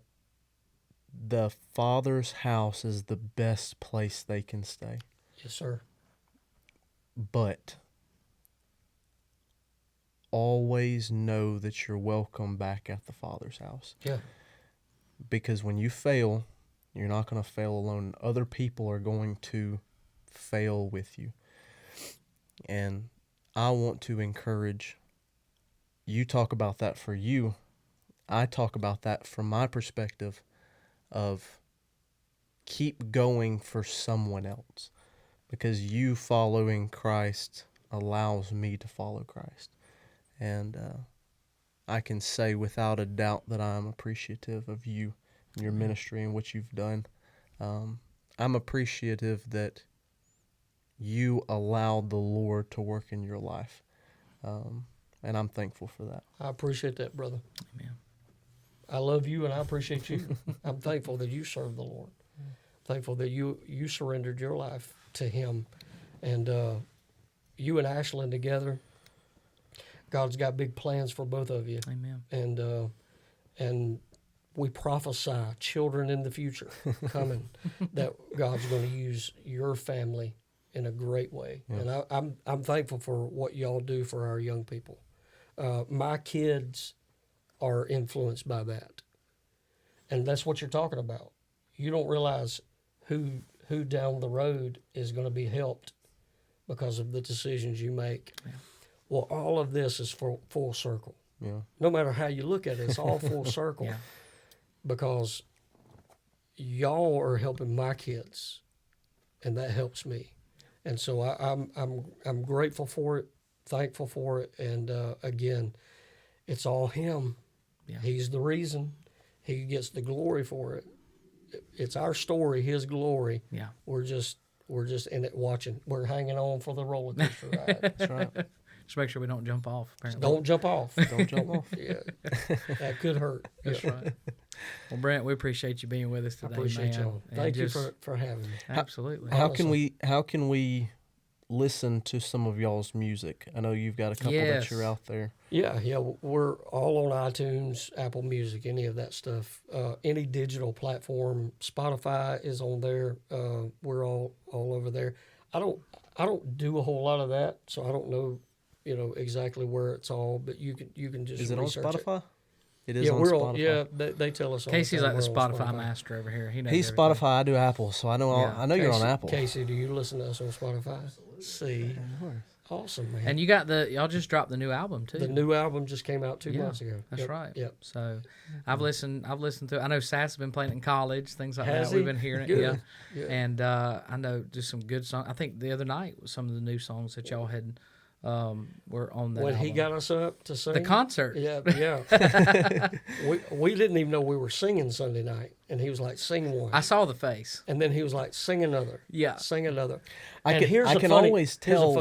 the Father's house is the best place they can stay. Yes, sir. But always know that you're welcome back at the Father's house. Yeah. Because when you fail, you're not going to fail alone. Other people are going to fail with you. And I want to encourage you. Talk about that for you. I talk about that from my perspective of keep going for someone else, because you following Christ allows me to follow Christ. And I can say without a doubt that I'm appreciative of you and your ministry and what you've done. I'm appreciative that you allowed the Lord to work in your life. And I'm thankful for that. I appreciate that, brother. Amen. I love you and I appreciate you. I'm thankful that you serve the Lord. Thankful that you surrendered your life to Him. And you and Ashlyn together, God's got big plans for both of you. Amen. And we prophesy children in the future coming that God's going to use your family in a great way. Yeah. And I'm thankful for what y'all do for our young people. My kids are influenced by that. And that's what you're talking about. You don't realize who down the road is going to be helped because of the decisions you make. Yeah. Well, all of this is full circle. Yeah. No matter how you look at it, it's all full circle. Yeah. Because y'all are helping my kids, and that helps me. And so I'm grateful for it, thankful for it, and again, it's all Him. Yeah. He's the reason. He gets the glory for it. It's our story, His glory. Yeah. We're just in it watching. We're hanging on for the roller coaster ride. That's right. Just make sure we don't jump off. Apparently. Don't jump off. Don't jump off. Yeah, that could hurt. That's right. Well, Brent, we appreciate you being with us today. I appreciate man. y'all. Thank you for having me. Absolutely. How can we listen to some of y'all's music? I know you've got a couple that you're out there. Yeah, we're all on iTunes, Apple Music, any of that stuff. Any digital platform, Spotify is on there. We're all over there. I don't do a whole lot of that, so I don't know, exactly where it's all. But you can just is it on Spotify? It is yeah, on we're Spotify. on. Yeah, they tell us. Casey's like the Spotify master over here. He knows He's everything. Spotify. I do Apple, so I know. I know you're on Apple. Casey, do you listen to us on Spotify? Absolutely. See, awesome, man. And y'all just dropped the new album too. The new album just came out 2 months ago. That's right. Yep. So I've listened to. I know Sass has been playing it in college, things like Has that. he? We've been hearing it. Good. Yeah. And I know just some good songs. I think the other night was some of the new songs that y'all had. Were on that when album. He got us up to sing the concert. Yeah. we didn't even know we were singing Sunday night, and he was like, "Sing one." I saw the face, and then he was like, "Sing another." Yeah, sing another. I can always tell. Here's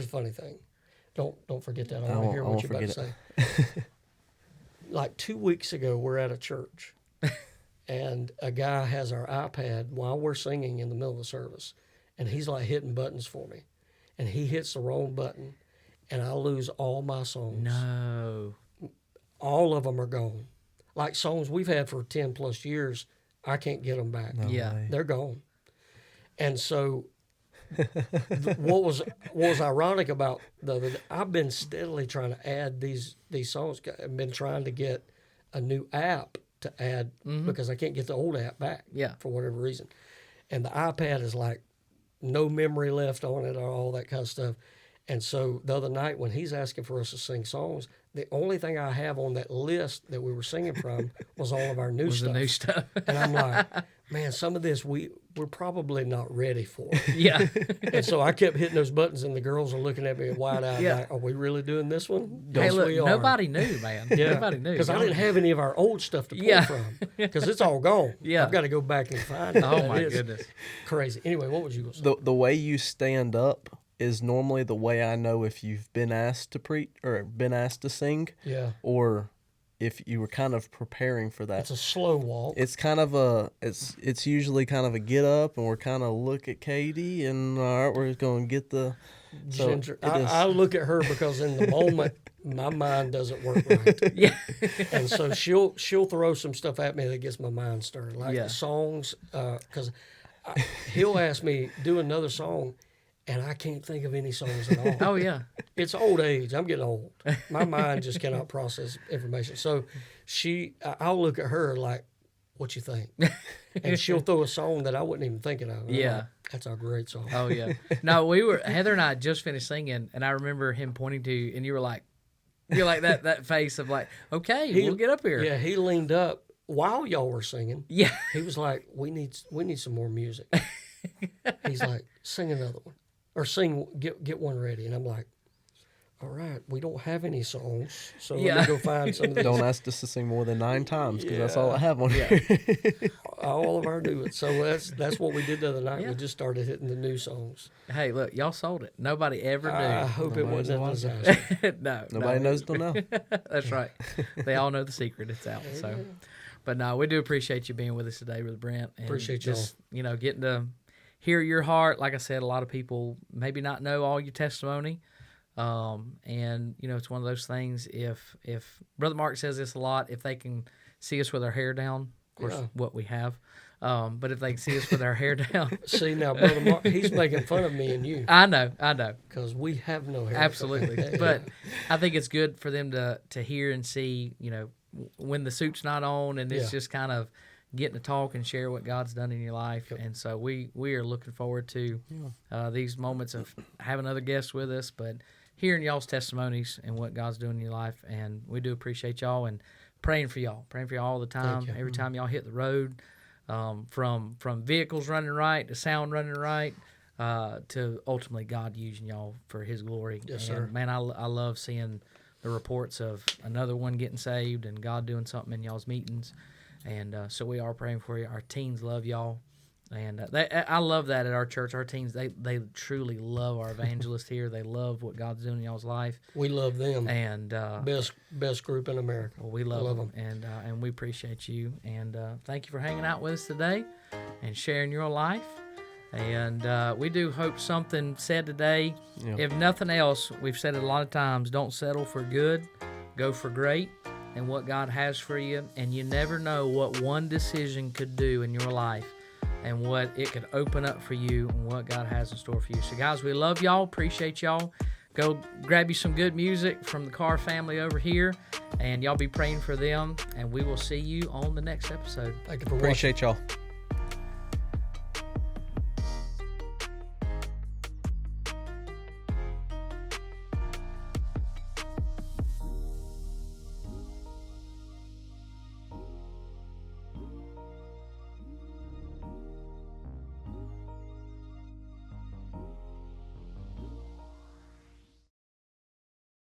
a funny thing. Don't forget that. I want to hear what you're about to say. Like 2 weeks ago, we're at a church, and a guy has our iPad while we're singing in the middle of the service, and he's like hitting buttons for me. And he hits the wrong button, and I lose all my songs. No. All of them are gone. Like songs we've had for 10 plus years, I can't get them back. No yeah. way. They're gone. And so what was ironic about I've been steadily trying to add these songs. I've been trying to get a new app to add because I can't get the old app back for whatever reason. And the iPad is like, no memory left on it or all that kind of stuff. And so the other night when he's asking for us to sing songs, the only thing I have on that list that we were singing from was all of our new stuff. The new stuff. And I'm like, man, some of this we're probably not ready for. Yeah. And so I kept hitting those buttons, and the girls are looking at me wide-eyed Yeah. like, are we really doing this one? Hey, Yes, look, we are. nobody knew, man. Yeah. Nobody knew. Because I didn't have any of our old stuff to pull Yeah. from. Because it's all gone. Yeah. I've got to go back and find it. Oh, That my is goodness. crazy. Anyway, what was you going to say? The way you stand up is normally the way I know if you've been asked to preach or been asked to sing, Yeah. or if you were kind of preparing for that. It's a slow walk. It's kind of it's usually kind of a get up, and we're kind of look at Katie, and all right, we're going to get the Ginger. it is. I look at her because in the moment my mind doesn't work right, Yeah. and so she'll throw some stuff at me that gets my mind stirred, like Yeah. the songs. Because he'll ask me do another song, and I can't think of any songs at all. Oh, yeah. It's old age. I'm getting old. My mind just cannot process information. So I'll look at her like, what you think? And she'll throw a song that I wasn't even thinking of. And I'm Yeah. like, that's a great song. Oh, yeah. No, Heather and I had just finished singing, and I remember him pointing to you, and you're like that face of like, okay, we'll get up here. Yeah, he leaned up while y'all were singing. Yeah. He was like, we need some more music. He's like, sing another one. Or get one ready. And I'm like, all right, we don't have any songs, so Yeah. let me go find some of these. Don't ask us to sing more than 9 times, because that's all I have on Yeah. here. All of our do it. So that's what we did the other night. Yeah. We just started hitting the new songs. Hey, look, y'all sold it. Nobody ever I knew. hope it Nobody's wasn't a wiser. disaster. No. Nobody knows till now. That's right. They all know the secret. It's out. So, but no, we do appreciate you being with us today, Brother Brent. And Appreciate just, getting to hear your heart. Like I said, a lot of people maybe not know all your testimony. And it's one of those things. If Brother Mark says this a lot, if they can see us with our hair down, of course, Yeah. what we have. But if they can see us with our hair down, See, now, Brother Mark, he's making fun of me and you I know. because we have no hair. Absolutely. But I think it's good for them to hear and see, when the suit's not on, and it's Yeah. just kind of getting to talk and share what God's done in your life. And so we are looking forward to these moments of having other guests with us, but hearing y'all's testimonies and what God's doing in your life. And we do appreciate y'all and praying for y'all all the time. you. Every time y'all hit the road, from vehicles running right to sound running right, to ultimately God using y'all for His glory. Yes, and sir. Man, I love seeing the reports of another one getting saved and God doing something in y'all's meetings. And so we are praying for you. Our teens love y'all. And I love that at our church. Our teens, they truly love our evangelist here. They love what God's doing in y'all's life. We love them. And Best group in America. well, we love them. And we appreciate you. And thank you for hanging out with us today and sharing your life. And we do hope something said today. Yeah. If nothing else, we've said it a lot of times, don't settle for good, go for great and what God has for you. And you never know what one decision could do in your life and what it could open up for you and what God has in store for you. So, guys, we love y'all. Appreciate y'all. Go grab you some good music from the Carr family over here, and y'all be praying for them. And we will see you on the next episode. Thank you for watching. Appreciate y'all.